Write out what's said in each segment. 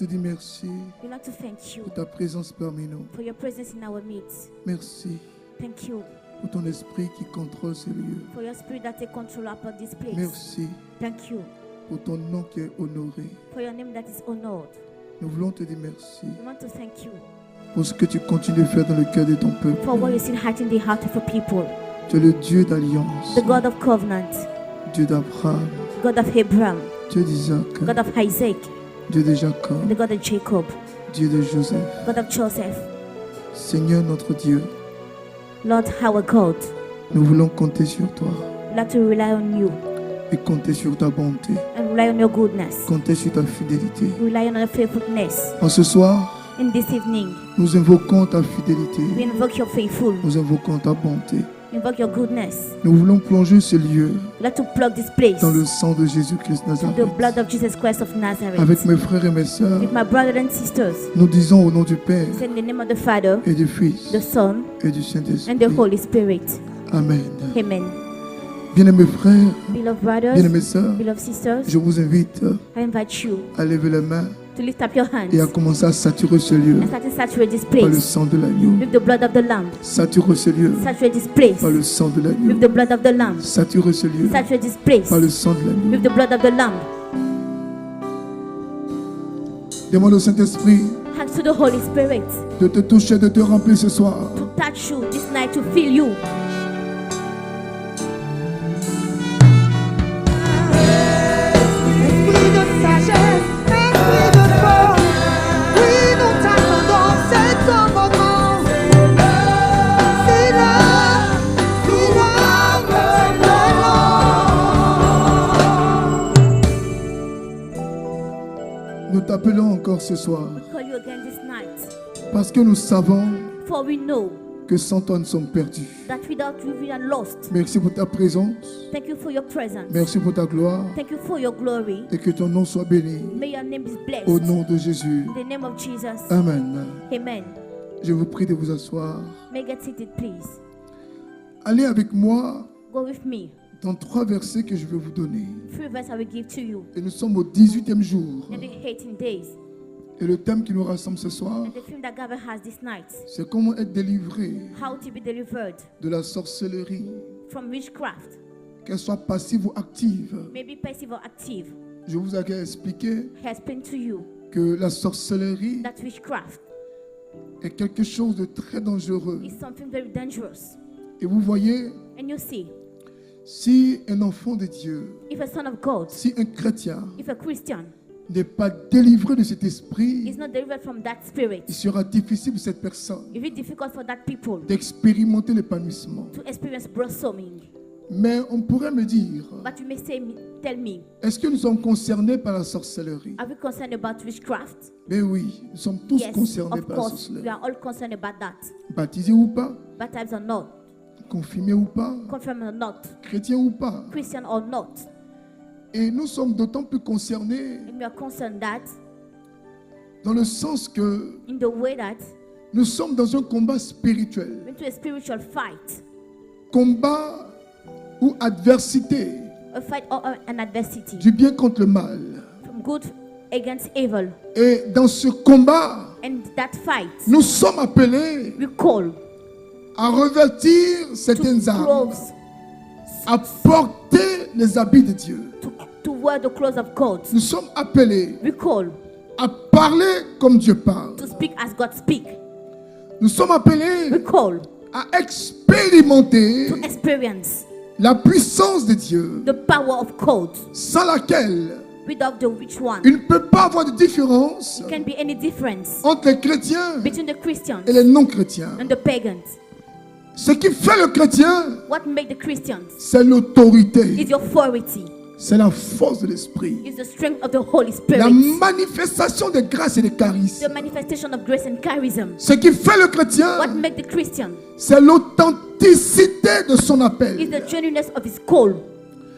te dire merci We'd like to thank you pour ta présence parmi nous. for your presence in our midst. Merci Thank you pour ton esprit qui contrôle ce lieu. for your spirit that take control upon this place. Merci Thank you pour ton nom qui est honoré. for your name that is honored. Nous voulons te dire merci We want to thank you pour ce que tu continues de faire dans le cœur de ton peuple. for what you still hiding in the heart of your people. Tu es le Dieu d'alliance, The God of covenant, Dieu d'Abraham, God of Abraham, Dieu d'Isaac, God of Isaac, Dieu de Jacob, the God of Jacob, Dieu de Joseph. God of Joseph. Seigneur notre Dieu, Lord, our God, nous voulons compter sur toi we'd like to rely on you et compter sur ta bonté, and rely on your goodness. compter sur ta fidélité. Rely on your faithfulness. En ce soir, In this evening, nous invoquons ta fidélité, we invoke your faithful, nous invoquons ta bonté. invoke your goodness. Nous voulons plonger ce lieu We'd like to plug this place dans le sang de Jésus-Christ in the Nazareth. blood of Jesus Christ of Nazareth. Avec mes frères et mes sœurs, With my brothers and sisters, nous disons au nom du Père say in the name of the Father, et du Fils the Son, et du and the Saint-Esprit. Holy Spirit. Amen. Amen. Bien-aimés frères, Beloved brothers, bien-aimées sœurs, beloved sisters, je vous invite I invite you à lever les mains to lift up your hands et à commencer à saturer ce lieu and start to saturate this par le place sang de l'agneau. with the blood of the Lamb. Saturer ce lieu Saturate this place par le sang de l'agneau. with the blood of the Lamb. Saturer ce lieu Saturate this place par le sang de l'agneau. with the blood of the Lamb. Demande au Saint-Esprit Ask to the Holy Spirit de te toucher, de te remplir ce soir. to touch you this night, to fill you. Esprit de sagesse, esprit de force, oui, nous t'attendons, c'est ton moment. C'est là maintenant. Nous t'appelons encore ce soir We call you again this night, parce que nous savons for we know que sans toi nous sommes perdus. that without you we are lost. Merci pour ta présence, Thank you for your presence. merci pour ta gloire Thank you for your glory. et que ton nom soit béni May your name be blessed. au nom de Jésus. In the name of Jesus. Amen. Amen. Je vous prie de vous asseoir. May get seated, please. Allez avec moi Go with me. dans 3 versets que je vais vous donner. 3 verses I will give to you. Et nous sommes au 18e jour. In the 18 days. Et le thème qui nous rassemble ce soir, And the theme that God has this night. c'est comment être délivré How to be delivered de la sorcellerie, from witchcraft. qu'elle soit passive ou active. Maybe passive or active. Je vous ai expliqué I explained to you que la sorcellerie that witchcraft est quelque chose de très dangereux. is something very dangerous. Et vous voyez, And you see, si un enfant de Dieu, if a son of God, si un chrétien if a Christian n'est pas délivré de cet esprit, is not delivered from that spirit, il sera difficile pour cette personne it is difficult for that people d'expérimenter l'épanouissement. to experience blossoming. Mais on pourrait me dire, But you may say, tell me, est-ce que nous sommes concernés par la sorcellerie? are we concerned about witchcraft? Ben oui, nous sommes tous Yes, concernés of par la course, we sorcellerie. are all concerned about that. Baptisés ou pas, Baptized or not, confirmés ou pas, confirmed or not, chrétiens ou pas. Christian or not. Et nous sommes d'autant plus concernés And we are concerned that dans le sens que in the way that nous sommes dans un combat spirituel. into a spiritual fight, Combat ou adversité, a fight or an adversity, du bien contre le mal. from good against evil. Et dans ce combat, And that fight, nous sommes appelés we call à revêtir to certaines armes, clothes, à porter les habits de Dieu. to wear the clothes of God. Nous sommes appelés We call à parler comme Dieu parle. to speak as God speak. Nous sommes appelés We call à expérimenter to experience la puissance de Dieu, the power of God, sans laquelle without the which one il ne peut pas avoir de différence there can be any difference entre les chrétiens between the Christians et les non-chrétiens. and the pagans. Ce qui fait le chrétien, What make the Christians c'est l'autorité, is the authority, c'est la force de l'esprit, is the strength of the Holy la Spirit, manifestation de grâce et de the charisme. manifestation of grace and charism. Ce qui fait le chrétien, What make the Christian c'est l'authenticité de son is appel. the genuineness of his call.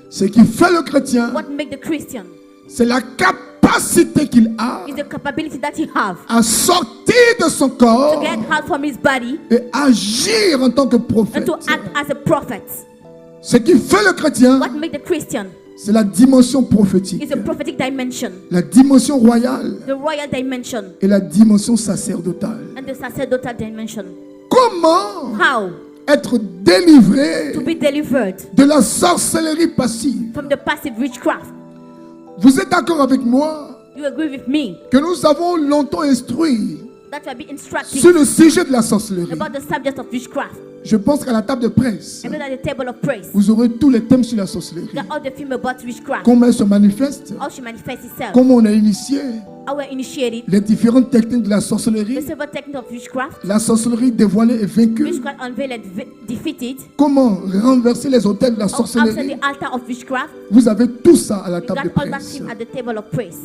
Ce qui fait le chrétien, What make the Christian c'est la capacité qu'il a is the capability that he have à sortir de son to corps get out from his body et agir en tant que and prophète. to act as a prophet. Ce qui fait le chrétien, What make the Christian C'est la dimension prophétique, It's a prophetic dimension, la dimension royale the royal dimension, et la dimension sacerdotale. and the sacerdotal dimension. Comment How être délivré to be delivered de la sorcellerie passive? from the passive witchcraft. Vous êtes d'accord avec moi You agree with me que nous avons longtemps instruit that you have been instructed sur le sujet de la sorcellerie? about the subject of witchcraft. Je pense qu'à la table de presse, I know that the table of praise, vous aurez tous les thèmes sur la sorcellerie. got all the theme about witchcraft, Comment elle se manifeste, how she manifests itself, comment on a initié how we're initiated, les différentes techniques de la the sorcellerie, several techniques of witchcraft, la sorcellerie dévoilée et vaincue, witchcraft unveiled and defeated, comment renverser les autels de la how upset sorcellerie. the altar of witchcraft. Vous avez tout ça à la You table de got all that presse. theme at the table of praise.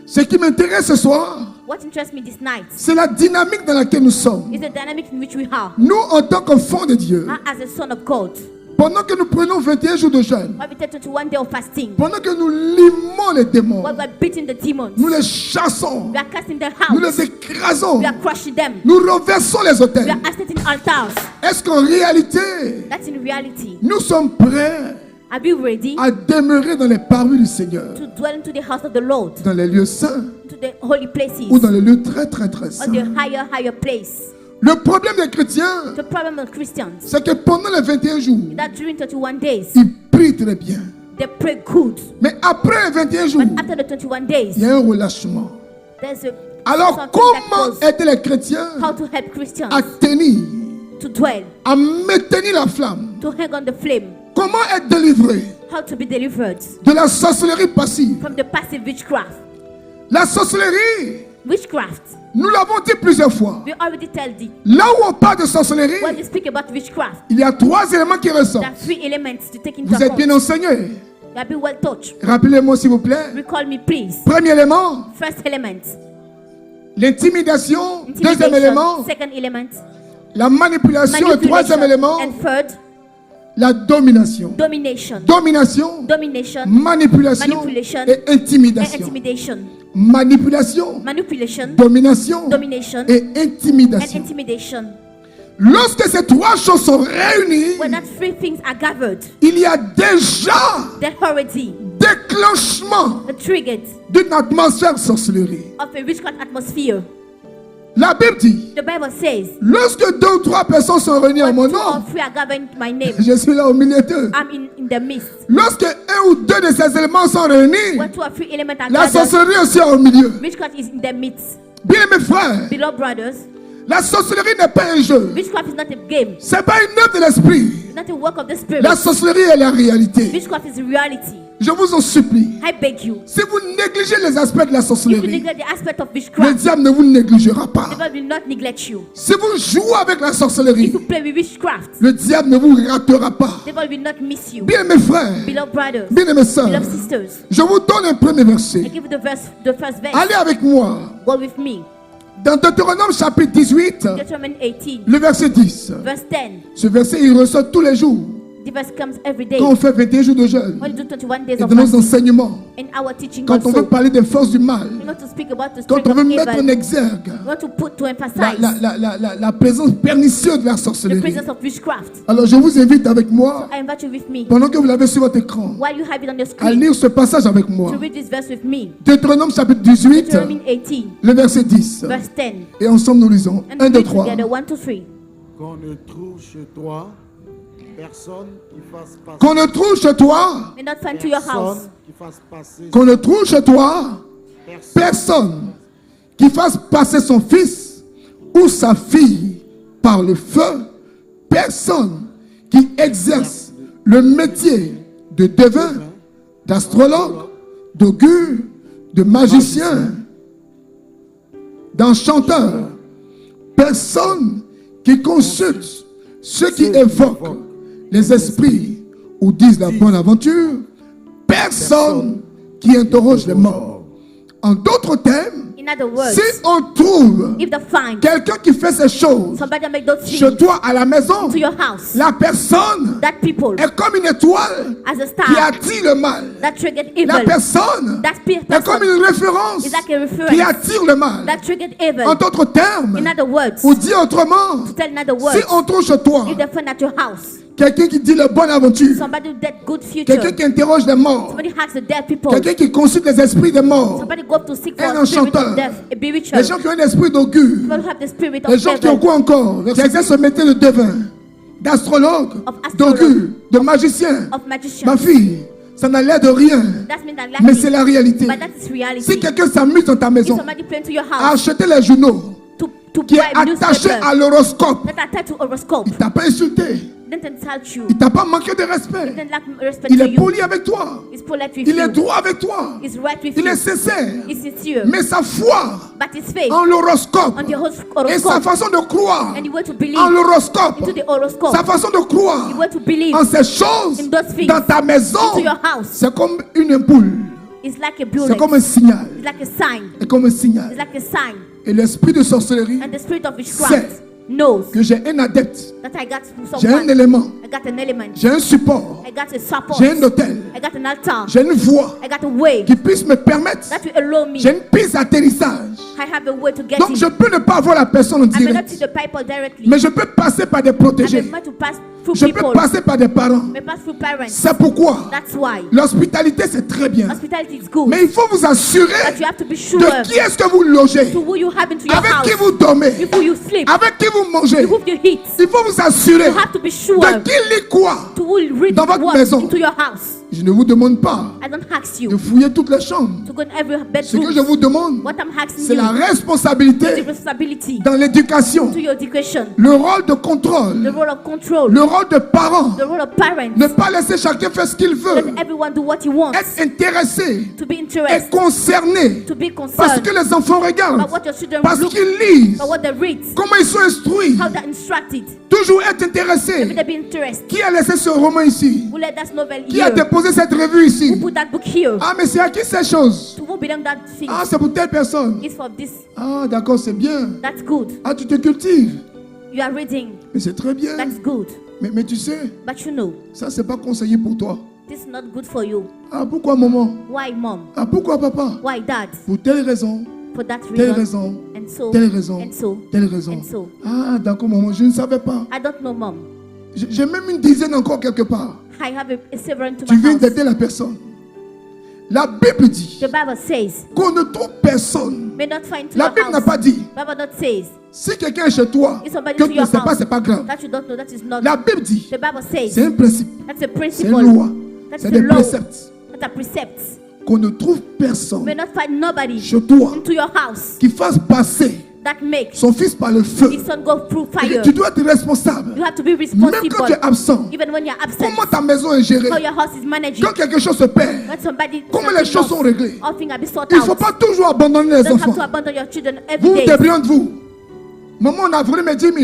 Ce qui m'intéresse ce soir, What interests me this night c'est la dynamique dans laquelle nous sommes. is the dynamic in which we are Nous, en tant qu'enfants de Dieu, as a son of God. pendant que nous prenons 21 jours de jeûne, While we take 21 day of fasting, pendant que nous limons les démons, while we're beating the demons, nous les chassons, we are casting them nous out, les écrasons, we are crushing them, nous renversons les we autels. are ascending altars. Est-ce qu'en réalité, That's in reality. nous sommes prêts Are we ready à demeurer dans les parvis du Seigneur, to dwell into the house of the Lord, dans les lieux saints to the holy places, ou dans les lieux très très très or saints? the higher place? Le problème des chrétiens, The problem of Christians c'est que pendant les 21 jours, is that during 21 days, ils prient très bien. they pray good, Mais après les 21 jours, but after the 21 days, il y a un relâchement. there's a Alors something that comment goes. aider les chrétiens How to help Christians à tenir, to dwell, à maintenir la flamme? to hang on the flame, Comment être délivré how to be delivered de la sorcellerie passive? from the passive witchcraft. La sorcellerie, Witchcraft, nous l'avons dit plusieurs fois. we already tell thee. Là où on parle de sorcellerie, When we speak about witchcraft, il y a 3 éléments qui there ressortent. are 3 elements to take into Vous êtes bien account. enseignés. You have been well taught. Rappelez-moi s'il vous plaît. Recall me, please. Premier élément, First element, l'intimidation. Deuxième intimidation. élément, Second element, la manipulation. Et troisième élément, and third, la domination. domination. Domination, Domination manipulation Manipulation et and intimidation. intimidation. Manipulation, Manipulation, domination domination, et and intimidation. intimidation. Lorsque ces 3 choses sont réunies, When that 3 things are gathered, il y a déjà the already déclenchement triggered d'une atmosphère sorcellerie. of a witchcraft atmosphere. La Bible dit, The Bible says, lorsque 2 ou 3 personnes sont réunies en when mon 2 or nom, 3 are gathered in my name, je suis là au milieu d'eux. I'm in the midst. Lorsque 1 ou 2 de ces éléments sont réunis, When 2 or 3 elements are la gathered, sorcellerie aussi est au milieu. witchcraft is in the midst. Bien mes frères, Beloved brothers, la sorcellerie n'est pas un jeu. witchcraft is not a game. C'est pas une œuvre de l'esprit. It's not a work of the spirit. La sorcellerie est la réalité. Witchcraft is reality. Je vous en supplie. I beg you. Si vous négligez les aspects de la If you sorcellerie, neglect the aspect of le witchcraft, diable ne vous négligera the pas. devil will not neglect you. Si vous jouez avec la If sorcellerie, you play with witchcraft, le diable ne vous ratera pas. the devil will not miss you. Bien mes frères, Beloved brothers, bien mes sœurs, beloved sisters, je vous donne un premier I verset. give you the first verse. Allez avec moi. Go with me. Dans Deutéronome chapitre 18, Deuteronomy 18, le verset 10. verse 10. Ce verset, il ressort tous les jours. The verse comes every day. Quand on fait 21 jours de jeûne, When you do 21 days et of dans nos fasting, enseignements, in our teaching quand on veut also, parler des forces du mal, we want to speak about the quand strength on of veut mettre en evil. exergue We want to emphasize la présence pernicieuse de la the sorcellerie. presence of witchcraft. Alors je vous invite avec moi, I invite you with me, pendant que vous l'avez sur votre écran, while you have it on your à screen, lire ce passage avec moi. to read this verse with me. Deutéronome chapitre 18, Deuteronomy 18, le verset 10. verse 10. Et ensemble nous lisons. And 1, we 2, read 3. together, 1, 2, 3. Qu'on ne trouve chez toi personne qui fasse passer, Qu'on ne trouve chez toi, May not find to your house. personne qui fasse passer qu'on ne trouve chez toi, personne qui fasse passer son fils ou sa fille par le feu, personne qui exerce le métier de devin, d'astrologue, d'augure, de magicien, d'enchanteur, personne qui consulte ceux qui évoquent les esprits ou disent la bonne aventure, personne qui interroge les morts. En d'autres termes, In other words, si on trouve if they find quelqu'un qui fait ces choses somebody that make those chez things toi à la maison, to your house, la personne that people est comme une étoile as a qui star attire le mal. that triggered La evil, personne that est comme person une référence is like a qui reference attire le mal. that triggered En evil. d'autres termes, In other words, ou dit autrement, to tell in other si words, on trouve chez toi if they find at your house quelqu'un qui dit la bonne aventure, somebody that good quelqu'un future, qui interroge les morts, somebody has the dead people, quelqu'un qui consulte les esprits des morts, somebody go to seek for un a spirit enchanteur, of death, a les spiritual, gens qui ont un esprit d'augure, people who have the spirit les of gens qui ont devil, quoi encore, qui exercent ce métier de devin, d'astrologue, Of astrologue, d'augure, de magicien. of magicians. Ma fille, ça n'a l'air de rien, That means that mais likely, c'est la réalité. but that is reality. Si quelqu'un s'amuse dans ta If maison somebody play to your à house acheter les journaux to qui est buy attaché newspaper à l'horoscope, that are tied to horoscope, il t'a pas insulté, didn't insult you, il t'a pas manqué de respect, didn't lack respect il to est you, poli avec toi, is polite with il est you, droit avec toi, is right with il you, est sincère, is sincere, mais sa foi but his faith en l'horoscope on the et sa horoscope façon de croire and the way to believe en l'horoscope, into the horoscope, sa façon de croire the way to believe en ces choses in those things dans ta maison, into your house c'est comme une ampoule, is like a c'est bullet, comme un signal, it's like a sign, c'est comme un signal. it's like a sign, Et l'esprit de sorcellerie, and the spirit of c'est witchcraft knows que j'ai un adepte, that I got j'ai un someone, élément, I got an element, j'ai un support, I got a support, j'ai un hôtel, I got an altar, j'ai une voie I got a way qui puisse me permettre, that will allow me, j'ai une piste d'atterrissage. I have a way to get Donc in. je peux ne pas voir la personne en I may not see direct, the people directly, mais je peux passer par des I may protégés, want to pass through je peux people, passer par des parents. may pass through parents. C'est pourquoi That's why l'hospitalité c'est très bien, hospitality is good, mais il faut vous assurer but you have to be sure de qui est-ce que vous logez, to who you have into your avec house, qui vous dormez, with who you sleep, avec qui vous mangez. with who you eat. Il faut vous assurer You have to be sure de qui lit quoi. to who read Dans votre what maison. into your house. Je ne vous demande pas I don't ask de you fouiller toutes les chambres. to go in every Ce que je bedroom. vous demande, What I'm asking c'est la you is the responsabilité responsibility dans l'éducation, to your education, le rôle de the contrôle, role of control, le rôle de parent. the role of parents. Ne pas laisser chacun faire ce qu'il veut. Let everyone do what he wants. Être intéressé To be et interested, concerné to be parce concerned que les enfants regardent, about what your children parce look, qu'ils lisent, about what they read, comment ils sont instruits. how they're instructed. Toujours être Maybe intéressé. they be interested. Qui a laissé ce roman ici? Who let that novel Qui a here? déposé cette revue Who ici? put that book here? Ah, mais c'est à qui ces choses? To who belong that thing? Ah, c'est pour telle personne. It's for this. Ah, d'accord, c'est bien. That's good. Ah, tu te cultives. You are reading. Mais c'est très bien. That's good. Mais tu sais, But you know, ça, c'est pas conseillé pour toi. this is not good for you. Ah, pourquoi maman? Why, mom? Ah, pourquoi papa? Why, dad? Pour telle raison, For that telle reason. raison, And so. telle raison, And so. telle raison. And so. Ah, d'accord, maman, je ne savais pas. I don't know, mom. J'ai même une dizaine encore quelque part. I have a several to Tu my viens house. d'aider la personne. La Bible dit The Bible says, qu'on ne trouve personne. may not find to La your Bible n'a house. pas dit. Bible not says Si quelqu'un est chez toi, if somebody que to tu ne your sais pas, house c'est pas grave. that you don't know, that is not. La Bible dit, The Bible says c'est un principe, that's a c'est principle. une loi, That's c'est a des law. préceptes. That's a precept. Qu'on ne trouve You personne may not find nobody chez toi into your house qui fasse passer that makes son fils par le feu. his son go through fire. Tu dois être responsable. You have to be Même responsible. quand tu es absent, Even when you're absent, comment ta maison est gérée? how your house is managed. Quand quelque chose se perd, When somebody comment les choses sont réglées? all things are be sorted Il ne faut out. pas toujours abandonner les You don't have to enfants. abandon your children Vous every vous day. débrouillez entre vous. Maman, on a volé mes 10 000.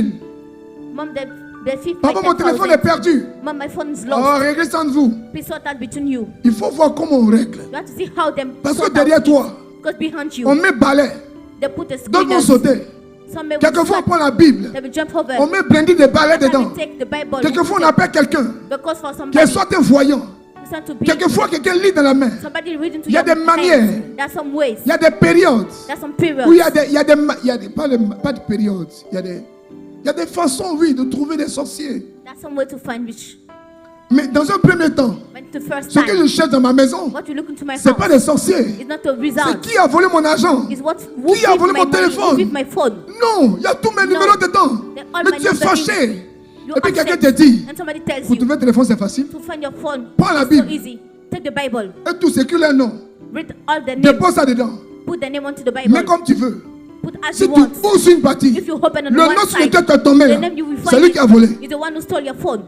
Mom, the fifth Papa, mon téléphone est perdu. Mom, my phone is Oh, lost. réglez ça entre vous. Please sort out between you. Il faut voir comment on règle. You have to see how them Parce que sort derrière out. toi, Because behind you, on met balai. they put a D'autres vont screen. sauter. Some may Quelquefois, on sweat. prend la Bible. They will jump over. On met blindé des balais Sometimes dedans. we take the Bible. Quelquefois, on appelle quelqu'un Because for qui somebody, est soit un voyant. listen to be Quelquefois, quelqu'un lit dans la main. somebody reading to Il y a your des manières. hands. There are some ways. Il y a des périodes There are some periods. où il y a des pas de périodes. Il y a des façons, oui, de trouver des sorciers. There's some way to find which. Mais dans un premier temps, When the first ce que je time, cherche dans ma maison, what you look into my c'est pas house des sorciers. is not a C'est result. qui a volé mon argent. Is what who Qui a give volé my mon money, téléphone? who give my phone. Non, il y a tous mes numéros dedans. They're all Mais my tu es numbers fâché. You're Et puis quelqu'un upset. te dit, And somebody tells pour you trouver un téléphone, c'est facile. to find your phone. Prends la It's so Bible. easy. Take the Bible. Et tout, c'est écrit leur nom. Read all the names. Dépose ça dedans. Put the name onto the Mais Bible. comme tu veux. Put as Si you tu want. pousses une partie, If you open on le one nom sur side, lequel tu as tombé the là, name you will c'est find lui qui a volé. is the one who stole your phone.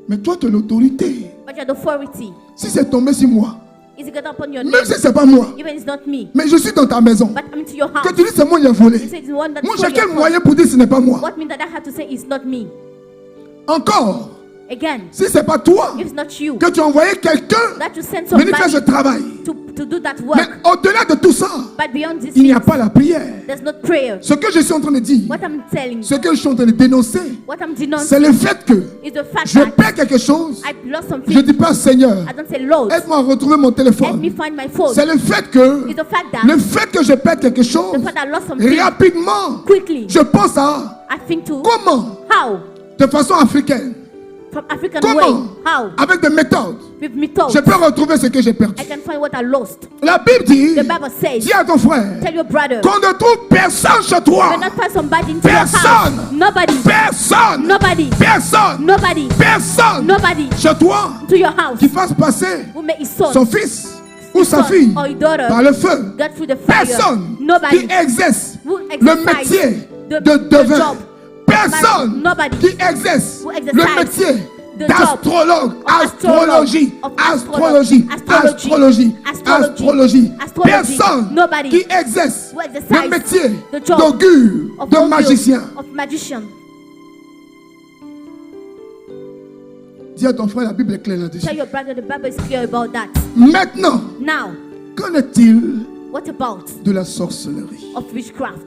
Mais toi, tu as l'autorité. But you are the authority. Si c'est tombé sur moi, Is it get upon your name? même si c'est pas moi, Even it's not me. mais je suis dans ta maison, But I'm to your house. que tu dis c'est moi qui ai volé. You say it's the one that Moi, stole j'ai your quel phone. moyen pour dire ce n'est pas moi? What means that I have to say it's not me? Encore, Again, si c'est pas toi, if it's not you, que tu as envoyé quelqu'un that you send venir faire ce somebody travail. to do that Mais work. au-delà de tout ça, But beyond this, il n'y a things, pas la prière. there's not prayer. Ce que je suis en train de dire, What I'm telling you, ce que je suis en train de dénoncer, what I'm c'est denouncing le fait que is the fact je that perds quelque chose. I lost Je something. ne dis pas Seigneur, I don't say, Lord, aide-moi à retrouver mon help téléphone. me find my phone. C'est le fait que It's the fact that je perds quelque chose, the fact that I lost something rapidement, quickly. je pense à I think to comment, how de façon africaine, from African comment, way, how avec des méthodes, with methods je peux retrouver ce que j'ai perdu. I can find what I lost. La Bible dit, The Bible says, dis à ton frère, tell your brother, qu'on ne trouve personne chez you toi. cannot find somebody into your house. Personne. Nobody. Personne. Nobody. Personne. Nobody. Personne. Nobody Chez toi to your house qui fasse passer who make his son, son fils ou sa son fille or his daughter par le feu. get through the fire. Personne Nobody qui exerce who le exercise métier the de devin. job. Personne Nobody qui exerce who exercise le métier the d'astrologue, of astrologie, of astrologie, astrology, astrologie. astrology. Personne Nobody qui exerce who exercise le métier the job d'augure, of de augury, magicien. of magician. Dis à ton frère, la Bible est claire là-dessus. Tell your brother the Bible is clear about that. Maintenant, Now, qu'en est-il what about de la sorcellerie? of witchcraft?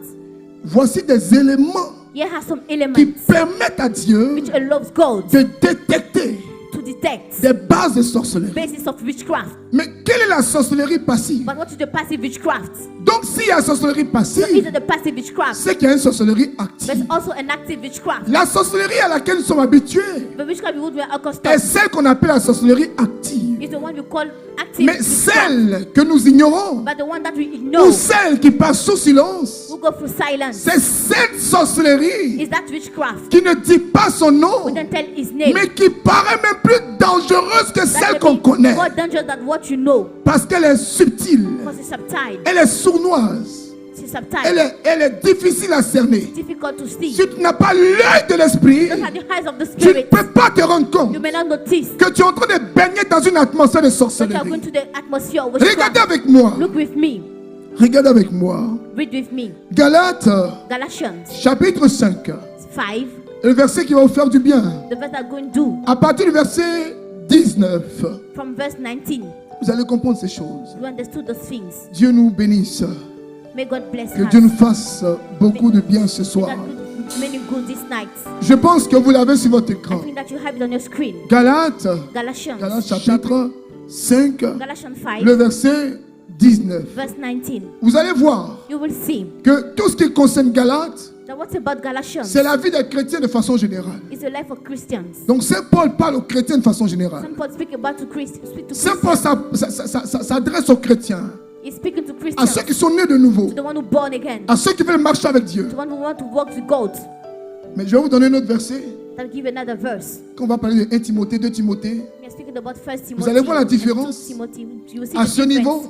Voici des éléments Here are some qui elements permettent à Dieu which allows God de détecter to detect des bases de sorcellerie. basis of witchcraft. Mais quelle est la sorcellerie passive? But what is the passive witchcraft? Donc, s'il y a sorcellerie So is passive, it the passive witchcraft? c'est qu'il y a une sorcellerie There's active. also an active witchcraft. La sorcellerie à laquelle nous sommes habitués The witchcraft we would be est accustomed celle qu'on appelle la sorcellerie active. is the one we call active Mais witchcraft. celle que nous ignorons, But the one that we ou ignore, celle qui passe sous silence, who go through silence, c'est cette sorcellerie is that witchcraft. qui ne dit pas son nom, We don't tell his name. mais qui paraît même plus dangereuse que That celle may qu'on be connaît. more dangerous than what you know. Parce qu'elle est subtile, Because it's subtle. elle est sournoise, It's subtle. elle est difficile à cerner. Difficult to see. Si tu n'as pas l'œil de l'esprit, Those are the eyes of the tu ne spirit. peux pas te rendre compte You may not notice que tu es en train de baigner dans une atmosphère de that you are sorcellerie. going to the atmosphere of Regardez witchcraft. avec moi. Look with me. Regardez avec moi. Read with me. Galates, Galatians chapitre 5. 5. Le verset qui va vous faire du bien. The verse I'm going to do À partir du verset 19, from verse 19. vous allez comprendre ces choses. You understood those things. Dieu nous bénisse. May God bless Que us. Dieu nous fasse beaucoup de bien ce soir. God do many good this night. Je pense que vous l'avez sur votre I écran. think that you have it on your screen. Galates, Galatians. chapitre 5, Galatians 5. le verset 19. Verse 19. Vous allez voir You will see que tout ce qui concerne Galates, that what's about Galatians c'est la vie des chrétiens de façon générale. is the life of Christians. Donc Saint Paul parle aux chrétiens de façon générale. Saint Paul speak about to Christ, speak to Saint Christians. Paul s'adresse aux chrétiens, He's speaking to à Christians, ceux qui sont nés de nouveau, to the one who born again, à ceux qui veulent marcher avec Dieu. to the one who want to walk with God. Mais je vais vous donner un autre verset. I'll give you another verse. Quand on va parler de 1 Timothée, 2 Timothée, We are speaking about 1 Timothy. allez voir la and 2 différence. Timothy. You will see À the ce difference. niveau,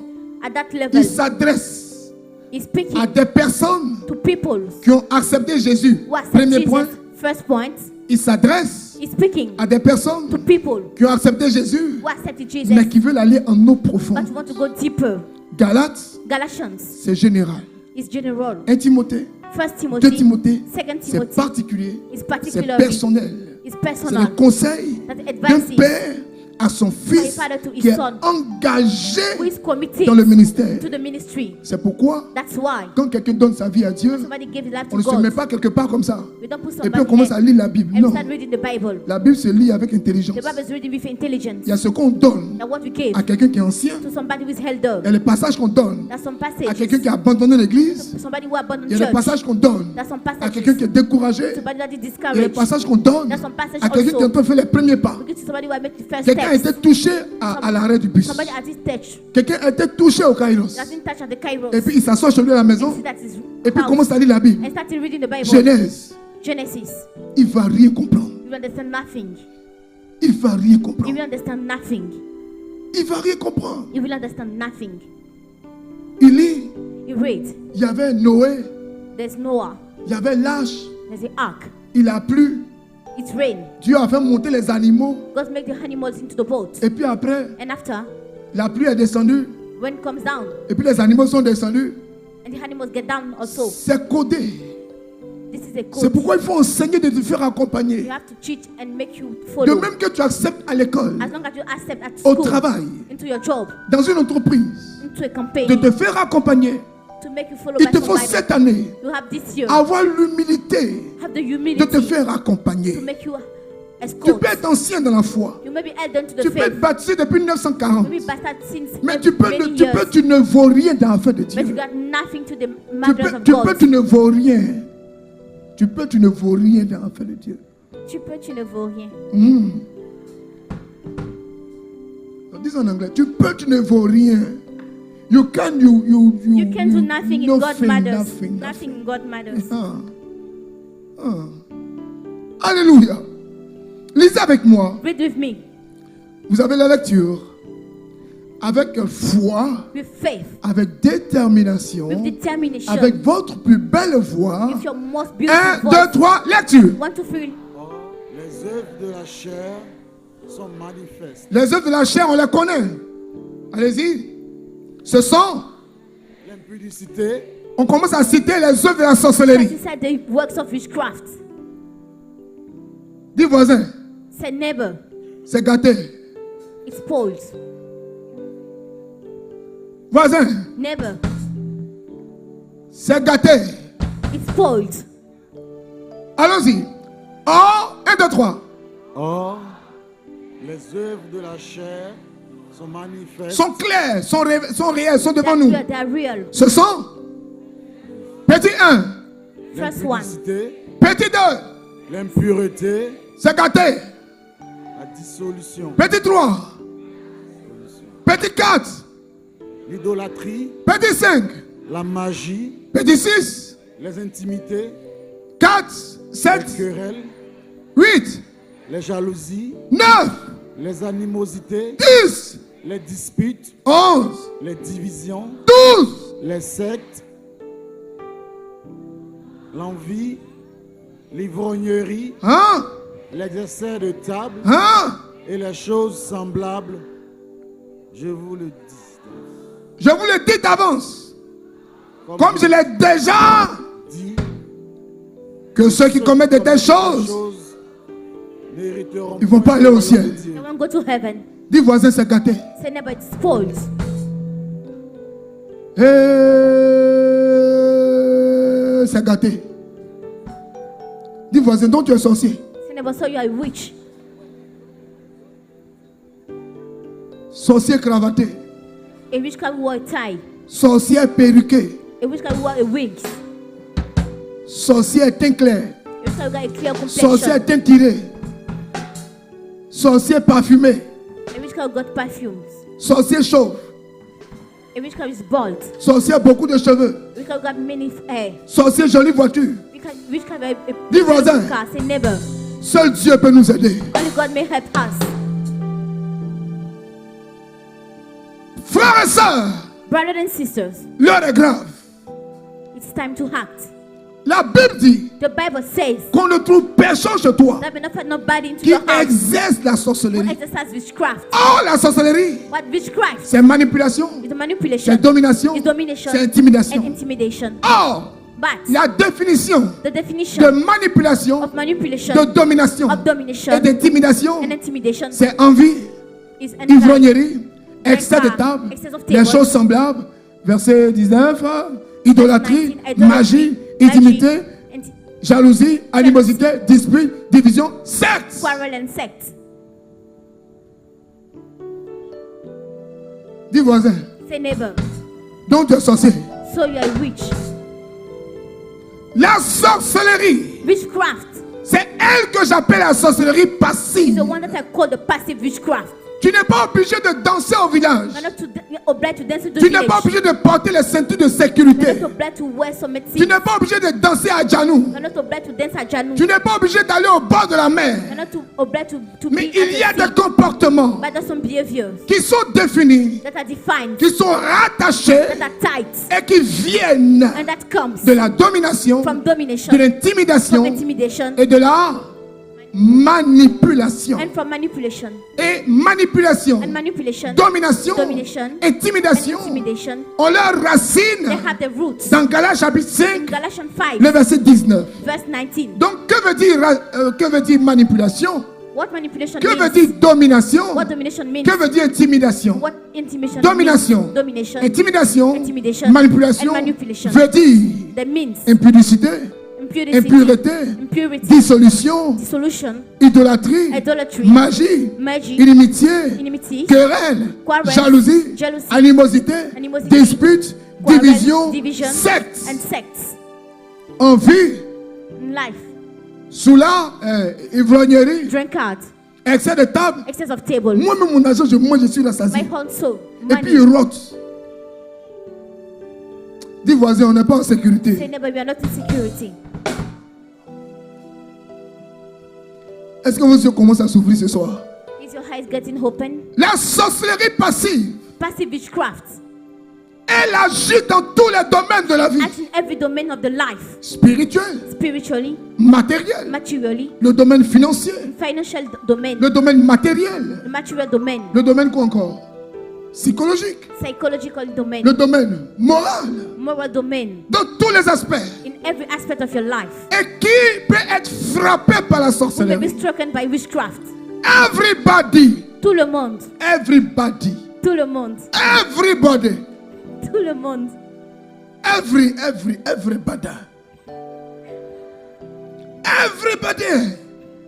At that il level, s'adresse he's speaking à des personnes to people qui ont accepté Jésus. who accept Premier Jesus. point, First point, il s'adresse he's speaking à des personnes to people qui ont accepté Jésus, who accepted Jesus, mais qui veulent aller en eau profonde. but want to go deeper. Galates, Galatians c'est général. is general. 1 Timothée, 1 2 Timothy, Timothée, 2 c'est Timothy particulier, is c'est particularly, personnel. is C'est personal. le conseil That d'un advices père à son fils father to his qui est son, engagé who is committed dans le ministère. to the ministry. C'est pourquoi, That's why quand quelqu'un donne sa vie à Dieu, somebody gives his life on to ne se met God. pas quelque part comme ça. We don't put Et puis on somebody commence à there lire la Bible. and Non. start reading the Bible. La Bible se lit avec intelligence. The Bible is reading with intelligence. Il y a ce qu'on donne That what we give à quelqu'un qui est ancien. to somebody who is held up. Il y a le passage qu'on donne That's some à passages. quelqu'un qui a abandonné l'église. Somebody who abandoned Il y a le church. passage qu'on donne That's some à passages. quelqu'un qui est découragé. Somebody that is Il y a le discouraged. passage qu'on donne That's some passages à quelqu'un qui est en also. train de faire les premiers pas. We give to somebody who has made the first Quelqu'un a steps. été touché à l'arrêt du bus. Somebody at his touch. Quelqu'un a été touché au Kairos. That's in touch at the Kairos. Et puis il s'assoit chez lui à la maison. See that is Et puis il house. commence à lire la Bible. And started reading the Bible. Genèse. Genesis. Il va rien comprendre. You will understand nothing. Il va rien You comprendre. will understand nothing. Il va rien comprendre. You will understand nothing. Il lit. You read. Il y avait Noé. There's Noah. Il y avait l'arche. There's the ark. Il a plu. It's rain. Dieu a fait monter les animaux. God make the animals into the boat. Et puis après, And after, la pluie est descendue. when it comes down, Et puis les animaux sont descendus. and the animals get down also. C'est codé This is a C'est code. pourquoi il faut enseigner de te faire You accompagner. have to cheat and make you De follow. même que tu acceptes à l'école, As long as you accept at au school, travail, into your job, dans une entreprise, into a campaign, de te faire accompagner. to make you follow Il by te faut somebody. cette année You have this year, avoir l'humilité have the de te humility faire to accompagner. make you Tu escort. peux être ancien dans la foi. You may be held to the Tu peux être faith. baptisé depuis 1940. You may be baptized since Mais tu many years. ne vaux rien dans l'affaire de But you Dieu. got nothing to the Tu matters peux, of tu God. peux, tu ne vaux rien. Tu ne vaux rien dans l'affaire de Dieu. Tu ne vaux rien. Dis en anglais. Tu ne vaux rien. You can You can do nothing in God matters. nothing. Nothing in God matters. Alléluia. Lisez avec moi. Read with me. Vous avez la lecture. Avec foi, With faith. avec détermination, With determination. avec votre plus belle voix. With your most 1, beautiful 2, voice. 3, lecture. 1, 2, 3. Or, les œuvres de la chair sont manifestes. Les œuvres de la chair, on les connaît. Allez-y. Ce sont, L'impudicité, on commence à citer les œuvres de la sorcellerie. Inside the works of witchcraft. Dis voisin, Say neighbor. c'est gâté. It's spoiled. Voisin, Neighbor. c'est gâté. It's spoiled. Allons-y. Oh, 1, 2, 3. or, les œuvres de la chair sont manifestes. Sont clairs, sont réels, sont devant nous. They are real. Ce sont petit 1, First one. L'impudicité, petit 2, l'impureté, c'est gâté. la dissolution, Petit 3, petit 4, l'idolâtrie, petit 5, la magie, petit 6, les intimités, 4, les 7, querelles, 8, les jalousies, 9, les animosités, 10, les disputes, 11, les divisions, 12, les sectes, l'envie, l'ivrognerie, hein, l'exercice de table hein. et les choses semblables. Je vous le dis. Je vous le dis d'avance, comme je l'ai déjà dis, que ceux qui commettent de telles choses, mériteront ils vont pas aller au ciel. They won't go to heaven. dis voisin, c'est gâté. Say neighbor, it's spoiled. C'est gâté. Dis voisin, donc tu es sorcier. Say neighbor, so you are a witch. Sorcier cravaté. A witch can wear a tie. Sorcier perruqué. A witch can wear a wig. Sorcier teint clair. A witch can wear a clear Sorcier complexion. teint tiré. Sorcier parfumé. A witch can got perfumes. Sorcier chauve. A witch can is bald. Sorcier beaucoup de cheveux. A witch can got many hair. Sorcier jolie voiture. Witch can wear a Dis voisin. car. Say neighbor. Seul Dieu peut nous aider. Only God may help us. Frères et sœurs, Brothers and sisters, l'heure est grave. it's time to act. La Bible dit The Bible says qu'on ne trouve personne chez toi that we not put nobody into qui your house exerce la who sorcellerie. exercise witchcraft. Oh, la sorcellerie, What witchcraft c'est manipulation, is manipulation, c'est domination, is domination, c'est intimidation. and intimidation. Or, But la définition the de definition manipulation, of manipulation, de domination of domination, et d'intimidation, and intimidation c'est envie, is envy, ivrognerie, excès de table, excess of les table. choses semblables. Verset 19, idolâtrie, 19, magie, intimité, jalousie, animosité, dispute, division, secte. quarrel and sect. Dis voisin, Say neighbor, donc tu es sorcier. so you are a witch. La sorcellerie, Witchcraft c'est elle que j'appelle la sorcellerie is passive. the one that I call the passive witchcraft. Tu n'es pas obligé de danser au village. You're not obliged to dance in the Tu n'es pas village. obligé de porter les ceintures de You're sécurité. not obliged to wear some Tu n'es pas obligé de danser à Djanou. You're not obliged to dance at Janu. Tu n'es pas obligé d'aller au bord de la mer. You're not obliged to Mais be il y a at the des comportements but there's some behaviors qui sont définis, that are defined, qui sont rattachés that are tight, et qui viennent and that comes de la domination, from domination, de l'intimidation from intimidation, et de la manipulation. and from manipulation. Et manipulation, And manipulation, domination, domination, intimidation intimidation, ont leur they racine have the roots dans Galates chapitre in 5, Galatians 5, le verset 19. verse 19. Donc, que veut dire manipulation? What manipulation Que veut means? dire domination? What domination means? Que veut dire intimidation? What intimidation Domination, means? Domination, intimidation, intimidation, manipulation and manipulation. veut dire that means impudicité, impurity, impureté, impurity, dissolution, dissolution, idolâtrie, idolatry, magie, magie, inimitié, enmity, querelle, quarrel, jalousie, jealousy, animosité, animosity, dispute, quarrel, division, division, secte, and sects envie, in life, sous la ivrognerie, drunkard, excès de table. excess of table, Moi-même, mon argent, je mange, je suis my rassasié. whole soul, Et puis, il money. rote. Dis voisin, on n'est pas en Say sécurité. neighbor, we are not in security. Est-ce que vos yeux commencent à s'ouvrir ce soir? Is your eyes getting open? La sorcellerie passive, Passive witchcraft, elle agit dans tous les domaines de la vie. acts in every domain of the life, Spirituel, spiritually, matériel, materially, le domaine financier, financial domain, le domaine matériel, the material domain, le domaine quoi encore? Psychologique, psychological domain, le domaine moral, moral domain, dans tous les aspects. in every aspect of your life. Et qui peut être frappé par la Who may be sorcellerie? stricken by witchcraft. Everybody, Tout le monde, everybody, tout le monde, everybody, tout le monde. everybody, everybody,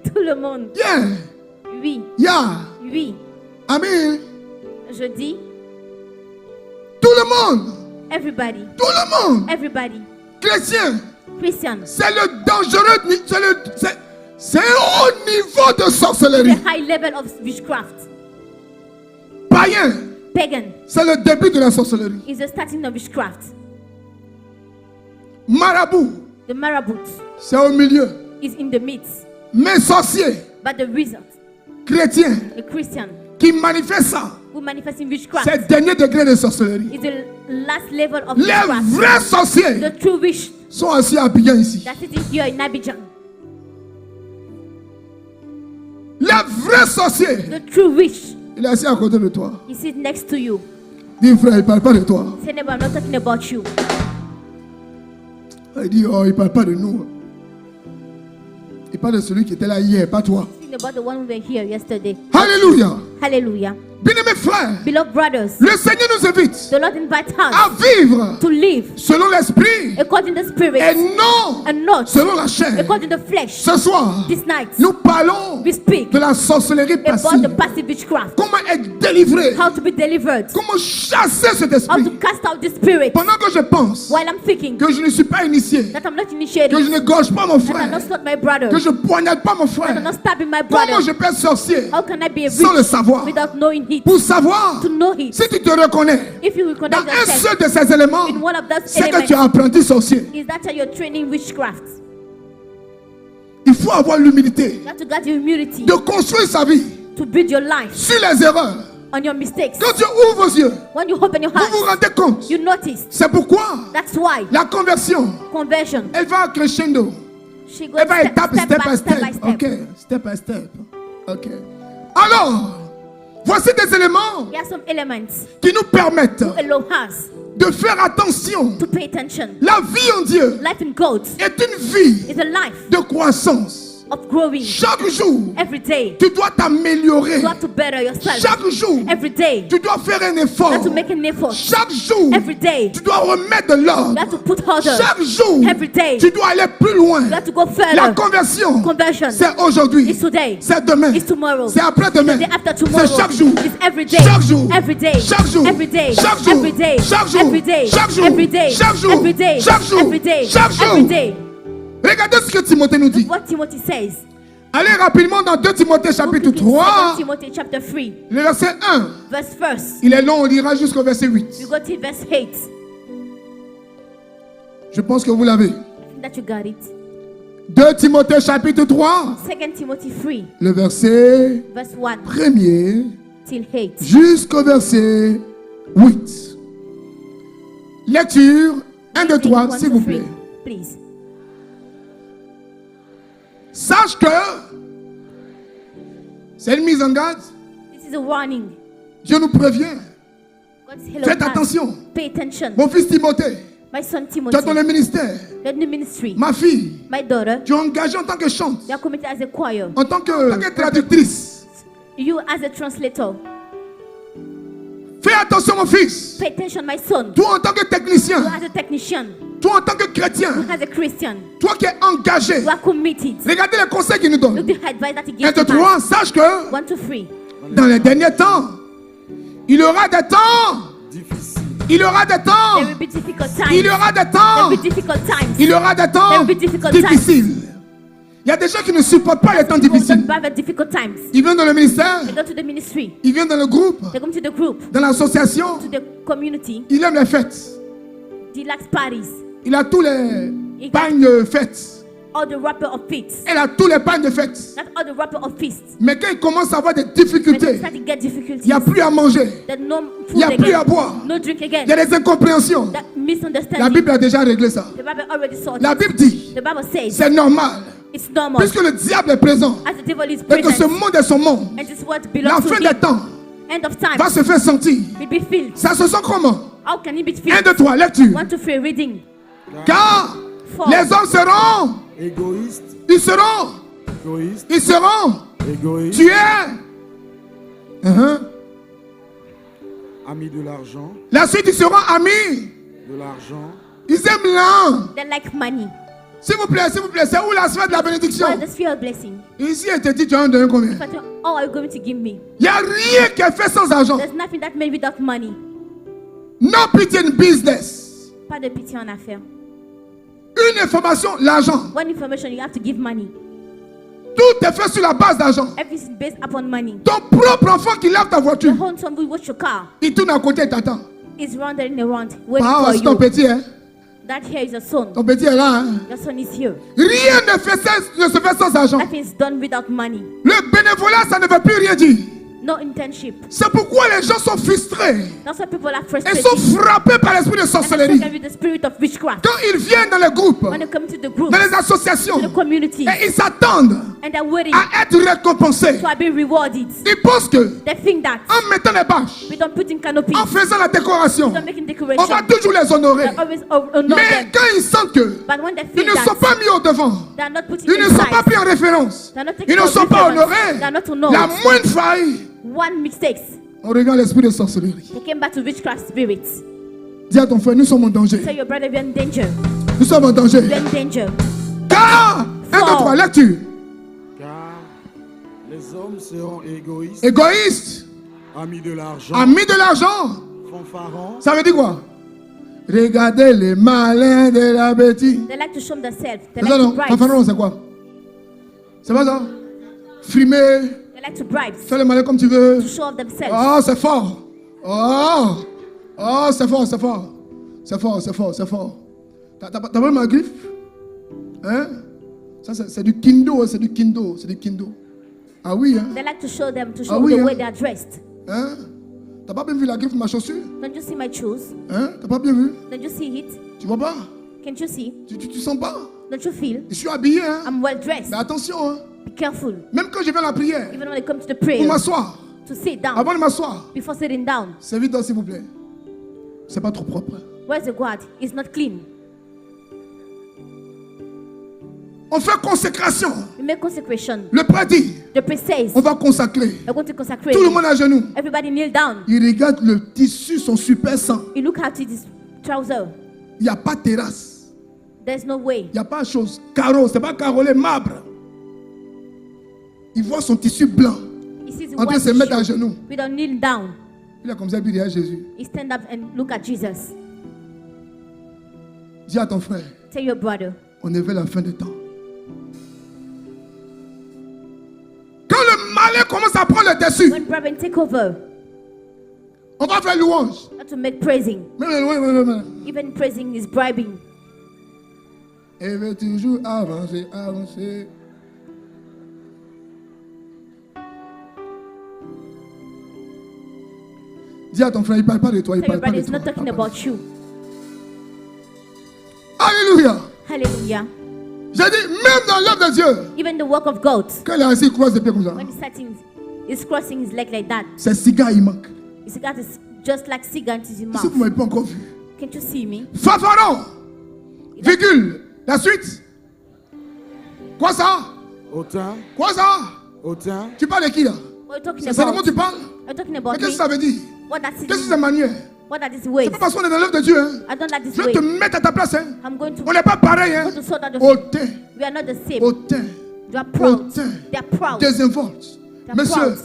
Tout le monde. yeah, Oui, yeah, oui. amen, Je dis, tout le monde, everybody, tout le monde, everybody. chrétien, Christian, c'est le dangereux, c'est un haut niveau de the sorcellerie. high level of witchcraft. Païen, Pagan c'est le début de la sorcellerie. is the starting of witchcraft. Marabout, The marabout c'est au milieu. is in the midst, Mais sorcier, but the result, chrétien, the Christian qui manifeste ça, who manifests in witchcraft, c'est le dernier degré de sorcellerie. is the last level of Les witchcraft. vrais sorciers The true witch sont assis à Abidjan ici. that sitting here in Abidjan. Les vrais sorciers, The true witch, il est assis à côté de toi. he sits next to you. Dis frère, il ne parle pas de toi. Say neighbor, I'm not talking about you. Il dit, oh, il ne parle pas de nous. Il parle de celui qui était là hier, pas toi. Speaking about the one who were here yesterday. Alléluia. Hallelujah. Bien-aimés frères, Beloved brothers, le Seigneur nous invite the Lord invites us à vivre to live selon l'esprit according to the et spirit non and not selon la chair. according to the flesh. Ce soir, This night, nous parlons we speak de la sorcellerie about passive. the passive witchcraft. Comment être délivré, How to be delivered. comment chasser cet How esprit. to cast out the spirit. Pendant que je pense While I'm thinking que je ne suis pas initié, that I'm not que initiated, je ne gorge pas mon that I'm frère, not slaughter my brother, que je poignarde pas mon that I'm frère, not stabbing my comment brother. je peux être sorcier How can I be a sans le witch savoir? without knowing it? Pour savoir To know it. si tu te reconnais If you will dans connect un yourself seul de ces éléments, in one of those c'est que elements, tu es apprenti sorcier. is that how you're training witchcraft? Il faut avoir l'humilité You have to get the humility de construire sa vie to build your life sur les erreurs. on your mistakes. Quand tu ouvres vos yeux, When you open your vous vous heart, rendez compte. you notice. C'est pourquoi That's why la conversion, conversion, elle va crescendo. she goes Elle va step, étape, step step by by step by step. step. Ok, step by step. Ok. Alors, voici des éléments There are some elements qui nous permettent who allow us de faire attention. to pay attention. La vie en Dieu Life in God est une vie is a life de croissance. of growing. Chaque jour, Every day, tu dois t'améliorer. you have to better yourself. Chaque jour, Every day, tu dois faire un you effort. have to make an effort. Chaque jour, Every day, tu dois remettre de you l'ordre. have to put order. Chaque jour, Every day, tu dois aller plus loin. you have to go La further. conversion, Conversion c'est aujourd'hui, is today. c'est demain, It's tomorrow. c'est après-demain, The day after tomorrow. c'est chaque jour, It's every day. chaque jour, Every day. chaque jour, Every day. chaque jour, Every day. chaque jour, Every day. chaque jour, Every day. chaque jour, Every day. chaque jour, Every day. chaque jour. Every day. Regardez ce que Timothée nous dit. What Timothy says. Allez rapidement dans 2 Timothée chapitre 3, 2 Timothy chapter 3, le verset 1. verse 1. Il est long, on lira jusqu'au verset 8. You go to verse 8. Je pense que vous l'avez. I think that you got it. 2 Timothée chapitre 3, 2 Timothy 3, le verset verse 1 1er till 8. jusqu'au verset 8. Lecture 1, 2, 3, One, s'il two, vous three, plaît. Please. Sache que C'est une mise en garde. This is a warning. Dieu nous prévient. God is hello Faites us. attention. Pay attention. Mon fils Timothée, My son tu es dans le Timothy, ministère. the new ministry. Ma fille, My daughter, tu es engagée en tant que chante, you are committed as a choir. en tant que traductrice. You as a translator. Fais attention, mon fils. Pay attention, my son. Toi, en tant que You technicien, as a technician. toi, en tant que chrétien, You as a Christian. toi qui es engagé, You are committed. regardez les conseils qu'il nous donne. Look the advice that he 1, gives 2, to us. 3, sache que 1, 2, 3. dans les derniers temps, il y aura des temps. difficile. Il y aura des temps. There will be difficult times. Il y aura des There temps. will be difficult times. Il y aura des temps There will be difficult difficiles. Il y a des gens qui ne supportent pas les temps People difficiles. don't have difficult times. Ils viennent dans le ministère, They go to the ministry. ils viennent dans le groupe, They come to the group, dans l'association. to the community. Il aime les fêtes. He likes parties. Il a tous les pagnes de fêtes. All the wrapper of feasts. Il a tous les pagnes de fêtes. Not all the wrapper of feasts. Mais quand il commence à avoir des When they difficultés, start to get difficulties, il n'y a plus à manger. there's no Il n'y food a plus à again. boire. No drink Il y a again. des incompréhensions. That La misunderstanding. Bible a déjà réglé ça. The Bible already sorted. La Bible dit, The Bible says c'est normal. it's normal. Puisque le diable est présent As the devil is et que ce present, monde est son monde, and this what la belongs to fin des him. temps End of time va se faire sentir. will be filled. Ça se sent comment? How can it be 1, filled? 2, 3, lecture. 1, 2, 3, reading. Car For les hommes seront, Égoïste, ils seront, égoïste, ils seront égoïste, tués. ami de l'argent, La suite, ils seront amis. de l'argent, Ils aiment l'âme. They like money. S'il vous plaît, c'est où la sphère de la bénédiction? What is the sphere of blessing? Ici, elle te dit, tu as un donné combien? But all are you going to give me? Il n'y a rien qui est fait sans argent. There's nothing that made without money. No pity in business. Pas de pitié en affaires. Une information, l'argent. One information, you have to give money. Tout est fait sur la base d'argent. Everything is based upon money. Ton propre enfant qui lave ta voiture, The whole time we watch your car il tourne à côté et t'attend. is wandering around waiting Ah, for c'est ton you. petit, hein? That here is your son. Ton petit est là, hein? Your son is here. Rien ne se fait sans argent. Nothing is done without money. Le bénévolat, ça ne veut plus rien dire. No internship. C'est pourquoi les gens sont frustrés That's why people are et frustrated. sont frappés par l'esprit de And they're sorcellerie. taken with the spirit of witchcraft. Quand ils viennent dans les groupes, When they come to the group, dans les to associations, the community, et ils s'attendent and they're waiting à être récompensés. to be rewarded. Ils pensent que They think that en mettant les bâches, we don't put in canopies, en faisant la décoration, we don't making on decoration, va toujours les honorer. they always honor Mais them. quand ils sentent que But when they ils feel ne sont that pas mis au devant, they are not putting ils ne sont pas inside, pris en référence, they are not taking ils ne sont pas honorés, they are not honored. la moindre faille, One mistake, on regarde l'esprit de sorcellerie. they came back to witchcraft spirits. Dis à ton frère, nous sommes en danger. Tell your brother we're in danger. Nous sommes en danger. We're in danger. Car, 1, 2, 3, lecture. car les hommes seront égoïstes, Égoïste, amis de l'argent, ami de l'argent. fanfarons, Ça veut dire quoi? Regardez les malins de la bêtise. They like to show themselves. They C'est like ça to non? bribe. Fanfaron, c'est quoi? C'est pas ça? Frimer, They like to bribe. faire le malin comme tu veux. To show off themselves. Oh, c'est fort. Oh, c'est fort, c'est fort. C'est fort, c'est fort, c'est fort. T'as vu ma griffe? Hein? Ça, c'est du kindo, c'est du kindo, c'est du kindo. Ah oui, hein? They like to show them, to show Ah oui, the hein? way they are dressed. Hein? T'as pas bien vu la griffe de ma chaussure? Don't you see my shoes? Hein? T'as pas bien vu? Don't you see it? Tu vois pas? Can't you see? Tu sens pas? Don't you feel? Je suis habillé, hein? I'm well dressed. Mais attention, hein? Be careful. Même quand je vais à la prière, Even when it comes to the pour prayer, m'asseoir, to sit down avant de m'asseoir, before sitting down. c'est vite, s'il vous plaît. C'est pas trop propre. Where's the guard? It's not clean. On fait consécration. We make consecration. Le prêtre dit, The priest says, on va consacrer. we're going to consecrate. Tout le monde à genoux. Everybody kneel down. Il regarde le tissu, son super sang. You look at his trouser. Il n'y a pas de terrasse. There's no way. Il n'y a pas de chose. Carreau, c'est pas carrelé, marbre. Il voit son tissu blanc He sees the en train de white se mettre à tissue. genoux. We don't kneel down. Il a comme ça, il dit à Jésus. He stand up and look at Jesus. Dis à ton frère, Tell your brother. on est vers la fin des temps. Quand le malin commence à prendre le dessus, When brother take over, on va faire louange. not to make praising. Mais. Even praising is bribing. Et veut toujours avancer, avancer. Dis à ton frère, il ne parle pas de toi, il Tell your parle pas brother de it's toi. not talking il parle pas about you. de- Alléluia. Hallelujah. J'ai dit, même dans l'œuvre de Dieu, Even the work of God. quand il est assis, il croise les pieds comme ça. When he's sitting He's crossing his leg like that. C'est cigare, il manque. His cigar is just like cigar in his Si vous mouth. ne m'avez pas encore vu. Can't you see me? Fanfaron. Virgule. La suite. Quoi ça? Hautain, Quoi ça? hautain, Tu parles de qui là? What are you talking C'est de moi about? tu parles? Are you talking Mais about qu'est-ce que me? ça veut dire? What does Qu'est-ce que it c'est mean? manière? What are these ways? C'est pas parce qu'on est dans l'œuvre de Dieu. Hein. I don't like this Je vais way. te mettre à ta place. Hein. I'm going to On n'est pas pareil. Hein. go to sort out the Hautain. We are not the same. Hautain. They are proud. Hautain. They are proud. Désinvolte. They're Monsieur, proud.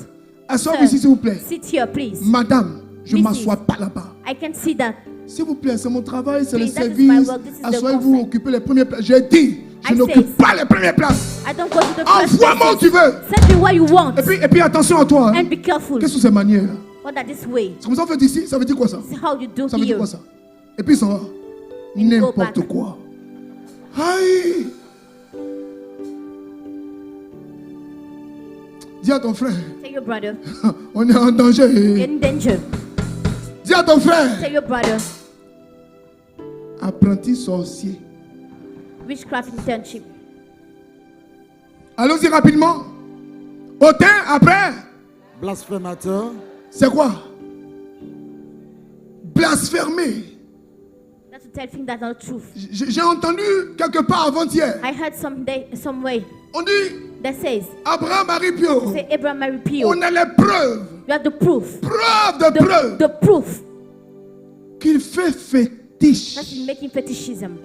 asseyez-vous Sir, ici s'il vous plaît. Sit here, please. Madame, je ne Mrs. m'assois pas là-bas. I can see that. S'il vous plaît, c'est mon travail, c'est le Please, that is my service. work, this is the Asseyez-vous, concert. occupez les premières places. J'ai dit, je I n'occupe say- pas les premières places. I don't go to the first Envoie-moi où tu places. veux. Send me where you want. Et puis attention à toi. Hein. And be careful. Qu'est-ce que c'est manière? What are this way? C'est comme ça qu'on fait ici. Ça veut dire quoi ça? This is how you do Ça veut dire here. quoi ça? Et puis ça va. N'importe back. quoi. Aïe. Dis à ton frère, Tell your brother. on est en You're danger. in danger. Dis à ton frère, Tell your brother. apprenti sorcier. Witchcraft internship. Allons-y rapidement. Hautain, après, blasphémateur, c'est quoi? Blasphémer. That's to tell things that are truth. J'ai entendu quelque part avant-hier. I heard some way On dit that says, Abraham Marie Pio. say Abraham married Pio. On a les preuves. You have the proof. Preuves de preuves. The proof Qu'il fait fétiche. that is making fetishism.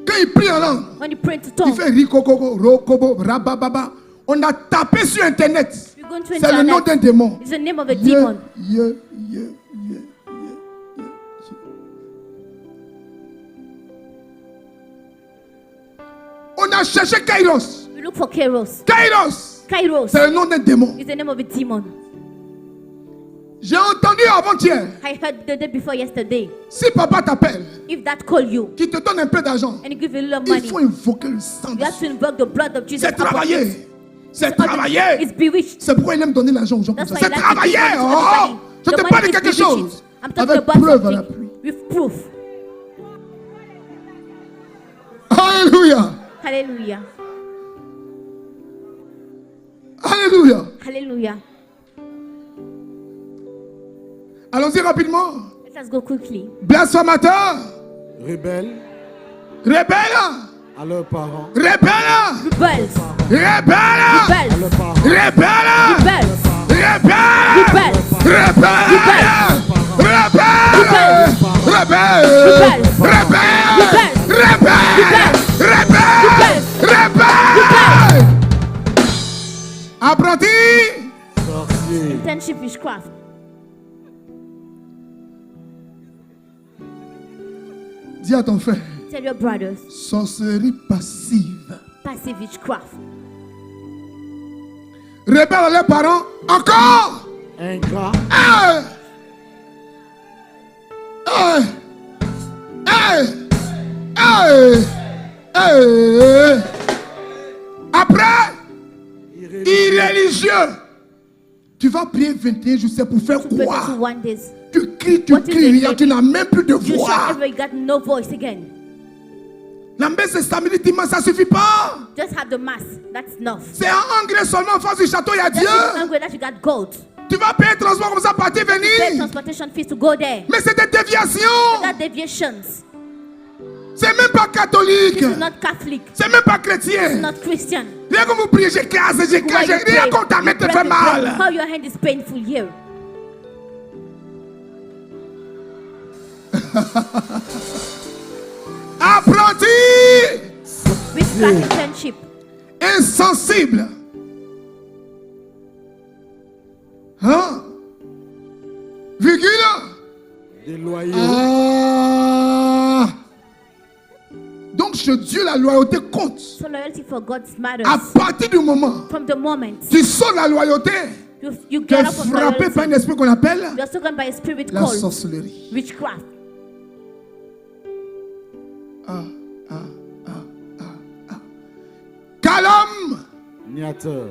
Quand il prie en langue, When you pray to il tongue, fait rikokobo, rokobo, rabababa. On a tapé sur internet. you're going to C'est le nom internet. d'un démon. It's the name of a Yeah, demon. yeah, yeah, yeah. On a cherché Kairos. We look for Kairos. Kairos, Kairos c'est le nom d'un démon. is the name of a demon. J'ai entendu avant-hier, I heard the day before yesterday. si papa t'appelle, If that call you qu'il te donne un peu d'argent, and he give you a little il money, faut invoquer le sang. you have to invoke the blood of Jesus. C'est upon it. travailler. C'est It's travailler. bewitched. C'est pourquoi il aime donner l'argent aux gens comme That's ça. why C'est he likes to give travailler. money to Oh, everybody. je The te money parle de is quelque bewitched. chose. I'm talking Avec about preuve à la something pluie. with proof. Alléluia. Hallelujah. Alléluia. Hallelujah. Allons-y rapidement. Let us go quickly. Blasphémateur. rebelle Rebelle. à leurs parents, Rebelle. Rebels. Rebelle. à Rebels. leurs parents, Rebelle. Rebels. Rebelle. Rebels. Rebelle. Rebelle. Rebelle. Rebelle. Apprenti. sorciers, Internship witchcraft. Dis à ton frère, Tell your brothers. sorcellerie passive. Passive witchcraft. Rebelle à leurs parents, encore. ingrats, Hey! Hey! Hey! Hey! Après, irréligieux. Tu vas prier 21 jours, c'est pour faire To pray quoi? to one days. Tu cries, What is rien, it? tu n'as même plus de You voix. shout ever, you got no voice again. La messe stabilité, ça suffit pas. Just have the mass. That's enough. C'est en engrais seulement en face du château, il y a Just Dieu. be angry that you got gold. Tu vas payer transport comme ça, partir, Pay venir. transportation fees to go there. Mais c'est des déviations. You got deviations. C'est même pas catholique. This is not Catholic. C'est même pas It's chrétien. not Christian. Rien que vous priez, j'écrase, Why you rien pray? qu'on ta main You te pray, fait you pray. mal. How your hand is painful here. Apprenti Witchcraft internship. insensible. Hein? Virgule. déloyaux, Ah. Donc chez Dieu, la loyauté compte. So loyalty for God matters. À partir du moment From the moment tu sors la loyauté, you tu es get up of frappé par un loyalty, esprit qu'on appelle you are struck by a spirit la called sorcellerie. witchcraft. Calme. niateur,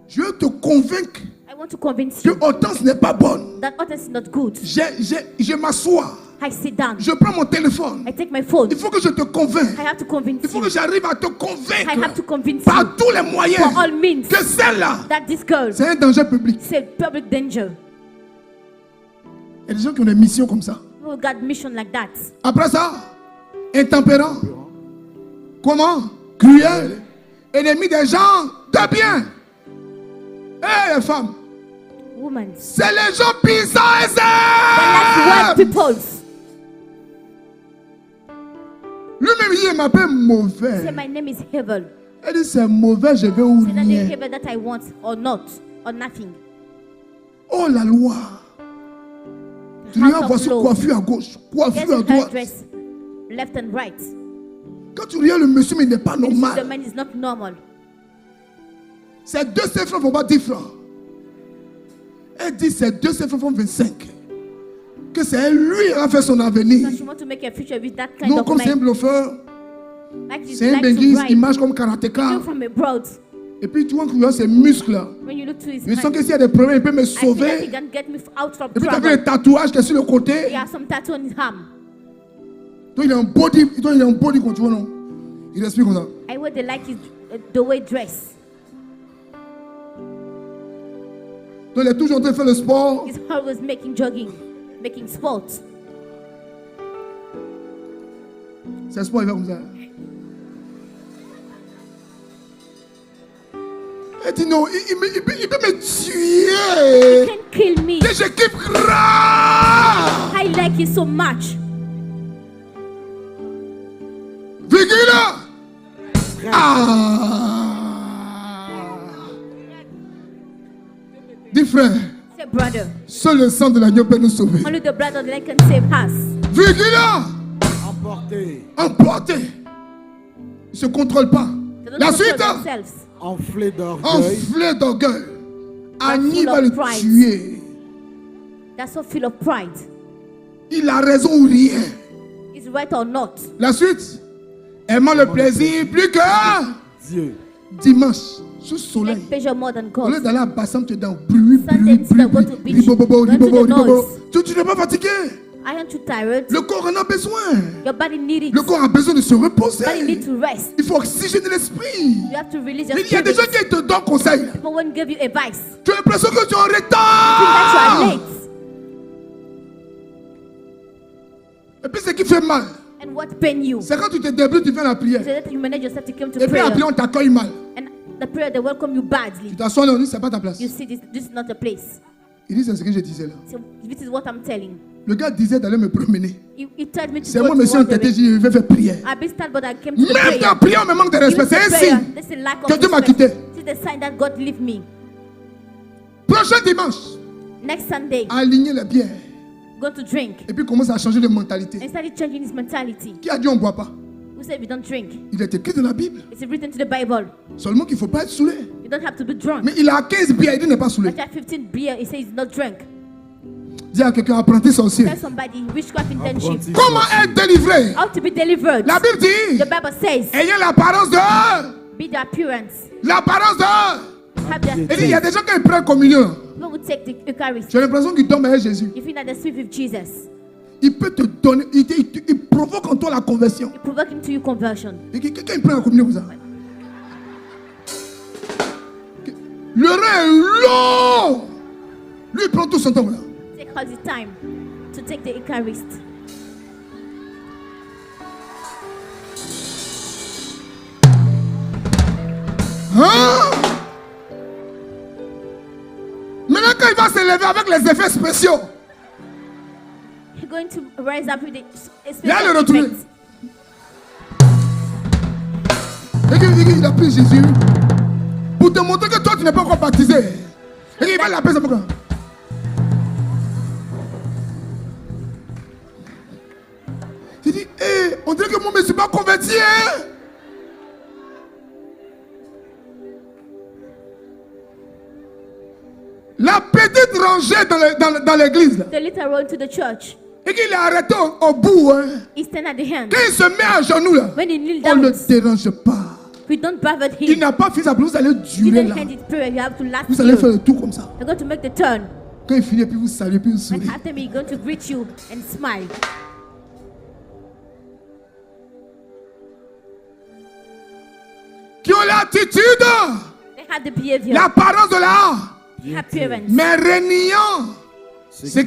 Je veux te convaincre I want to convince que you Hortense n'est pas bonne. that others is not good. Je m'assois. I sit down. Je prends mon téléphone. I take my phone. Il faut que je te convainque. I have to convince Il faut you. que j'arrive à te I have to convaincre convince par you tous les moyens for all means que celle-là, that this girl c'est un danger public. is a public danger. Il y a des gens qui ont des missions comme ça. Who got mission like that? Après ça, intempérant. Comment? Cruel. Ennemi des gens de bien. Et les femmes. Woman. C'est les gens puissants et That's simples. what people's. Lui-même, il m'appelle Say mauvais. my name is Hevel. Elle dit c'est mauvais, je vais où Say that the rien. Hevel that I want or not or nothing. Oh la loi. Tu lui House of voici law. coiffure à gauche, Yes, coiffure à her droite. dress, left and right. Quand tu regardes le monsieur, mais il n'est pas The normal. man is not normal. C'est 2 francs, faut pas 10 francs. Elle dit c'est 2 francs 25. Que c'est lui qui a fait son avenir. So she want to make a future with that kind Non, of comme c'est un man. bluffeur, Like you c'est un like to benguise, il bribe. marche comme You karatéka. from abroad. Et puis tu vois que ses muscles là. When you look to his Je sens hand, que s'il y a des problèmes, il peut me I feel that he sauver. can get me out from Et puis tu as vu trouble. les tatouages qui est sur le He côté. has some tattoo on his arm. Donc il a un body, quand tu vois, non? Il respire comme ça. I would like his the way dress. Donc il est toujours en train de faire le sport. He's always making jogging, making sports. C'est le sport, il va comme ça. Elle dit non, il peut me You tuer. can kill me. Et je kiffe grave. I like it so much. Virgule. Ah. Dis frère, Say, brother, seul le sang de l'agneau peut nous sauver. only the blood of the Lamb can save us. Virgule. Emporté, Emporté. Il ne se contrôle pas. They don't La control suite. themselves. enflé d'orgueil, Enflé d'orgueil. Annie full va of le pride. tuer. They're so full of pride. Il a raison ou rien. Is right or not? La suite. Aimant le plaisir plus que Dieu. dimanche, sous soleil. Make pleasure more than Au lieu God. d'aller à Bassam, tu es dans bruit, Sunday, bruit, bruit, go to bruit. beach, Ribobobo, go to ribobo, the ribobo. noise. Tu n'es pas fatigué. Aren't you tired? Le corps en a besoin. Your body needs it. Le corps a besoin de se reposer. Body needs to rest. Il faut oxygéner l'esprit. You have to release your Il y a des gens spirit. qui te donnent conseil. People won't give you advice. Tu as l'impression que tu es en Think that you retard. are late. Et puis ce qui fait mal, And what pain you? c'est quand tu te débrouilles, tu fais la prière. So that you manage yourself to come to Et puis la prayer. prière, on t'accueille mal. And the prayer, they welcome you badly. Tu t'assois là, on dit, c'est pas ta place. You see, this is not a place. Il dit, c'est ce que je disais là. So this is what I'm telling. Le gars disait d'aller me promener. He told me to C'est go moi, to monsieur, walk entêté, away. je vais faire prière. I've been sad, but I came to the Même ta prayer. prière me manque de respect. Even C'est the un prayer, signe this is lack of que Dieu m'a respect. quitté. This is the sign that God leave me. Prochain dimanche, Next Sunday, aligner les bières. go to drink. Et puis commence à changer de mentalité. And started changing his mentality. Qui a dit on ne boit pas? Who said we don't drink? Il est écrit dans la Bible. It's written to the Bible. Seulement qu'il ne faut pas être saoulé. You don't have to be drunk. Mais il a 15 bières, il dit n'est pas saoulé. But you have 15 beer, he says he's not drunk. Dis à quelqu'un, apprenti sorcier. Tell somebody witchcraft internship. Apprenti. Comment être délivré? How to be delivered. La Bible dit, The Bible says, ayez l'apparence de... be the appearance. L'apparence de... Have the Il dit, il y a des gens qui prennent communion. People will take the Eucharist. J'ai l'impression qu'ils tombent avec Jésus. You feel that the sweet with Jesus. Il peut te donner, il provoque en toi la conversion. You provoke him to your conversion. Et quelqu'un prend la communion comme ça. Le rein est long. Lui, il prend tout son temps. Là. Take all the time to take the Eucharist. Hein? Maintenant, quand il va se lever avec les effets spéciaux, You're going to rise up with the Là, le special retourner. effects. il a pris Jésus pour te montrer que toi, tu n'es pas encore baptisé. Et il va l'appeler ça pourquoi? Il dit, hé, on dirait que moi, je ne suis pas converti. Hein? La petite rangée dans l'église, là, The little road to the church. et qu'il est arrêté au bout. Hein. He stand at the hand. Quand il se met à genoux, là, When he kneel on ne down, le dérange pas. we don't bother Il him. n'a pas fait ça, vous allez You durer don't là. hand it prayer. You have to last Vous allez faire here. le tour comme ça. You're going to make the turn. Quand il finit, puis vous saluez, puis vous And souriez. after me, he's going to greet you and smile. qui ont l'attitude, They have the behavior, l'apparence de l'art, the appearance, mais reniant ce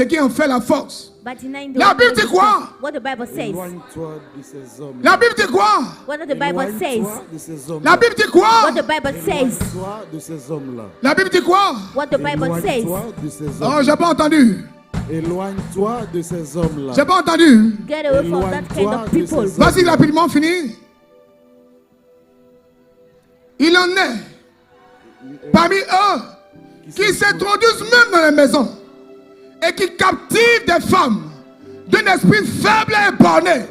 qui en fait la force. but denying the La one Bible who dit is quoi? strong. What the Bible says. Éloigne-toi de ces hommes. La Bible dit quoi? What the Bible says. Éloigne-toi de ces hommes. La Bible dit quoi? What the Bible says. Éloigne-toi de ces hommes-là. La Bible dit quoi? What the Bible says. Éloigne-toi de ces Oh, hommes. j'ai pas entendu. Éloigne-toi de ces hommes-là. J'ai pas entendu. Get away from that kind of people. Vas-y, rapidement, fini. Il en est parmi eux qui s'introduisent même dans les maisons et qui captivent des femmes d'un esprit faible et borné.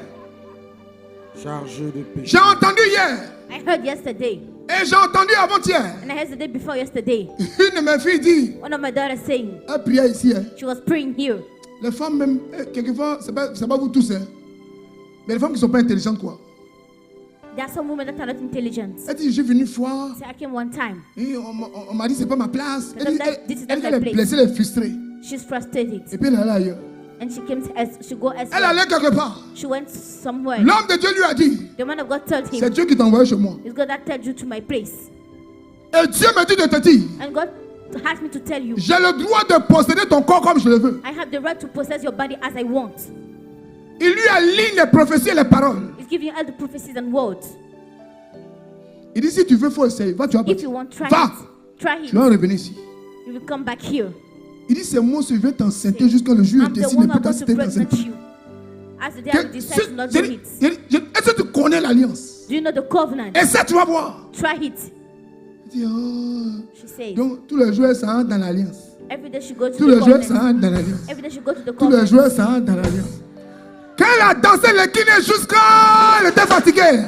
Chargé de péché. J'ai entendu hier I heard yesterday, et j'ai entendu avant-hier. and I heard the day before yesterday, Une de mes filles dit, one of my daughters saying, elle priait ici. Hein. she was praying here. Les femmes même, quelquefois, c'est pas vous tous, hein. Mais les femmes qui ne sont pas intelligentes, quoi. There are some women that are not intelligent. Elle dit, j'ai venu une fois, So I came one time. et on m'a dit, c'est pas ma place. Elle dit, This is elle not est my place. blessée, elle est frustrée. She's frustrated, Et puis elle est allée ailleurs. and she came she go Elle elsewhere. allait quelque part. She went somewhere. L'homme de Dieu lui a dit, The man of God told c'est him, Dieu qui t'a envoyé chez moi. "It's God that told you to my place." Et Dieu me dit de te dire, And God asked me to tell you, j'ai le droit de posséder ton corps comme je le veux. I have the right to possess your body as I want. Il lui aligne les prophéties et les paroles. He's giving you all the prophecies and words. Il dit, si tu veux, il faut essayer. Va, tu vas If partir. you want, try Va, it. Try tu vas it. revenir ici. You will come back here. Il dit, c'est moi qui vais t'enceinter jusqu'à le jour où I'm tu the décides one de who's pas going to t'enceinte. pregnant you. As the day I will decide to not do it. Est-ce que tu connais l'alliance? Do you know the covenant? Et ça, tu vas voir. Try it. Il dit, oh. She says. Donc, tous les jours, ça entre dans l'alliance. Every day she goes to Tous the les jours, ça covenant. entre dans l'alliance. Every day she goes to the Tous les covenant. jours, ça entre dans l'alliance. Quand elle a dansé le kiné jusqu'à elle était fatiguée.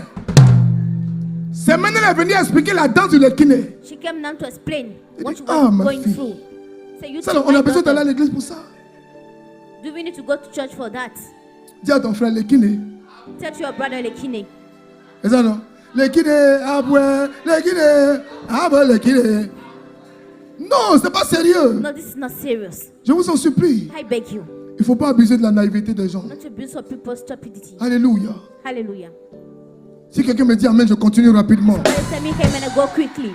C'est maintenant qu'elle est venue expliquer la danse du kiné. She came down to explain what she Ah, was ma going fille. through. Say, you Ça, too, on a my besoin d'aller à daughter, l'église pour ça. do we need to go to church for that? Dis à ton frère, le kiné. Tell to your brother Lekine. C'est ça, non? Le kiné, ah ouais, le kiné, ah ouais, le kiné. Non, c'est pas sérieux. No, this is not serious. Je vous en supplie. I beg you. Il ne faut pas abuser de la naïveté des gens. Not to abuse of people's stupidity. Alléluia. Hallelujah. Si quelqu'un me dit Amen, je continue rapidement. Let tell me amen and go quickly.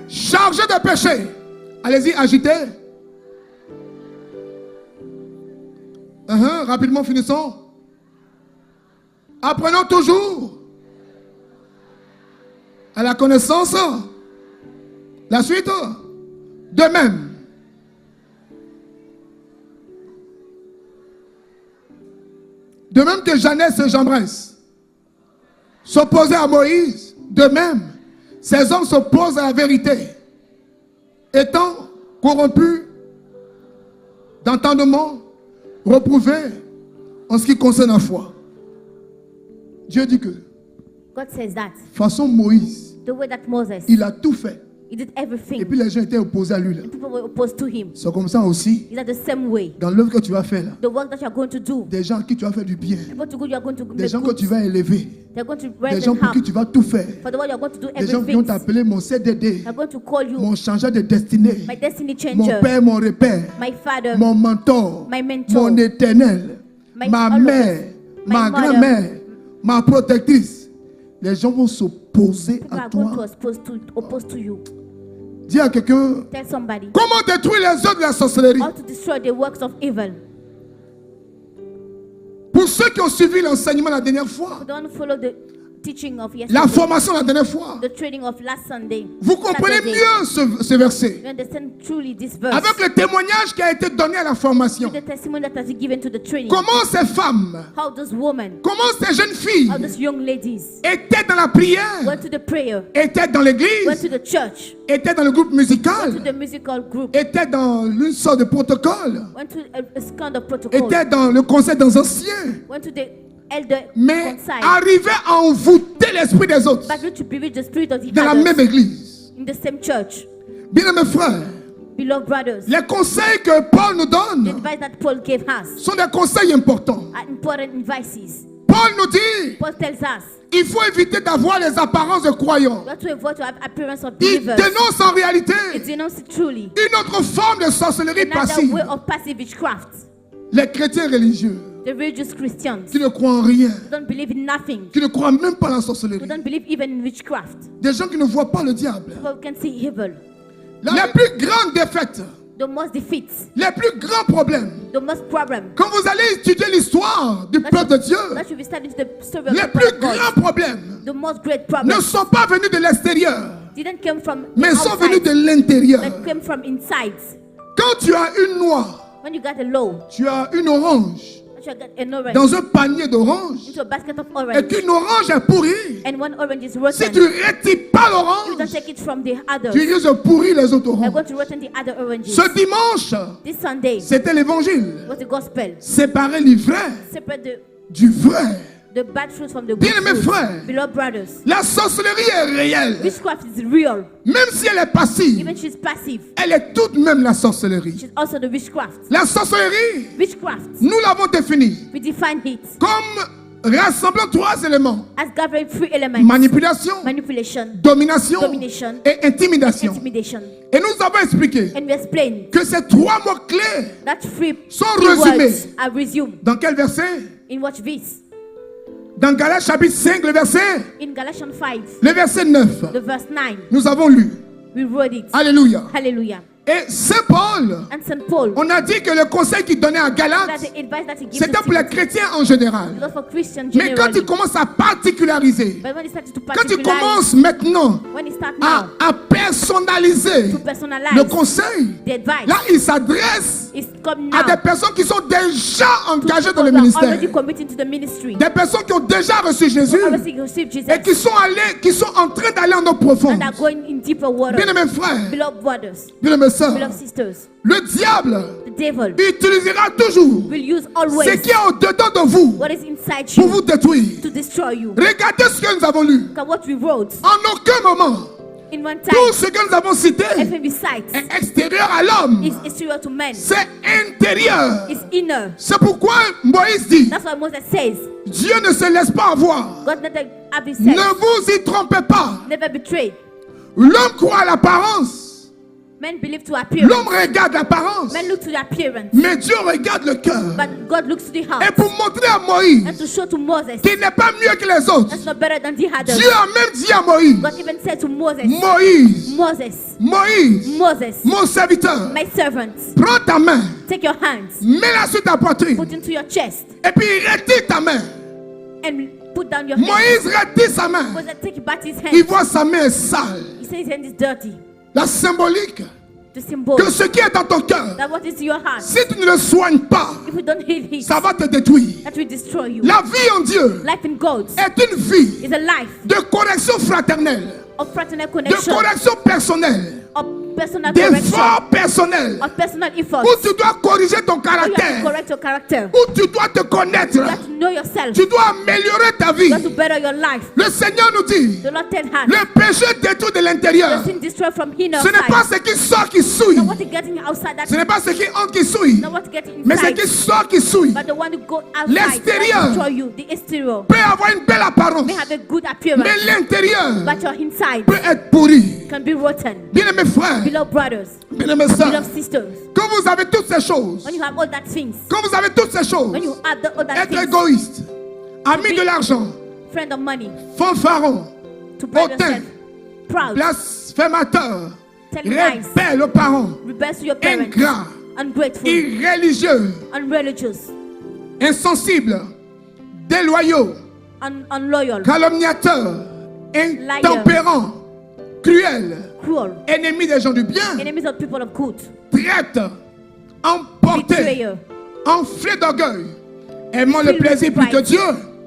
Chargé de péché. Allez-y, agitez. Rapidement, finissons. Apprenons toujours à la connaissance. La suite. De même. De même que Jeannès et Jambres s'opposaient à Moïse, de même, ces hommes s'opposent à la vérité, étant corrompus d'entendement, reprouvés en ce qui concerne la foi. Dieu dit que, God says that. façon Moïse, The way that Moses, il a tout fait. he did Et everything. puis les gens étaient opposés à lui. Là. People were opposed to him. C'est comme ça aussi, Is that the same way? dans l'œuvre que tu vas faire là, The work that you are going to do. des gens à qui tu vas faire du bien, People to go, you are going to des make gens que good. tu vas élever, They're going to des raise gens them pour qui up. tu vas tout faire, For the one you are going to do des gens qui vont everything. t'appeler mon CDD, They're going to call you mon changeur de destinée, my destiny mon changer, père, mon repère, my father, mon mentor, my mentor, mon éternel, my ma all of mère, us, ma my mother. grand-mère, ma protectrice. Les gens vont s'opposer people à are going to toi. oppose to you. Dis à quelqu'un, Tell somebody comment détruire les œuvres de la sorcellerie? how to destroy the works of evil. Pour ceux qui ont suivi l'enseignement la dernière fois, Don't follow the teaching of la yesterday, formation la dernière fois, the training of last Sunday. vous comprenez Saturday. mieux ce verset. You understand truly this verse. Avec le témoignage qui a été donné à la formation. The testimony that has been given to the training. Comment ces femmes, How those women, comment ces jeunes filles how those young ladies étaient dans la prière, went to the prayer, étaient dans went l'église, to the church, étaient dans le groupe went to musical, the musical group, étaient dans une sorte de protocole, went to a kind of protocol, étaient dans le conseil des anciens, went to the elder mais council, arrivaient à envoûter l'esprit des autres but to bewitch the spirit of the dans la others même église. in the same church. Bien mes frères, Beloved brothers, les conseils que Paul nous the donne advice that Paul gave us sont des conseils importants. are important advices. Paul nous dit, Paul tells us il faut éviter d'avoir les apparences de croyants. we have to avoid to have appearance of Il believers. dénonce en réalité It denounces truly une autre forme de sorcellerie another passive. way of passive witchcraft. Les chrétiens religieux The religious Christians qui ne croient en rien, who don't believe in nothing, qui ne croient même pas en who sorcellerie. don't believe even in witchcraft. Des gens qui ne voient pas le diable. People who can see evil. Les plus grandes défaites, The most defeats, les plus grands problèmes. the most problem. Quand vous allez étudier l'histoire du peuple de Dieu, That should be studied the story of les the plus people of grands God. problèmes The most great ne problems sont pas venus de l'extérieur, didn't come from the mais sont venus de outside, l'intérieur. but came from inside. Quand tu as une noix, When you got a low, tu as une orange you got an orange dans un panier d'oranges into a basket of et orange, qu'une orange est pourrie, and one orange is si rotten, tu ne retires pas you don't l'orange, take it from the others. tu risques de pourrir les autres You're oranges. going to rotten the other oranges. Ce dimanche, This Sunday c'était l'évangile. was the gospel. Séparer l'ivraie Separate du vrai. the bad fruits from the good Bien-aimés fruits. frères, Beloved brothers, la sorcellerie est réelle. witchcraft is real. Même si elle est passive, Even she's passive, elle est tout de même la sorcellerie. she's also the witchcraft. La sorcellerie, Witchcraft, nous l'avons définie we define it comme rassemblant trois éléments: as gathering three elements: manipulation, manipulation, domination domination, et intimidation. intimidation. Et nous avons expliqué And we explain que ces trois mots-clés that three sont keywords résumés. are resumed Dans quel verset? in watch this. Dans Galates chapitre 5, le verset, In Galatians 5, le verset 9. the verse 9, Nous avons lu. we wrote it. Alléluia. Hallelujah. Et Saint Paul, And St. Paul, on a dit que le conseil qu'il donnait à that Galates, the advice that he gives c'était to pour les Timothy, chrétiens en général. not for Christians Mais quand generally. il commence à particulariser, But when he started to quand il particularize, commence maintenant when he starts à, now à personnaliser to le personalize conseil, the advice, là il s'adresse it's come à now des personnes qui sont déjà engagées dans people le who are ministère. already committed to the ministry, Des personnes qui ont déjà reçu Jésus already received Jesus, et qui sont en train d'aller en eau profonde. and are going in deeper water. Bien-aimés frères, Beloved brothers, bien-aimés sœurs, beloved sisters, le diable the devil utilisera toujours will use ce always qui est au-dedans de vous what is inside pour you vous détruire. to destroy you. Regardez ce que nous avons lu. Look at what we wrote En aucun moment, in one tout time. ce que nous avons cité Everything besides est extérieur à l'homme. is exterior to men. C'est intérieur. It's inner. C'est pourquoi Moïse dit, That's why Moses says, Dieu ne se laisse pas avoir. God never have his Ne sex, vous y trompez pas. never betrayed. L'homme croit à l'apparence. Men believe to appearance. L'homme regarde l'apparence. Men look to the appearance. Mais Dieu regarde le cœur. But God looks to the Et heart. pour montrer à Moïse And to show to Moses qu'il n'est pas mieux que les autres, that's not better than the others. Dieu a même dit à Moïse, God even said to Moses, Moïse, Moses, Moïse, Moses, mon serviteur, my servant, prends ta main, take your hands, mets-la sur ta poitrine, put into your chest, et puis retire ta main. and put down your hand. Moïse retire sa main. Moses take back his Il hand. voit sa main est sale. He says his hand is dirty. La symbolique The symbol que ce qui est dans ton cœur, that what is in your heart, si tu ne le soignes pas, if you don't heal it, ça va te détruire. that will destroy you. La vie en Dieu Life in God est une vie is a life de correction fraternelle, of fraternal de connection, correction personnelle, of personal correction, d'effort personnel, of personal effort. où tu dois corriger ton You have to caractère, correct your character. où tu dois te connaître, You have to know yourself. tu dois améliorer ta vie. You have to better your life. Le Seigneur nous dit, The Lord tell us, le péché détruit de l'intérieur. the sin destroy from inner Ce n'est pas side. ce qui sort qui souille. Not what is getting outside that, Ce n'est pas ce qui entre qui souille. not what is getting Mais ce inside, qui sort qui souille but the one who go outside L'extérieur. that destroy you. The exterior peut avoir une belle apparence, may have a good appearance, mais l'intérieur but your inside peut être pourri. can be rotten. Bien mes frères, Beloved brothers, bien mes sœurs, beloved sisters, quand vous avez toutes ces choses, when you have all that things, quand vous avez toutes ces choses, when you have all that être things, égoïste, ami de l'argent, friend of money, fanfaron, to pride hautain, yourself, proud, blasphémateur, telling lies, rebelle aux parents, rebels to your parents, ingrat, ungrateful, irréligieux, unreligious, insensible, déloyaux, unloyal, calomniateur, intempérant, cruel, cruel, ennemi des gens du bien, enemies of people of good, traître, emporté, betrayer, enflé d'orgueil, aimant le Filled with plaisir plus que pride. Dieu.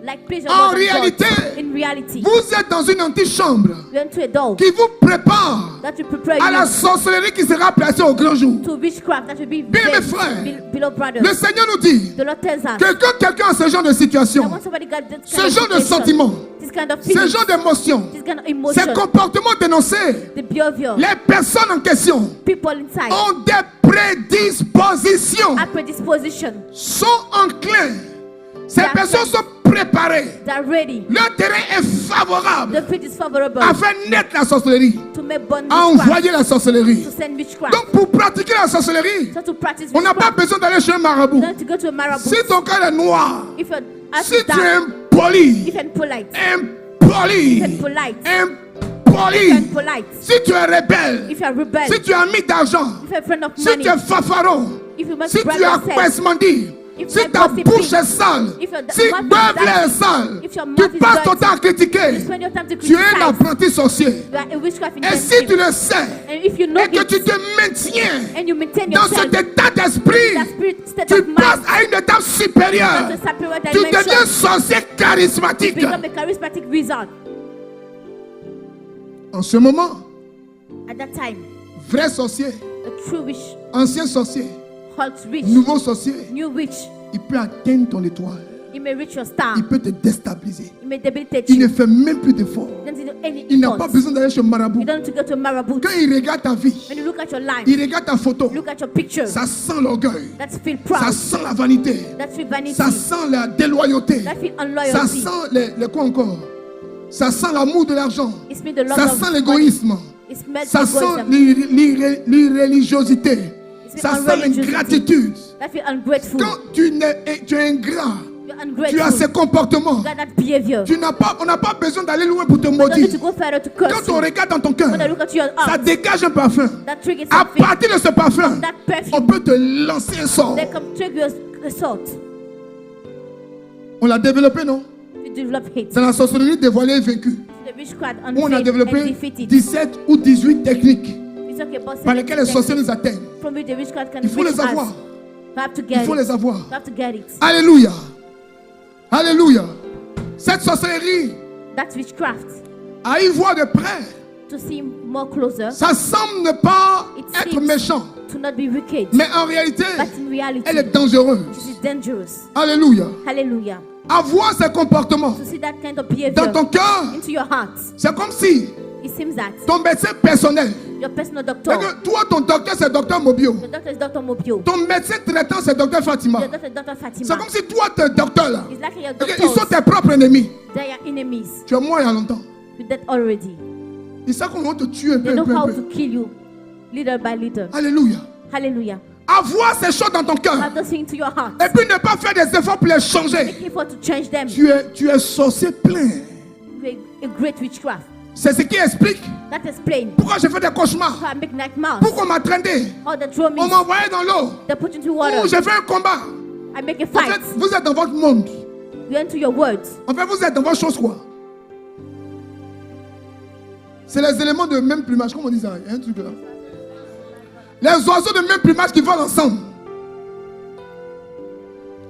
like pleasure En more than God. réalité, In reality, Vous êtes dans une antichambre you enter a door qui vous prépare that will prepare à la you sorcellerie qui sera placée au grand jour. to witchcraft that will be Bien, mes veiled. frères, Beloved brothers, Le Seigneur nous dit the Lord tells us que quand quelqu'un a ce genre de that situation, when somebody got this ce kind genre of de situation, sentiment, this kind of ce feeling, genre d'émotion, this kind of ces emotion, comportements dénoncés, the behavior, les personnes en question people inside ont des prédispositions, have predisposition. sont enclins. Ces Yeah. personnes sont préparés. They are ready. Le terrain est favorable The field is favorable à faire naître la sorcellerie, to make born à witchcraft, envoyer la sorcellerie. to send witchcraft. Donc pour pratiquer la sorcellerie, So to practice on n'a pas witchcraft, besoin d'aller chez un marabout. you don't have to go to a marabout. Si ton cœur est noir, If your heart si is tu es dark, impoli, if you're polite, impoli, if you're polite, if impoli, you're polite, si tu es rebelle, if you're rebel, si tu es ami d'argent, if you're a friend of si money, tu es fafaron, if you must si brag tu as yourself, quest-mandi, if si you're ta gossiping, bouche est sale, if your si mouth is beugle est dirty, sale, if your tu mouth is passes ton dirty, temps à critiquer. you spend your time to Tu es un criticize. apprenti sorcier. You are a witchcraft Et si tu intensive. le sais, And if you know et que it, tu te maintiens and you maintain dans yourself, cet état d'esprit, that spirit state tu of passes mind, à une étape supérieure. to superior Tu deviens dimension, sorcier charismatique. become a charismatic wizard. En ce moment, At that time, vrai sorcier, a true witch, ancien sorcier, hot witch, nouveau sorcier, new witch, il peut atteindre ton étoile. he may reach your star, Il peut te déstabiliser. he may debilitate Il you. ne fait même plus d'efforts. You don't need to do any Il n'a pas efforts. besoin d'aller chez le marabout. You don't need to go to a marabout. Quand il regarde ta vie, When you look at your life, il regarde ta photo, look at your picture, ça sent l'orgueil, that's feel ça proud, sent la vanité, that's feel vanity, ça sent la déloyauté, that feel ça unloyalty. sent les quoi encore? Ça sent l'amour de l'argent, It smells the love ça of sent money. l'égoïsme, It smells ça sent egoism. l'irréligiosité, It ça smells sent unreligiosity. l'ingratitude. That feel ungrateful. Quand tu es ingrat, You're tu as ungrateful. ces comportements. You got that behavior. On n'a pas besoin d'aller loin pour te You don't need maudire. to go further to curse Quand on you. regarde dans ton cœur, When I look at your ça heart, dégage un parfum. that triggers À something. partir de ce parfum, That on perfume, peut te lancer un sort. they come trigger assault. On l'a développé, non? You develop hate. C'est la sorcellerie dévoilée et vaincue. The witchcraft Où on a unveiled and développé defeated. 17 ou 18 techniques It's okay, but par lesquelles les sorciers nous atteignent. from which the witchcraft can Il faut reach les avoir. us. You have to Il get faut it. les avoir. You have to get it. Alléluia. Alléluia. Cette sorcellerie, That's witchcraft. à y voir de près, To see more closer, ça semble ne pas it être seems méchant. to not be wicked, Mais en réalité, but in reality, elle est dangereuse. this is dangerous. Alléluia. Hallelujah. Avoir ces comportements To see that kind of dans behavior ton cœur, into your heart, c'est comme si it seems that ton médecin personnel, your personal c'est doctor, que toi, ton docteur, c'est docteur Mobio. your doctor is Dr. Mobio, Ton médecin traitant, c'est docteur Fatima. your doctor is Dr. C'est Fatima. comme si toi, tes docteurs là, It's like your ils sont doctors, tes propres ennemis. they are enemies. Tu es mort il y a longtemps. You're dead already. Ils savent comment te tuer un They peu, know un peu, un how peu. to kill you, little by little. Alléluia. Hallelujah. Avoir ces choses dans ton cœur. Have those things to your heart. Et puis ne pas faire des efforts pour les changer. Make effort to change them. Tu es sorcier plein. A great witchcraft. C'est ce qui explique That explains pourquoi j'ai fait des cauchemars. how I make nightmares. Pourquoi on m'a traîné. How they throw me. On m'a envoyé dans l'eau. They put into water. Ou j'ai fait un combat. I make a En fight. fait, vous êtes dans votre monde. You enter your words. En fait, vous êtes dans votre chose quoi. C'est les éléments de même plumage. Comment on dit ça? Il y a un truc là. Les oiseaux de même plumage qui volent ensemble.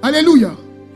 Alléluia.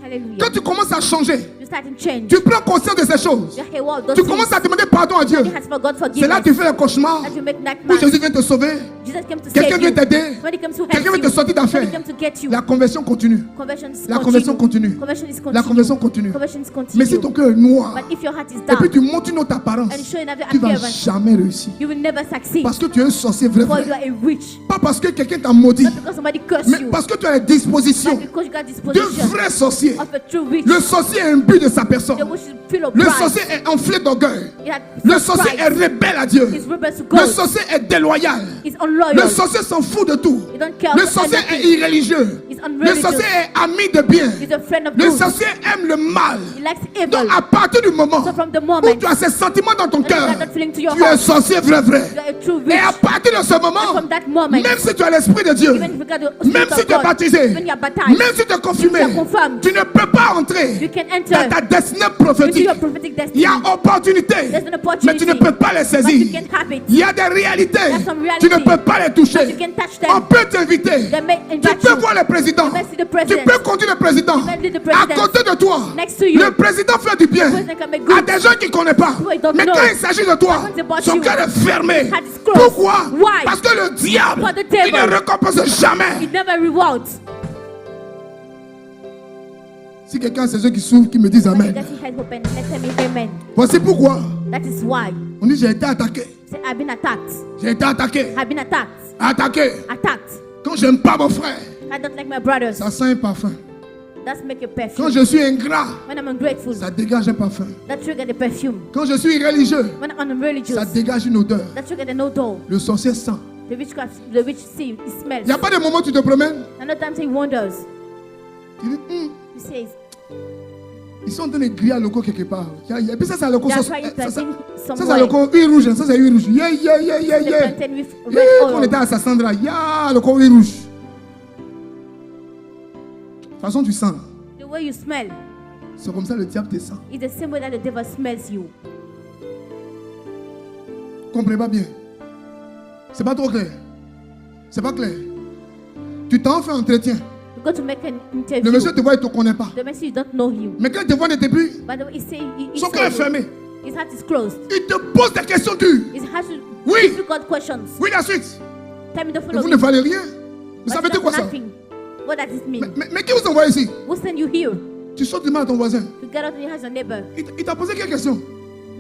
Hallelujah. Quand tu commences à changer, You start to change. tu prends conscience de ces choses. You hear what those Tu things. commences à demander pardon à Dieu. You ask for God C'est là que tu forgiveness. fais les cauchemars. That you make Où nightmares. Jésus vient te sauver. Jesus came to Quelqu'un save vient you. t'aider. When he comes to help Quelqu'un vient you. te sortir When d'affaires. he comes to get you. La conversion continue. Conversion is La conversion continue. Conversion is continue. La conversion continue. Conversion is Mais si continue. ton cœur est noir, But if your heart is et puis dark tu montes une autre apparence, and you show another tu vas appearance, jamais réussir. you will never succeed. Parce que tu es un sorcier vrai. For vrai. you are a witch. Pas parce que quelqu'un t'a maudit, Not because somebody cursed mais you. parce que tu as la disposition But because you got d'un disposition vrai sorcier. of a true witch. Le sorcier est imbu de sa personne. The witch is full of Le pride. sorcier est enflé d'orgueil. He had Le sorcier est pride. rebelle à Dieu. He's rebel to Le God. sorcier est déloyal. He's unloyal. Le sorcier s'en fout de tout. He don't care Le about sorcier est anything. irréligieux. He's Le unreligious. sorcier est ami de bien. He's a friend of Le good. sorcier aime le mal. He likes evil. Donc à partir du moment So from the où moment tu as ces sentiments dans ton and you cœur, got that feeling to your tu es heart, sorcier vrai vrai. you are a true Et witch. à partir de ce And moment, from that moment, même si tu as l'esprit de Dieu, even if you got the même spirit si of tu es God, baptisé, when you are baptized, même si tu es confirmé, you are confirmed, tu ne peux pas entrer you can dans enter ta destinée into prophétique. your prophetic Il destiny. y a opportunité, There's an mais opportunity, tu ne peux pas les but you saisir. can't have it. Il y a des réalités, There's some tu ne reality, peux pas les but you toucher. can touch On them. peut t'inviter. They may Tu invite peux you. voir le président. You may see the Tu president. peux conduire le président. You may lead the À president. côté de toi, Next to you. le président fait du bien The president can make good. à des gens qui ne connaissent pas. Who don't Mais know. quand il s'agit de toi, When it's about son you, cœur est fermé. his heart is closed. Pourquoi? Why? Parce que le diable, For the il devil. ne récompense jamais. It never rewards. Si quelqu'un c'est ceux qui souffrent, qui me disent When you Amen. get your head open, let's tell me amen. Voici pourquoi. That is why. On dit j'ai été attaqué. Say, I've been attacked. J'ai été attaqué. I've been attacked. Attaqué. Attacked. Quand j'aime pas mon frère, I don't like my brothers. ça sent un parfum. That's make a Quand perfume. je suis ingrat, When I'm ungrateful, ça dégage un parfum. that trigger the perfume. Quand je suis religieux, When I'm religious, ça dégage une odeur. that trigger the odor. Le sorcier sent. The witch see, it smells. Il n'y a pas de moment où tu te promènes. Another time he wonders. Tu dis, He says, ils sont en train de griller à loco quelque part. Et puis ça, c'est à loco. they are Ça, trying ça, to ça, planting ça, c'est à somewhere. loco. Huile rouge. Ça, c'est huile rouge. Yeah, yeah, yeah, yeah, They yeah. planted with Yeah, red quand on était oil. à Sassandra, yeah, loco, huile rouge. De toute façon, tu sens. The way you smell C'est comme ça le diable te sent. is the same way that the devil smells you. Comprenez pas bien. C'est pas trop clair. C'est pas clair. Tu t'en fais entretien. You go to make an Le interview. monsieur te voit, il ne te connaît pas. The man you don't know him. Mais quand il te voit, il ne t'est plus. But the way he Son cœur est fermé. his heart is closed. Il te pose des questions dures. His heart is Oui. difficult questions. Oui, la suite. Tell me the Et follow. vous ne valez rien. Vous But savez de that's quoi ça? nothing. What does it mean? Mais qui vous envoie ici? Who sent you here? Tu sors du mal à ton voisin. To get out and ask your neighbor. Il t'a posé quelques questions.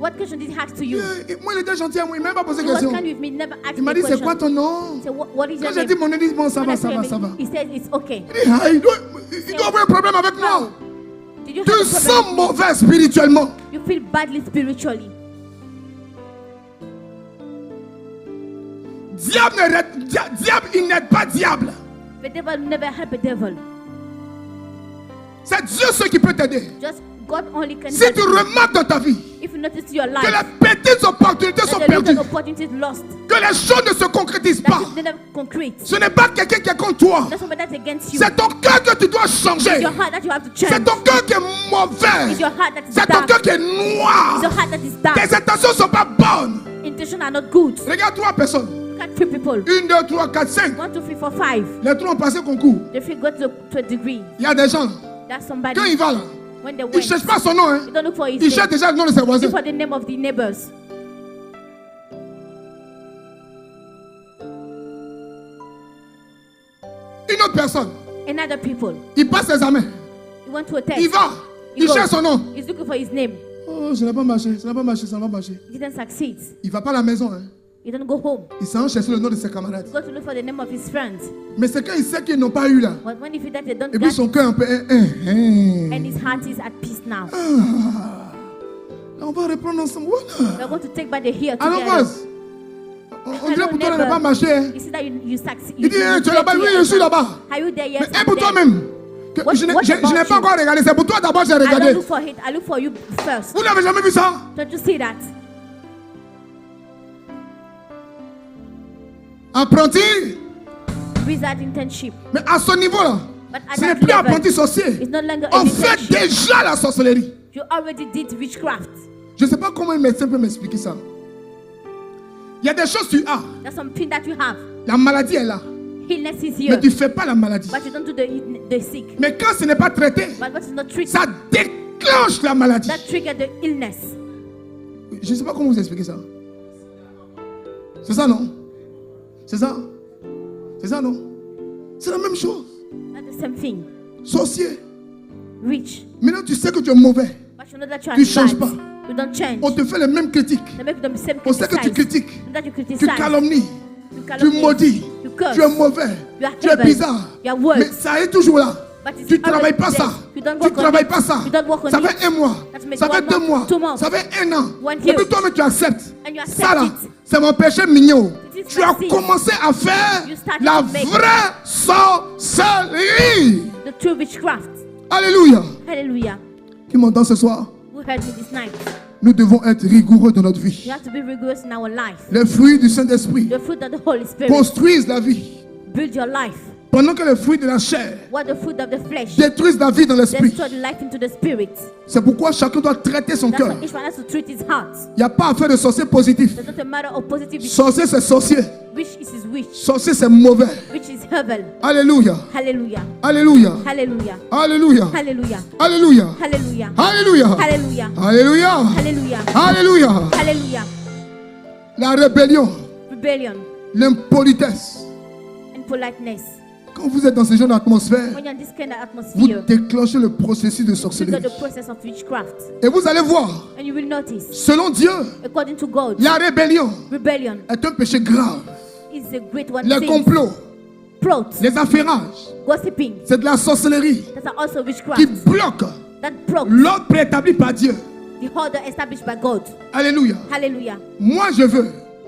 What question did he ask to you? Moi, il était gentil à moi. Il ne m'a pas posé He de was questions. kind with me, never asked Il m'a me dit, a c'est quoi question. ton nom? So what is Quand your j'ai dit name? mon nom, il dit, bon, ça When va, I ça told va, him, ça va. he said it's okay. Il dit, ah, il doit avoir un problème avec moi. Did you Tu have a sens problem? mauvais spirituellement. You feel badly spiritually. Diable, il n'aide pas diable. The devil never help a devil. C'est Dieu ce qui peut t'aider. Just God only can Si help tu you. remarques dans ta vie If you notice your que life, les petites opportunités sont that the perdues, little opportunities lost, que les choses ne se concrétisent pas, that is never concrete. ce n'est pas quelqu'un qui est contre toi. That's somebody that's against you. C'est ton cœur que tu dois It's changer. your heart that you have to C'est change. ton cœur qui est mauvais. It's your heart that is C'est ton dark. cœur qui est It's noir. your heart that is dark. Tes intentions ne sont pas bonnes. Intentions are not good. Regarde 3 personnes. Look at 3 people. 1, 2, 3, 4, 5. 1, 2, 3, 4, 5. Les 3 ont passé concours. The 3 got to a degree. Il y a des gens, That's somebody. quand il va là, When they il ne went, cherche pas son nom. Hein. you don't look for his Il cherche name. déjà le nom de ses voisins. Look for the name of the neighbors. Une autre personne, Another people. il passe ses examens. He went to a test. Il va, He il goes. cherche son nom. He's looking for his name. Oh, ça n'a pas marché, ça n'a pas marché, ça n'a pas marché. He didn't succeed. Il ne va pas à la maison. Hein. He didn't go home. Il s'en cherche le nom de ses camarades. He got to look for the name of his friends. Mais c'est quand il sait qu'ils n'ont pas eu là. But when he feel that they don't Et puis get son it, cœur un peu. and his heart is at peace now. On va reprendre ensemble. Voilà. We're going to take back the here Alors, together. voici. On dirait pour toi, ça n'a pas marché. Hein. You see that you succeed. Il dit, tu es là-bas, oui, je suis là-bas. Are you there? Yes. Mais I'm pour there. toi-même. que What- je n'ai what je- je about n'ai pas you? encore regardé. C'est pour toi d'abord que j'ai I don't regardé. look for it. I look for you first. Vous n'avez jamais vu ça? Don't you see that? Apprenti. Wizard internship. Mais à ce niveau-là, But at ce n'est that plus level, apprenti sorcier. it's no longer On an fait internship. déjà la sorcellerie. You already did witchcraft. Je ne sais pas comment un médecin peut m'expliquer ça. Il y a des choses que tu as. That's something that you have. La maladie est là. Illness is Mais here. tu ne fais pas la maladie. But you don't do the sick. Mais quand ce n'est pas traité, But what is not treated, ça déclenche la maladie. that trigger the illness. Je ne sais pas comment vous expliquer ça. C'est ça, non? C'est ça? C'est ça, non? C'est la même chose. Not the same thing. Sorcier. Rich. Maintenant, tu sais que tu es mauvais. But you know that you are Tu changes bad. pas. You don't change. On te fait les mêmes critiques. They make them same On sait que tu criticize. critiques. That you Tu criticize. calomnies. You Tu calumniate. maudis. You curse. Tu es mauvais. You are Tu es evil. bizarre. You are worse. Mais ça est toujours là. But it's Tu ne travailles already pas ça. there. You don't Tu work ne on travailles it. pas ça. You don't work on Ça it. fait 1 mois. That makes Ça fait 1 2 month, mois. 2 months. Ça fait 1 an. One Et year. puis toi-même, tu acceptes. And you accept Ça là, it. c'est mon péché mignon. It is Tu as my sin. commencé à faire You started la to make vraie sorcellerie. The true witchcraft. Alléluia. Hallelujah. Qui m'entend ce soir? Who heard me this night? Nous devons être rigoureux dans notre vie. You have to be rigorous in our life. Les fruits du Saint-Esprit The fruit of the Holy Spirit. construisent la vie. Build your life. Pendant que les fruits de la chair What the fruit of the flesh. détruisent la vie dans l'esprit. Destroy the life into the spirit. C'est pourquoi chacun doit traiter son That's cœur. why each one has to treat his heart. Il n'y a pas à faire de sorcier positif. It's not a matter of positive. Sorcier, c'est sorcier. Which is his wish. Sorcier, c'est mauvais. Which is evil. Alléluia. Hallelujah. Alléluia. Hallelujah. Alléluia. Hallelujah. Alléluia. Hallelujah. Alléluia. Hallelujah. Alléluia. Hallelujah. Alléluia. Hallelujah. La rébellion, Rebellion l'impolitesse. and politeness. Quand vous êtes dans ce genre d'atmosphère, When you're in this kind of vous atmosphere, déclochez le processus de you got sorcellerie. the process of witchcraft. Et vous allez voir, And you will notice, selon Dieu, according to God, la rébellion rebellion est un péché grave. is a great one. Les Sin. complots, plots, les affairages, gossiping, c'est de la sorcellerie that are also qui witchcraft, bloque that broke l'ordre préétabli par Dieu. the order established by God. Alléluia. Hallelujah. Moi je veux,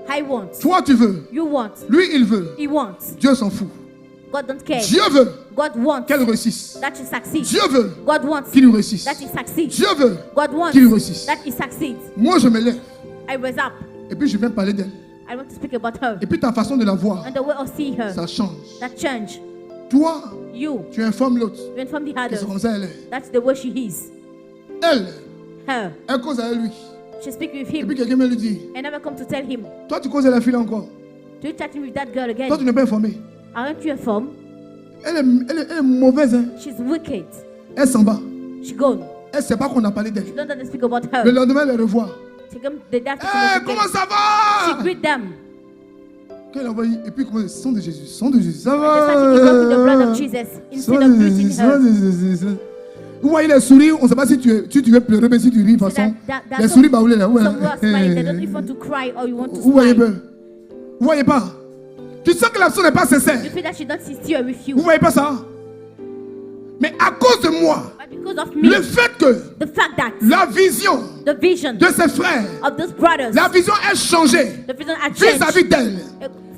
I want. toi tu veux, You want. lui il veut. He wants. Dieu s'en fout. God don't care. Dieu veut God wants qu'elle réussisse. that you succeed. Dieu veut God wants qu'il réussisse. that he succeeds. Dieu veut God wants qu'il réussisse. that he succeeds. Moi je me lève I raise up. et puis je viens parler d'elle. I want to speak about her. Et puis ta façon de la voir, And the way of seeing her. ça change. That change. Toi, You. tu informes l'autre. You inform the Et others. c'est comme ça elle est. That's the way she is. Elle, Her. elle cause avec lui. She speak with Et him. puis quelqu'un me lui dit, I never come to tell him. toi tu causes à la fille là encore. Do you chatting with that girl Toi tu again? n'es pas informé. Aren't you informed? Elle est mauvaise. Hein. She's wicked. Elle s'en va. She gone. Elle ne sait pas qu'on a parlé d'elle. You don't want to speak about Le her. lendemain, elle les revoit. She come the day after Hey, she comment goes ça again. She va? greet them. Quand elle envoie, et puis comment sang de Jésus, sang de Jésus, ça They start to give up with the blood va. of Jesus Sang instead de of Jésus, greeting sang her. de Jésus. Vous voyez les souris, on ne sait pas si tu veux pleurer, mais si tu ris, de toute façon. that Les souris baoulées là. Ouais. Some who are smiling, they don't even want to cry or you want to Vous voyez smile. pas? Vous voyez pas? Tu sens que la personne n'est pas sincère. You feel that she not sincere with Vous you. voyez pas ça? Mais à cause de moi, But because of me, le fait que the fact that la vision the vision de ses frères, of those brothers, la vision est changée the vision had changed vis-à-vis d'elle,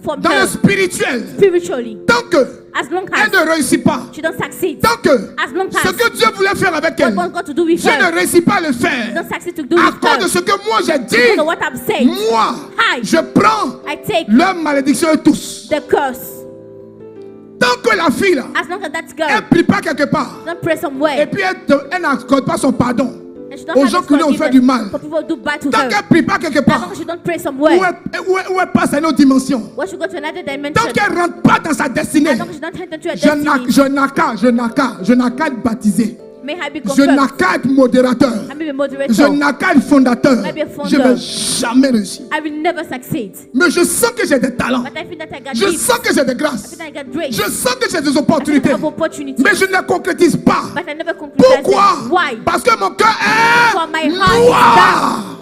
from dans le her spirituel, spiritually. tant que As long elle as ne réussit pas, she don't succeed, tant que as long ce as que Dieu voulait faire avec what elle, God got to do with Dieu ne her, réussit pas à le faire. don't succeed to do À with cause de her. ce que moi j'ai Because dit, of what I've said, moi, I je prends I take leur malédiction et tous. the curse. Tant que la fille là, As long as that elle girl ne prie pas quelque part, don't pray et somewhere, puis elle n'accorde pas son pardon and she don't aux have gens this qui lui ont fait du mal. forgiveness for people who do bad to Tant her, qu'elle ne prie pas quelque as part, long as she don't pray où somewhere, elle passe à une autre dimension, when she go to another tant dimension, qu'elle ne rentre pas dans sa destinée, as long as she don't enter into her destiny, je n'ai qu'à être baptisé. may I be Je confirmed, n'ai qu'à être modérateur. I may be Je moderator, n'ai qu'à être fondateur. I be a founder. Je ne vais jamais réussir. I will never succeed. Mais je sens que j'ai des talents. But I feel that I got Je gifts, sens que j'ai des I grâces. feel that I got grace, Je sens que j'ai des I feel opportunités. I have opportunity, Mais je ne les concrétise pas. but I never concretize them. Pourquoi? Why? Parce que mon cœur For my est heart is noir.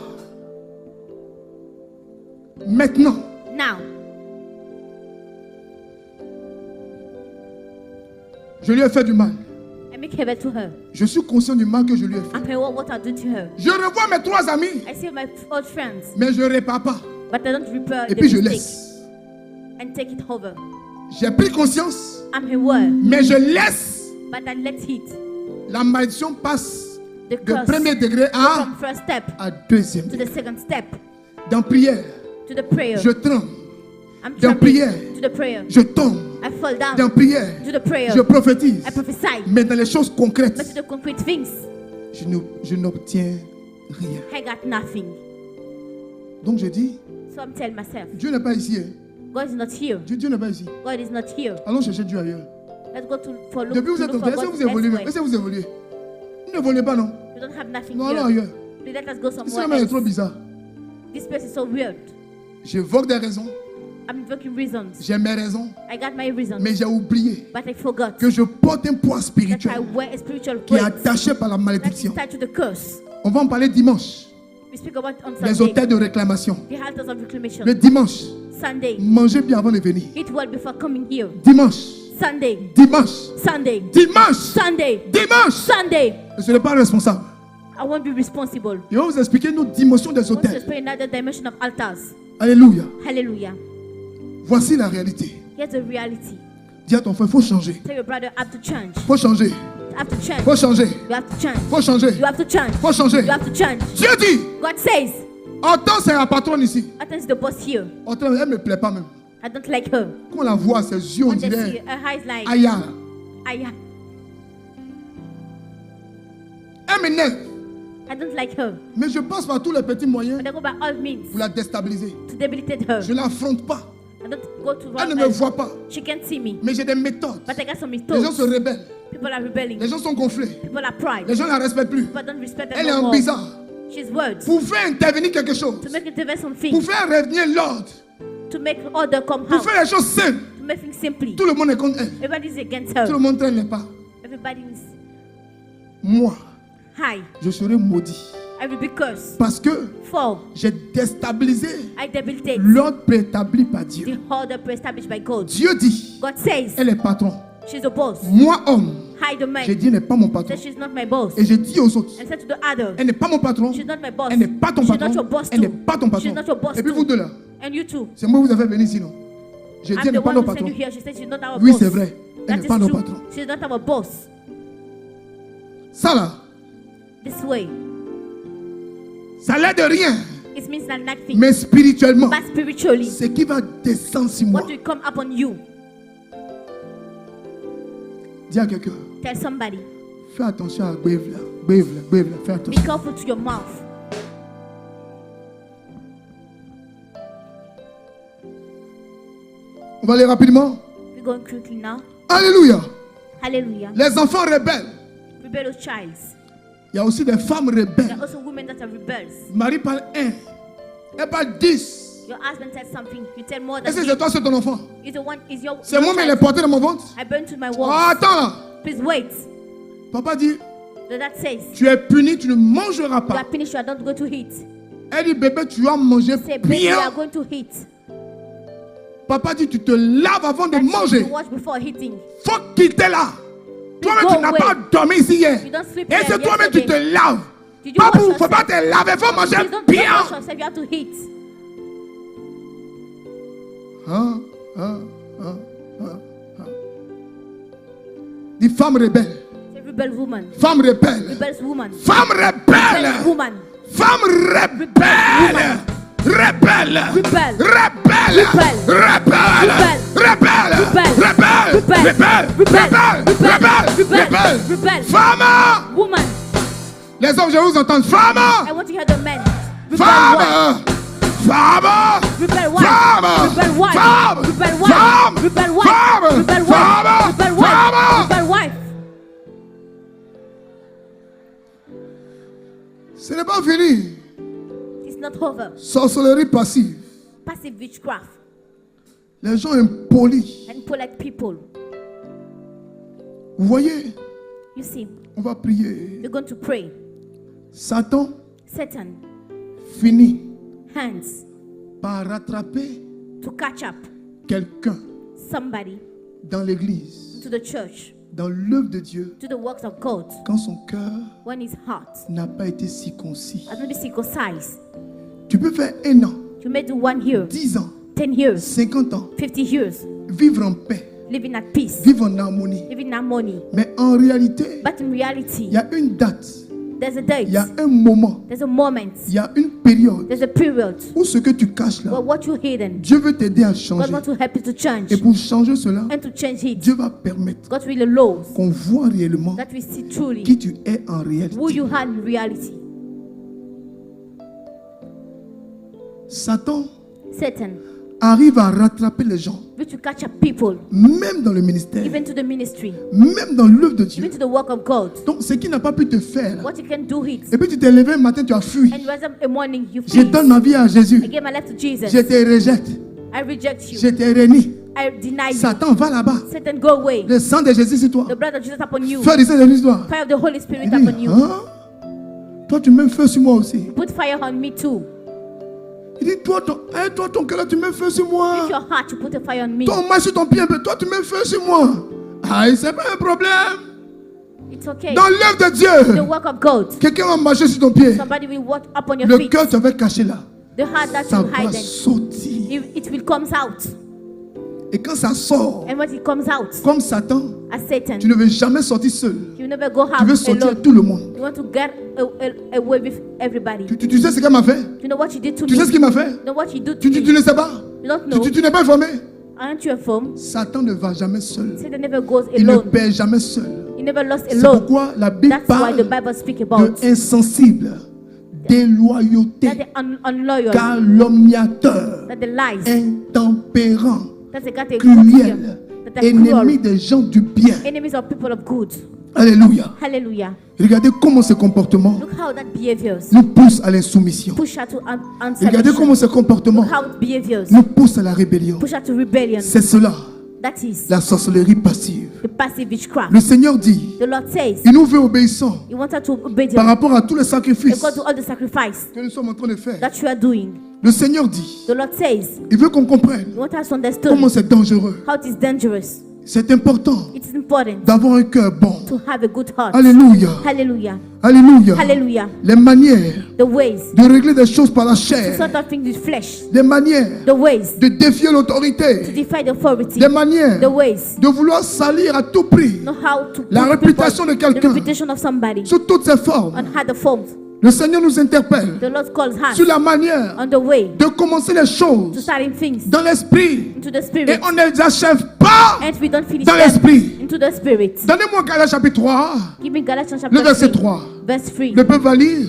Maintenant, Now, je lui ai fait du mal. I make heaven to her. Je suis conscient du mal que je lui ai fait. I pay what I do to her. Je revois mes 3 amis, I see my old friends, mais je ne répare pas. but I don't repair Et the puis je mistake laisse. and take it over. J'ai pris conscience, I'm her word, mais je laisse. but I let it. La malédiction passe The de curse premier degré from first step à deuxième. to the second step, Dans prière, to the prayer. je tremble. I'm Dans trembling prière, to the prayer. je tombe. I fall down Dans prière, to the prayer. je prophétise. I prophesy. Mais dans les choses But concrètes, to the concrete things, je n'obtiens rien. I got nothing. Donc je dis, So I'm telling myself, Dieu n'est pas ici. Hein. God is not here. Dieu n'est pas ici. God is not here. Allons chercher Dieu ailleurs. Let's go to for look, Depuis vous to êtes look entré, for est-ce que God vous évoluez? elsewhere. Est-ce que vous évoluez? Vous ne volez pas, non? You don't have nothing Non, allons here. ailleurs. Please let us go Ici, somewhere le monde est else. trop bizarre. This place is so weird. J'évoque des raisons. I'm invoking reasons. J'ai mes raisons. I got my reasons. Mais j'ai oublié But I forgot que je porte un poids that I spirituel wear a spiritual qui est weight attaché par la that is malédiction. tied to the curse. On va en parler dimanche. We speak about on Les Sunday. hôtels de réclamation. The altars of reclamation. Le dimanche, Sunday. mangez bien avant de venir. Eat well before coming here. Dimanche, Sunday. dimanche, Sunday. dimanche, Sunday. dimanche. Sunday. Je ne serai pas responsable. I won't be responsible. Je vais vous expliquer nos dimensions des I want to hôtels. explain another dimension of altars. Alléluia. Hallelujah. Voici la réalité. Here's the reality. Dis à ton frère, il faut changer. Tell your brother, I have to change. Faut changer. I have to change. Faut changer. You have to change. Faut changer. You have to change. Faut changer. You have to change. Dieu dit, God says, Autant c'est la patronne ici. Athan is the boss here. Autant elle ne me plaît pas même. I don't like her. Quand on la voit, ses yeux, on When they see dirait her eyes like, Aya. I Elle m'énerve. don't like her. Mais je passe par tous les petits moyens But I go by all means pour la déstabiliser. to debilitate her. Je ne l'affronte pas. I don't go to Elle ne wrong me ends. voit pas. She can't see me. Mais j'ai des méthodes. But I got some Les gens se methods. rebellent. People are rebelling. Les gens sont gonflés. People are pride. Les gens ne la respectent plus. People don't respect her Elle est no en more. bizarre. She's words. Pour faire intervenir quelque chose. To make intervene Pour something. faire revenir l'ordre. To make order come Pour out. faire les choses simples. To make things simply. Tout le monde est contre elle. Everybody's against Tout le her. monde traîne les pas. Everybody's Moi, high. je serai maudit. I will be cursed. Parce que For j'ai déstabilisé I debilitate l'ordre préétabli par Dieu. the order pre-established by God. Dieu dit, God says elle est patron. she's a boss. Moi, homme, Hi, the man. j'ai dit, elle n'est pas mon patron. Said she's not my boss. Et j'ai dit aux autres, And said to the other, elle n'est pas mon patron. she's not my boss. Elle n'est pas ton She's patron. not your boss Elle n'est too. pas ton patron. She's not your boss Et puis too. vous deux là, And you too. c'est moi qui vous avez venu ici, non? J'ai dit, I'm elle the n'est pas one notre who sent patron. you here. She said she's not our Oui, boss. c'est vrai. Elle That n'est is pas notre true. patron. She's not our boss. Ça là, This way. ça l'aide de rien. It means that nothing. Mais spirituellement, But spiritually, ce qui va descendre sur moi. what will come upon you? Dis à quelqu'un, Tell somebody. fais attention à Gbève là. Gbève là, Gbève là, fais Be attention. careful to your mouth. On va aller rapidement. We're going quickly now. Alléluia. Hallelujah. Les enfants rebelles. Rebellious childs. Il y a aussi des femmes There rebelles. are also women that are rebels. Marie parle 1. Elle parle 10. Your husband said something. You tell more than Est-ce que him. c'est toi, c'est ton enfant? Is the one is your. C'est moi, mais elle est portée dans mon ventre. I burn to my Oh, wall. attends là. Please wait. Papa dit, The dad says tu es puni, tu ne mangeras you pas. are finished. You are not going to eat. Elle dit, bébé, tu vas manger Say baby, you are bien. going to eat. Papa dit, tu te laves avant de That you manger. watch before eating. Faut quitter là. Toi-même, go tu n'as away. pas dormi ici hier. You don't sleep Et here c'est toi-même, tu te yesterday. laves. Did you Pas wash pour, faut pas yourself? te laver, faut manger Please don't bien. wash yourself. You have to eat. Hein, hein, hein, hein, hein. Dis femme rebelle. Say rebel woman. Femme rebelle. Rebels woman. Femme rebelle. Rebel woman. Femme rebelle. Rebelle. Rebel. Rebelle. Rebelle. Rebelle. Rebelle. Rebelle. Rebelle. Rebel. Femme. Woman. Les hommes, je vous entends. I Femme. want to hear the men. Rebel wife. Femme. Femme. Rebel wife. Femme. Rebel wife. Femme. Rebel wife. Femme. Rebel wife. Femme. Rebel wife. Femme. Rebel wife. Femme. Rebel wife. Ce n'est pas fini. It's not over. Sorcellerie passive. Passive witchcraft Les gens impolis. and polite people. Vous voyez, You see, on va prier. you're going to pray. Satan Satan, finit hands par rattraper to catch up quelqu'un somebody dans l'église, to the church, dans l'œuvre de Dieu, to the works of God quand son cœur when his heart n'a pas été circoncis. has not been circumcised. Tu peux faire 1 an, You may do 1 year, 10 ans, 10 years, 50 ans, 50 years, vivre en paix, living at peace, vivre en harmonie. living in harmony. Mais en réalité, But in reality, il y a une date, there's a date, il y a un moment, there's a moment, il y a une période there's a period où ce que tu caches where là, what you hidden, Dieu veut t'aider à God changer. wants to help you to change. Et pour changer cela, And to change it, Dieu va permettre God will allow qu'on voit réellement that we see truly qui tu es en who réalité. you are in reality. Satan Satan, arrive à rattraper les gens, which to catch up people, même dans le ministère, even to the ministry, même dans l'œuvre de even Dieu. to the work of God. Donc, ce qui n'a pas pu te faire, What you can do it. et puis tu t'es levé un matin, tu as fui. And you rise up in the morning, you Je flee. donne ma vie à Jésus. I gave my life to Jesus. Je te rejette. I reject you. Je te renie. I deny you. Satan, va là-bas. Satan, go away. Le sang de Jésus sur toi. The blood of Jesus upon you. Feu de Saint-Jésus sur toi. Fire of the Holy Spirit Il upon dit, you. hein? Toi, tu mets feu sur moi aussi. Put fire on me too. Il dit, toi, ton cœur, tu mets feu sur moi. With your heart, you put a fire on me. Ton main sur ton pied, mais toi, tu mets feu sur moi. Ah, c'est pas un problème. It's okay. Dans l'œuvre de The Dieu, work of God. quelqu'un va marcher sur ton pied. Somebody will walk upon your Le feet. cœur, tu avais caché là. The heart that Ça you va hide, sortir. it will comes out. Et quand ça sort, And when it comes out, comme Satan, as Satan, tu ne veux jamais sortir seul. you never go Tu veux out sortir alone. tout le monde. You want to get away with everybody. Tu sais ce qu'elle m'a fait? You know what you did to Tu me? sais ce qu'il m'a fait? You know what you do to Tu me? ne sais pas? You don't know. Tu n'es pas informé? Aren't you informed? Satan ne va jamais seul. Satan never goes Il ne alone. perd jamais seul. He never lost C'est alone. pourquoi la Bible That's why the parle Bible speaks about de insensible, déloyauté, that the unloyal, calomniateur, that the lies, intempérant, that the got a cruel, that are ennemi cruel, des gens du bien. enemies of people of good. Alléluia. Hallelujah. Regardez comment ce comportement Look how that behaviors nous pousse à l'insoumission. push her to Regardez comment unsubmission. ce comportement Look how it behaviors nous pousse à la rébellion. push her to rebellion. C'est cela, That is la sorcellerie passive. the passive witchcraft. Le Seigneur dit, The Lord says il nous veut obéissants He wants us to obey par Him rapport à tous les sacrifices according to all the sacrifice que nous sommes en train de faire. that you are doing. Le Seigneur dit, The Lord says il veut qu'on comprenne He wants us to understand comment c'est dangereux. how it is dangerous. C'est important It is important d'avoir un cœur bon. to have a good heart. Alléluia. Hallelujah. Alléluia. Hallelujah. Les manières The ways de régler des choses par la to chair. sort out things with flesh. Les manières The ways de défier to l'autorité. defy the authority. Les manières The ways de vouloir salir à tout prix know how to la put réputation de people- the quelqu'un reputation of somebody sous toutes ses formes. on how the forms. Le Seigneur nous interpelle The Lord calls us sur la manière on the way de commencer les to choses starting things dans l'esprit into the et spirit, on ne les achève pas and we don't finish dans them l'esprit. into the spirit. Donnez-moi Galates chapitre 3, Give me Galatians le chapter verset 3, 3. verse 3. Le peuple va lire.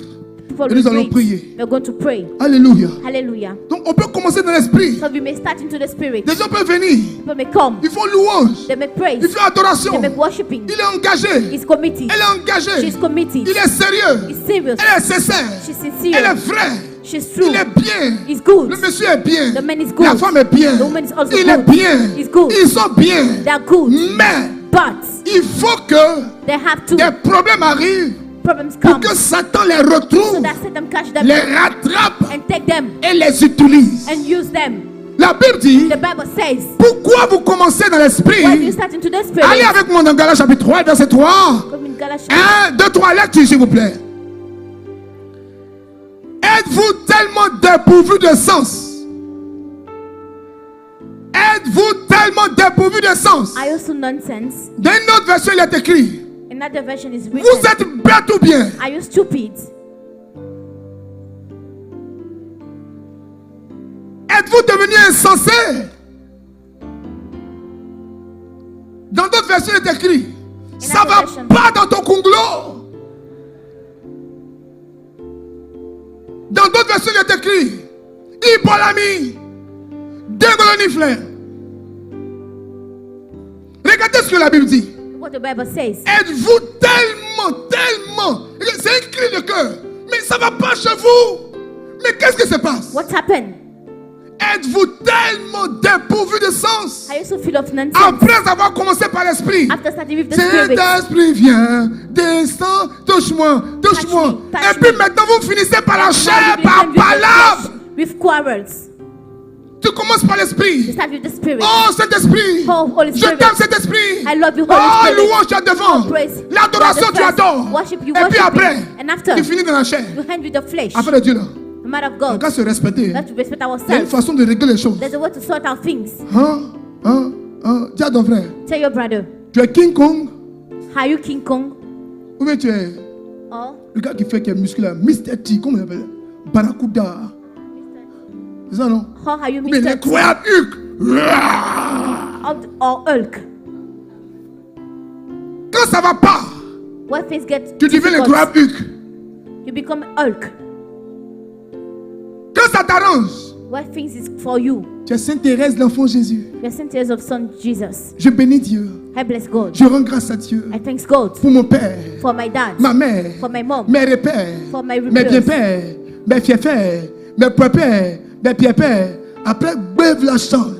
People et nous will allons read. prier. We're going to pray. Alléluia. Hallelujah. Donc on peut commencer dans l'esprit. So we may start into the spirit. Des gens peuvent venir. People may come. Ils font louange. They may praise. Ils font adoration. They may worshiping. Il est engagé. He's committed. Elle est engagée. She's committed. Il est sérieux. He's serious. Elle est sincère. She's Elle sincere. est vraie. She's true. Il est bien. He's good. Le monsieur est bien. The man is good. La femme est bien. The woman is also Il est good. bien. He's good. Ils sont bien. They are good. Mais But il faut que they have to. des problèmes arrivent Problems pour come. que Satan les So retrouve, that Satan catch them les rattrape and take them et les utilise. and use them. La Bible dit, The Bible says, pourquoi vous commencez dans l'esprit? why do you start into the spirit? Allez avec moi dans Galates chapitre 3, verset 3. Come in Galatians. 1, 2, 3, lecture s'il vous plaît. Êtes-vous tellement dépourvu de sens? Êtes-vous tellement dépourvu de sens? Are you so nonsense? Dans une autre version, il est écrit, Another version is vous written. êtes bête ou bien? Are you stupid? Êtes-vous devenu insensé? Dans d'autres versions, il est écrit, ça va version. pas dans ton conglo. Dans d'autres versions, il est écrit, Ibolami, Dégoloniflin. Regardez ce que la Bible dit. What the Bible says. Êtes-vous tellement, c'est un cri de cœur, mais ça va pas chez vous. Mais qu'est-ce qui se passe? What happened? Êtes-vous tellement dépourvu de sens? Are you so full of nonsense? Après avoir commencé par l'esprit, After starting with the spirit, Saint-Esprit vient, descend, touche-moi, touche-moi. Touch me, touch Et puis me. maintenant vous finissez par la now chair, you par begin with the palabre. flesh, with quarrels. Tu commences par You l'esprit. start with the spirit. Oh Saint-Esprit, Oh, Holy je Spirit. t'aime Saint-Esprit. I love you, Holy Oh Spirit. louange tu as devant. Oh, praise. L'adoration You tu are the adores. first. Worship, you Et puis worship après, him. And after, tu finis dans la chair. you hand with the flesh. Afin de Dieu là. The man of On God. doit se respecter. We have to respect Il y a une ourselves. façon de régler les choses. There's a way to sort out things. Dis à ton frère, Tell your brother, tu es King Kong are you King Kong? ou bien tu es Or le gars qui fait qui est musculaire, Mr. T, comment il appelle? Barracuda. C'est ça non? how are you Ou bien Mr. l'incroyable Hulk. Or Hulk? Quand ça va pas, When things get tu deviens difficult, l'incroyable Hulk. you become Hulk. Quand ça t'arrange, What things is for you? tu es Sainte Thérèse, l'enfant Jésus. You're Saint Tears of Son Jesus. Je bénis Dieu. I bless God. Je rends grâce à Dieu I thank God pour mon père, for my dad, ma mère, for my mom, mes repères, for my mes repairs. bien-pères, mes fiefs-pères, mes pères, mes pieds-pères. Après, brève la change.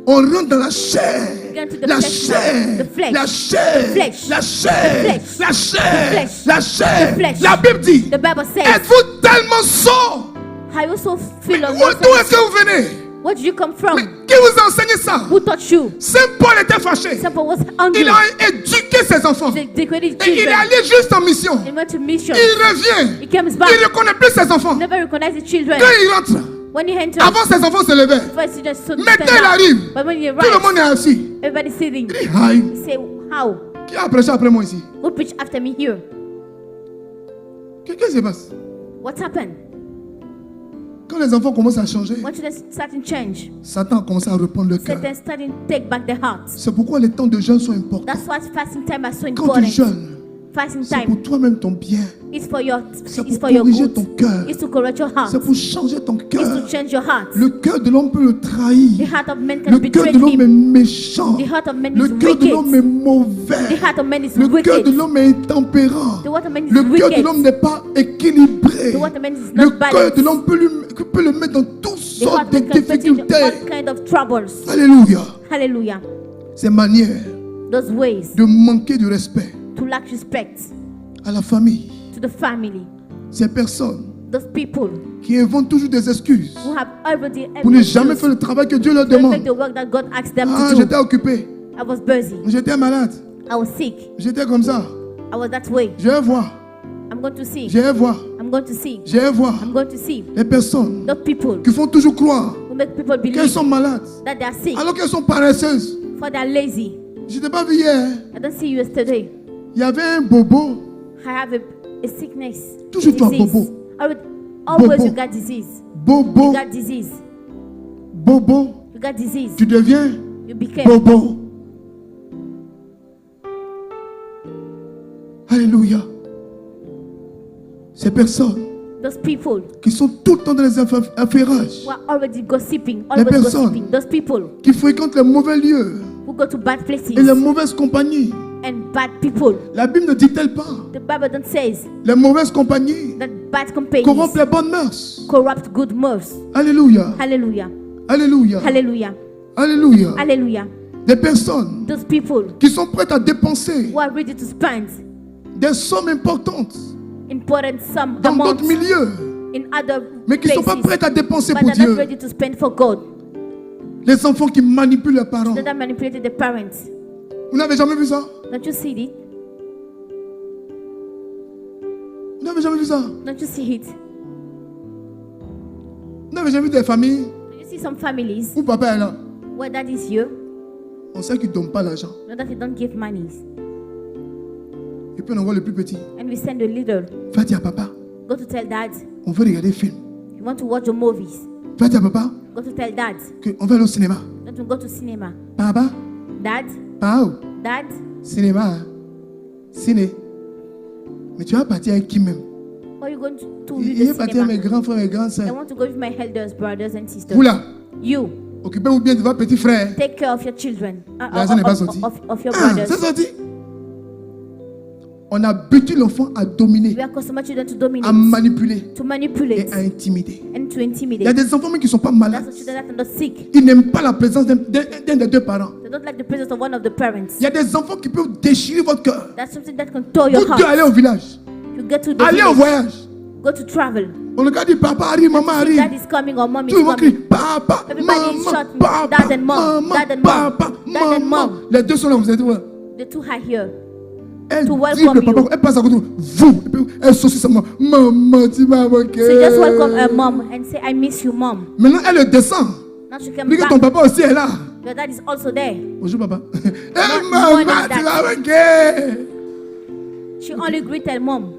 On rentre dans la chair. Get into the La flesh chair. now. The flesh. La chair. The flesh. La The chair. flesh. La The chair. flesh. La chair. The flesh. La Bible dit, The Bible says, êtes-vous tellement sot? I also feel on D'où est-ce que vous venez? Where did you come from? Qui vous a enseigné ça? Who taught you? Saint Paul était fâché. Saint Paul was angry. Il a éduqué ses enfants. They decorated Et il est children. allé juste en mission. He went to mission. Il revient. He comes Il back. ne reconnaît plus ses enfants. Never recognized the children. Quand il rentre, When he enters, avant ses enfants se levaient. first he just stood Maintenant stand il up. arrive. But when he Tout le monde arrives, est assis. everybody's sitting. Il dit, aïe. He say, how? Qui a prêché après moi ici? Who preach after me here? Qu'est-ce qui se passe? What happened? Quand les enfants commencent à changer, When children start to change, Satan a commencé à reprendre le cœur. Satan starting to take back their hearts. C'est pourquoi les temps de jeûne sont importants. That's why fasting time is so Quand tu important. jeûnes, Fasting c'est time pour toi-même ton bien. is for your C'est is pour for your corriger good. ton cœur. It's to correct your heart. C'est pour changer ton It's cœur. to change your heart. Le cœur de l'homme peut le The trahir. heart of man can Le betray cœur de l'homme est him. méchant. The heart of man Le is cœur de l'homme est wicked. mauvais. The heart of man is Le cœur wicked. de l'homme est intempérant. The heart of man is Le cœur de wicked. l'homme n'est pas équilibré. The heart of man is Le not cœur balanced. de l'homme peut le mettre dans toutes The heart sortes of de man can put you in difficultés. all kind of troubles. Alléluia. Hallelujah. Ces manières those ways de manquer de respect to lack respect à la famille. to the family. Ces personnes Those people qui inventent toujours des excuses who have already pour ne jamais faire le travail que Dieu leur don't demande. make the work that God asked them Ah, to j'étais do. occupé, I was busy. j'étais malade, I was sick. j'étais comme ça. I was that way. Je vais voir, I'm going to see. je vais voir, I'm going to see. je vais voir. I'm going to see. Les personnes Those people qui font toujours croire who make people qu'elles believe sont malades that they are sick, alors qu'elles sont paresseuses. for they are lazy. Je t'ai pas vu hier. I don't see you yesterday. Il y avait un bobo. I have a sickness. Toujours toi, disease. bobo. Always Bobo. you got disease. Bobo, You got disease. bobo. You got disease. Tu deviens You became. bobo. Alléluia. Ces personnes Those people qui sont tout le temps dans les affairages, who are already gossiping, Les always personnes. gossiping. Those people qui fréquentent les mauvais lieux who go to bad places et les mauvaises compagnies. and bad people. La Bible ne dit-elle pas The Bible don't says les mauvaises compagnies that bad companies corrompent les bonnes mœurs? corrupt good mothers. Alléluia. Hallelujah. Alléluia. Hallelujah. Alléluia. Hallelujah. Des personnes Those people qui sont prêtes à dépenser who are ready to spend des sommes importantes important sum dans amount d'autres milieux, in other mais qui ne sont pas places, prêtes à dépenser but pour they're not Dieu. ready to spend for God. Les enfants qui manipulent leurs parents. That are manipulated the parents. Vous n'avez jamais vu ça? Don't you see it? Vous n'avez jamais vu ça? Don't you see it? Vous n'avez jamais vu des familles Do you see some families où papa est là? where dad is here, On sait qu'il ne donne pas l'argent. know that they don't give monies, Et puis on envoie le plus petit. and we send a little. Va dire à papa, Go to tell dad on veut regarder des films. you want to watch the movies. Va dire à papa Go to tell dad qu'on va aller au cinéma. that we go to cinema. Papa, Dad, pao, dad, cinéma, hein? Ciné. Mais tu vas partir avec qui même? where are you going to Il read est the parti avec mes cinema? grands frères et grandes I sœurs. want to go with my elders, brothers and sisters. Vous là, You occupez-vous bien de votre petit frère. take care of your children, L'argent n'est pas sorti. of your Ah, brothers. c'est sorti. On habitue l'enfant à dominer, We are customer children to à dominate, manipuler to et manipulate, à intimider. and to Il y a intimidate. des enfants même qui ne sont pas That's malades. the children that are not sick. Ils n'aiment pas la présence d'un des deux parents. They don't like the presence of one of the parents. Il y a des enfants qui peuvent déchirer votre cœur. That's something that can tear your Vous deux allez heart. au village. You get to the Allez au village, voyage. go to travel. On regarde dit papa arrive, maman See, dad arrive. is coming or mom is Tout le monde crie coming. papa, Everybody is maman, shouting, papa, dad and mom, maman, dad and mom, papa, dad and maman. mom. Les deux sont là, vous êtes où? The two are here. Elle To dit welcome le papa, you. elle passe à côté de vous. Et puis elle saucisse sa maman. Maman, tu m'as manqué. So just welcome her mom and say, I miss you, mom. Maintenant, elle descend. Now she came Dis que ton back. papa aussi est là. Your dad is also there. Bonjour papa. Eh morning, maman, dad. tu m'as manqué. She only greeted mom.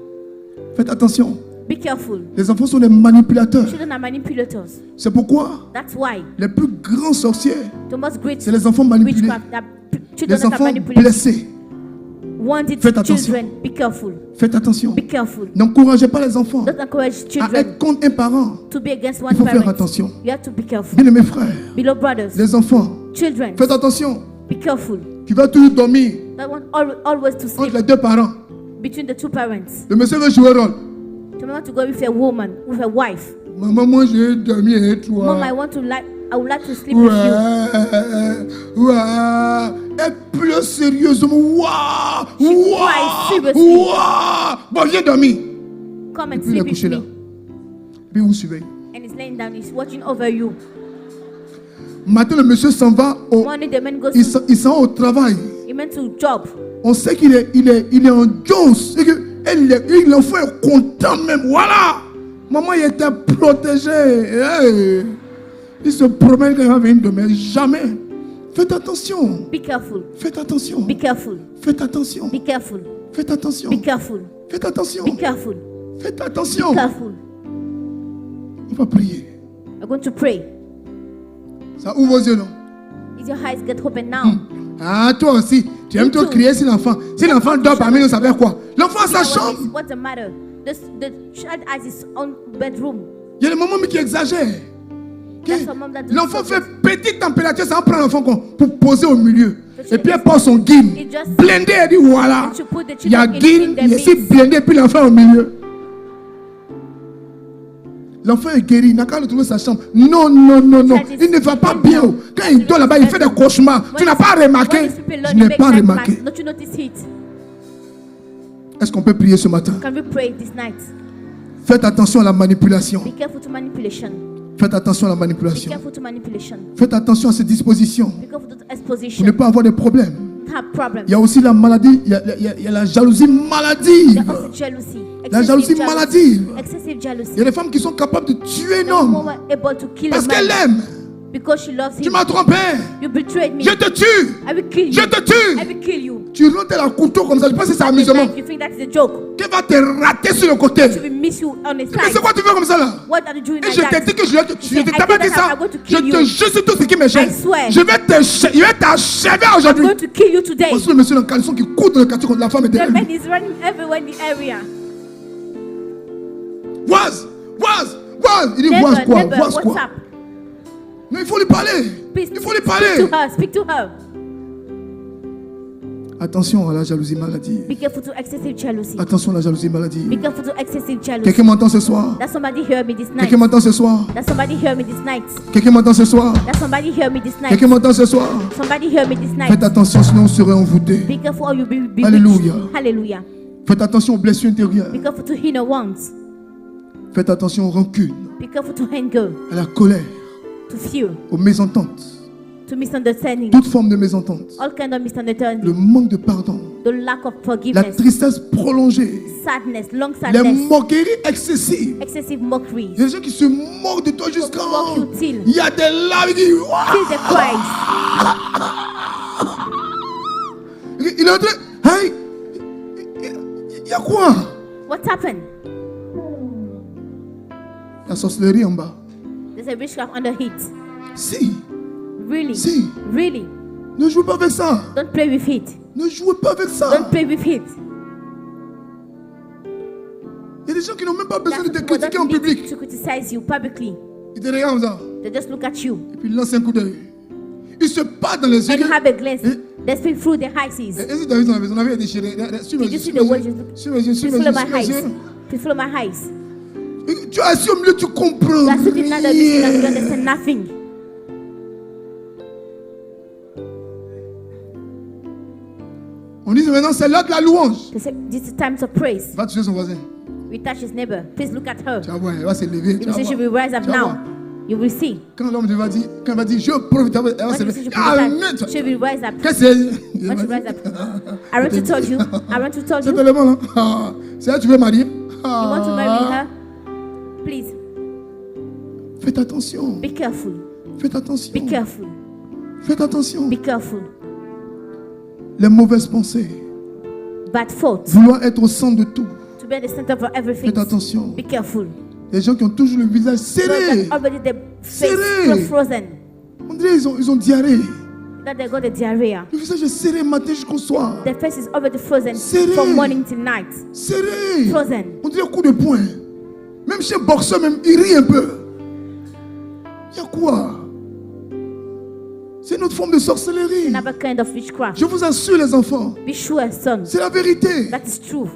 Faites attention. Be careful. Les enfants sont des manipulateurs. Children are manipulators. C'est pourquoi That's why les plus grands sorciers, the most great c'est les enfants manipulés. witchcraft that children Les that are enfants manipulated. blessés. Wanted Faites attention. children, be careful. Faites attention. Be careful. N'encouragez pas les enfants Don't encourage à children être contre un parent. to be against Il one faut faire parent. attention. You have to be careful. Bien mes frères, Beloved brothers, les enfants, children, faites attention. be careful. Tu vas toujours dormir That want always to entre sleep les deux parents. between the two parents. Le monsieur veut jouer rôle. You want to go with a woman, with a wife. Maman, moi j'ai dormi avec toi. Mom, I would like to sleep with you. Ouais. Et plus sérieusement, waouh, She cried waouh, seriously. waouh. Bon, viens dormir. Come and Puis il est sleep with couché là. me. Puis vous suivez. And he's laying down, he's watching over you. Matin, le monsieur s'en va Morning, the man goes il to, s'en va au travail. he went to job. On sait qu'il est en Jones. Et que l'enfant est content même. Voilà. Maman, il était protégé. Hey. Il se promène quand il va venir demain. Jamais. Faites attention. Be careful. Faites attention. Be careful. Faites attention. Be careful. Faites attention. Be careful. Faites attention. Be careful. Faites Be attention. careful. On va prier. I'm going to pray. Ça ouvre vos yeux, non? Is your eyes get open now? Ah, toi aussi. Tu aimes trop crier sur l'enfant. Si l'enfant dort parmi nous, ça veut dire quoi? L'enfant a sa chambre. What's the matter? The child has his own bedroom. Il y a des moments qui exagèrent. That's a mom that does L'enfant something. fait petite température, ça va prendre l'enfant pour poser au milieu. Et puis elle porte son guide. It just- Blindé, elle dit voilà. And to put the Il y a children in guide, the il y a ici midst. blindé, puis l'enfant au milieu. L'enfant est guéri, il n'a qu'à retrouver sa chambre. Non, non, non, non. Il ne va pas bien. Quand il dort là-bas, il fait des cauchemars. Tu n'as pas remarqué? Je n'ai pas remarqué. Don't you notice it? Est-ce qu'on peut prier ce matin? Can we pray this night? Faites attention à la manipulation. Be careful to manipulation. Faites attention à la Be manipulation. careful to manipulation. Faites attention à ces dispositions. Be careful to Pour ne exposition. pas avoir de problèmes. Have problems. Il y a aussi la maladie, il y a la jalousie maladive. There's also jealousy. La jalousie maladive. Excessive jealousy. Il y a des femmes qui sont capables de tuer un The homme woman able to kill parce a qu'elle man l'aime. because she loves Tu him. m'as trompé. You betrayed me. Je te tue. I will kill you. Je te tue. I will kill you. Tu rentres à couteau comme ça. Je pense que c'est amusement. Like you think that is a joke. Qu'elle va te rater sur le côté. She will miss you on the Mais c'est side. quoi tu fais comme ça là? What are you doing Et like je t'ai that? dit que je vais te tuer. Je I t'avais said dit that ça. I'm going to Je kill te you. jure sur tout ce qui me gêne. I swear. Je vais t'achever I'm aujourd'hui. going to kill you today. Voici le monsieur dans le caleçon qui court dans le quartier contre la femme est The derrière man lui. is running everywhere in the area. Voise. Il dit Neighbor, voise quoi? neighbor, Voise what's quoi? up? Mais il faut lui parler. Please Il faut lui speak parler. to her. Speak to her. Attention à la jalousie maladive. Be careful to excessive jealousy. Attention à la jalousie maladive. Be careful to excessive jealousy. Quelqu'un m'entend ce soir? That somebody hear me this night. Quelqu'un m'entend ce soir? That somebody hear me this night. Quelqu'un m'entend ce soir? That somebody hear me this night. Quelqu'un m'entend ce soir? Somebody hear me this night. Faites attention, sinon on serait envoûté. Be careful or you'll be bewitched. Alléluia. Hallelujah. Faites attention aux blessures intérieures. Be careful to inner wounds. Faites attention aux rancunes, Be careful to anger, à la colère, to fear, aux mésententes. to misunderstanding. Toute forme de mésentente. All kind of misunderstanding. Le manque de pardon. The lack of La forgiveness. tristesse prolongée. Sadness. Long Les sadness. moqueries excessives. Excessive mockery. Il y a des gens qui se moquent de toi jusqu'à... Mock you till. Il y a des larmes. Il dit... Ouah! Till the cries. Il est en train... Hey! Il y a quoi? What happened? La sorcellerie en bas. There's a witchcraft under heat. Si. Really? Si. Really? Ne jouez pas avec ça. Don't play with it. Ne jouez pas avec ça. Don't play with it. Il y a des gens qui n'ont même pas besoin That's de te people critiquer en don't need public. to criticize you publicly. Ils te regardent comme ça. They just look at you Et puis ils lancent un coup d'œil. Ils se battent dans les yeux. and have a glance. Eh? They speak through their eyes. Est-ce que tu as vu dans la maison? On avait déchiré. Suis mes Did you yeux. see Suis the mes words? yeux. Suis mes yeux. Suis Please mes follow yeux. my Suis mes eyes. yeux. Please follow my eyes. Tu es assis au milieu, tu comprends You are sitting down there listening and you rien. understand nothing. On dit maintenant c'est l'heure de la louange. They say this is time of praise. Va toucher son voisin. We touch his neighbor. Please look at her. Tu vas voir, elle va se lever. Tu You vas see, she will voir. rise up Tu vas voir. now. You will see. Quand l'homme va dire, quand elle va dire, je profite, elle va When se you see lever. she will Amen. rise up, she will rise up. Qu'est-ce que When she rise up. I want to tell you. I want to tell c'est you. tellement là. Ah, c'est là que tu veux marier. You want to marry her? Please Faites attention. be careful. Faites attention. Be careful. Faites attention. Be careful. Les mauvaises pensées. Bad thoughts. Vouloir être au centre de tout. To be at the center of everything. Faites attention. Be careful. Les gens qui ont toujours le visage Those serré. that already the face Serré. frozen. On dirait ils ont diarrhée. That they got the diarrhea. Le visage est serré matin jusqu'au soir. The face is already frozen Serré. from morning till night. Serré. Frozen. On dirait un coup de poing. Même chez un boxeur, même, il rit un peu. Il y a quoi? C'est une autre forme de sorcellerie. Another kind of witchcraft. Je vous assure, les enfants, Be sure, son. c'est la vérité. That is true.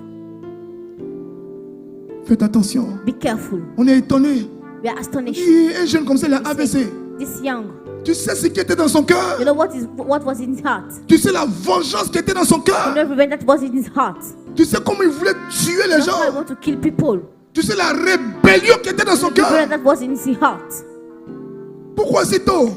Faites attention. Be careful. On est étonné. We are astonished. Un jeune comme ça, il a AVC. This young. Tu sais ce qui était dans son cœur? You know what was in his heart? Tu sais la vengeance qui était dans son You cœur? know revenge that was in his heart. Tu sais comment il voulait tuer les You know how he gens? want to kill people. Tu sais la rébellion qui était dans son The revenge cœur? that was in his heart. Pourquoi si tôt?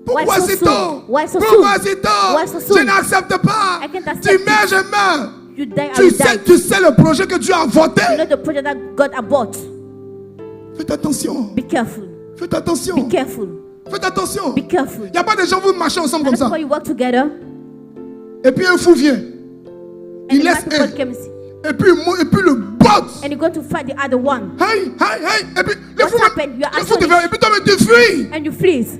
Pourquoi Why so si soon? tôt? Why so Pourquoi soon? si tôt? Why so soon? Je n'accepte pas. I can't accept Tu it. meurs, je meurs. You die, I will die. Tu sais le projet que Dieu a voté. You know the project that God abort. Faites attention. Be careful. Faites attention. Be careful. Faites attention. Be careful. Il n'y a pas de gens, vous marchez ensemble comme And that's ça. why you work together. Et puis un fou vient. And Il the laisse bad un. people comes. Et puis le botte. And you're going to fight the other one. Hey, hey, hey. Et puis le What fou, happened? You are le fou te astonished. fait. Et puis toi, tu fuis. And you freeze.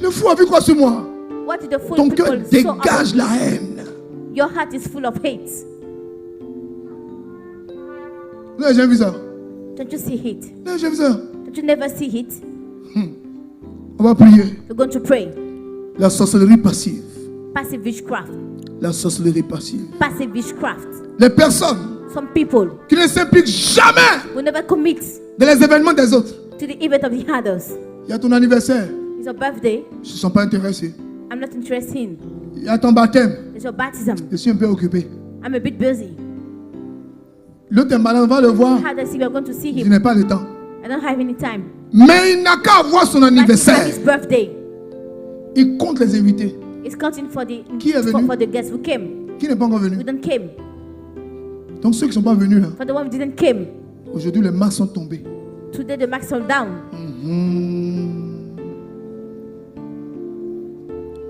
Le fou a vu quoi sur moi? What did the fool Ton people cœur so dégage about la you? haine. Your heart is full of hate. Vous n'avez jamais vu ça? Don't you see it? Vous n'avez jamais vu ça? Don't you never see it? On va prier. We're going to pray. La sorcellerie passive. Passive witchcraft. La sorcellerie passive. Passive witchcraft. Les personnes Some people qui ne s'impliquent jamais will never commit dans les événements des autres. to the event of the others. Il y a ton anniversaire, It's your birthday. ils ne se sont pas intéressés. I'm not interested in. Il y a ton baptême, It's your baptism. je suis un peu occupé. I'm a bit busy. L'autre est malade, on va le voir. How does he? We're going to see Je him. n'ai pas le temps. I don't have any time. Mais il n'a qu'à avoir son But it's anniversaire. his birthday. Il compte les invités. It's counting for the Qui est venu? for the guests who came. Qui n'est pas encore venu? Who didn't came. Donc ceux qui ne sont pas venus là, For the one who didn't came. aujourd'hui les marques sont tombées. Today the marks are down.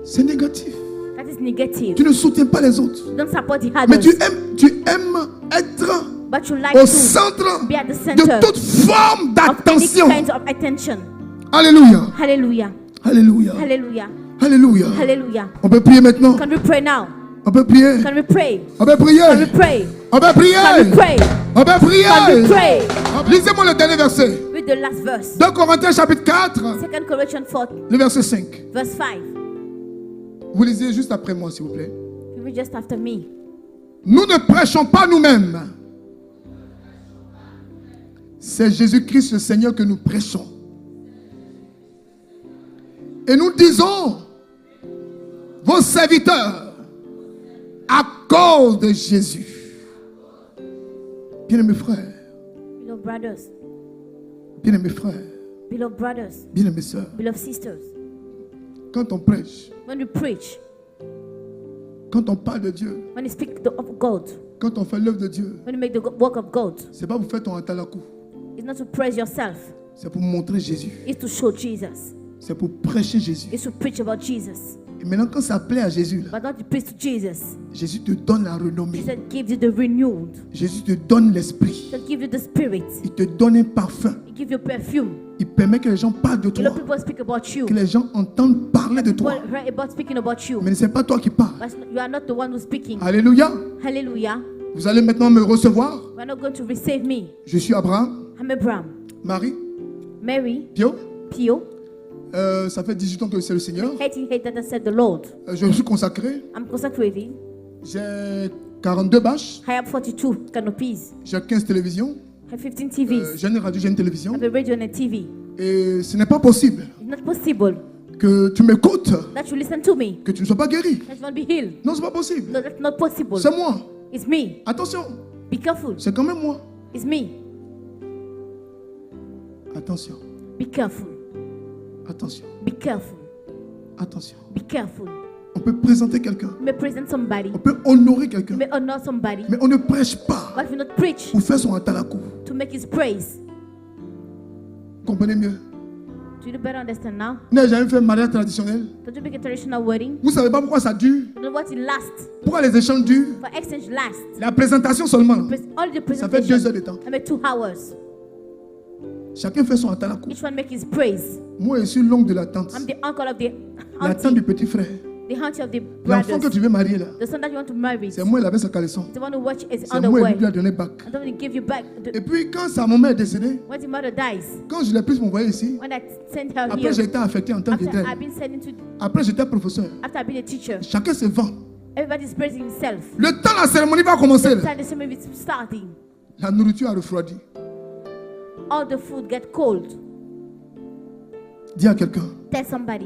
C'est négatif. That is negative. Tu ne soutiens pas les autres. Don't support the Mais others. tu aimes être But you like au to centre be at the de center toute forme of any d'attention. kind of attention. Alléluia. Hallelujah. Alléluia. Hallelujah. Alléluia. Hallelujah. On peut prier maintenant. Can we pray now? On peut prier. Can we pray? On peut prier. Can we pray? On peut prier. Can we pray? On peut Can we prier. pray? Lisez-moi le dernier verset. Read the last verse. 2 Corinthiens chapitre 4, 2 Corinthians 4, le verset 5. verse 5. Vous lisez juste après moi, s'il vous plaît. You read just after me. Nous ne prêchons pas nous-mêmes. C'est Jésus-Christ le Seigneur que nous prêchons. Et nous disons, vos serviteurs, à cause de Jésus. Bien-aimés frères, Beloved brothers, bien-aimés frères, beloved brothers, bien-aimées sœurs, beloved sisters, quand on prêche, when we preach, quand on parle de Dieu, when we speak of God, quand on fait l'œuvre de Dieu, when we make the work of God, c'est pas pour faire ton atalakou, it's not to praise yourself, c'est pour montrer Jésus, it's to show Jesus, c'est pour prêcher Jésus. it's to preach about Jesus. Et maintenant, quand ça plaît à Jésus, là, But not to preach to Jesus. Jésus te donne la renommée. Jesus gives you the renewed. Jésus te donne l'esprit. Jesus gives you the spirit. Il te donne un parfum. He gives you perfume. Il permet que les gens parlent de You know, toi. people speak about you. Que les gens entendent parler de toi. People heard about speaking about you. Mais ce n'est pas toi qui parles. But you are not the one who's speaking. Alléluia. Hallelujah. Vous allez maintenant me recevoir. You are not going to receive me. Je suis Abraham, I'm Abraham. Marie, Mary, Pio. Pio. Ça fait 18 ans que c'est le Seigneur. 18 that I said the Lord. Je me suis consacré. I'm consecrated. J'ai 42 bâches. I have 42 canopies. J'ai 15 télévisions. I have 15 TVs. J'ai une radio, j'ai une télévision. I have a radio and a TV. Et ce n'est pas possible It's not possible que tu m'écoutes, that you listen to me. que tu ne sois pas guéri. That you won't be healed. Non, c'est pas possible. No, that's not possible. C'est moi. It's me. Attention, Be careful. c'est quand même moi. It's me. Attention, Be careful. attention, Be careful. attention. Be careful. On peut présenter quelqu'un. You may present somebody. On peut honorer You quelqu'un. may honor somebody. Mais on ne prêche pas But you not preach pour faire son atalakou. to make his praise. Comprenez mieux. Do you better understand now? Vous n'avez jamais fait un mariage traditionnel. Don't you make a traditional wedding? Vous ne savez pas pourquoi ça dure. You know what it lasts? Pourquoi les échanges durent. For exchange lasts. La présentation seulement. là. Only the Ça fait 2 heures presentation. de temps. I made 2 hours. Chacun fait son atalakou. Each one make his praise. Moi, je suis l'oncle de la tante. I'm the uncle of the La tante auntie, du petit frère. the auntie of the L'enfant que brothers. tu veux marier là. The son that you want to marry. C'est moi, il avait sa caleçon. The one who watch is C'est on the moi, way. il lui a donné bac. I don't want to give you back. Et puis, quand sa maman est décédée, When the mother dies, quand je l'ai pris m'envoyer ici, when I sent her après here, j'ai été affecté en tant after qu'élève. I've been sending to, Après, j'étais professeur. after I've been a teacher, Chacun se vend. everybody's praising himself. Le temps, la cérémonie va commencer. là. Time the ceremony is starting. La nourriture a refroidi. All the food get cold. Dis à quelqu'un, Tell somebody.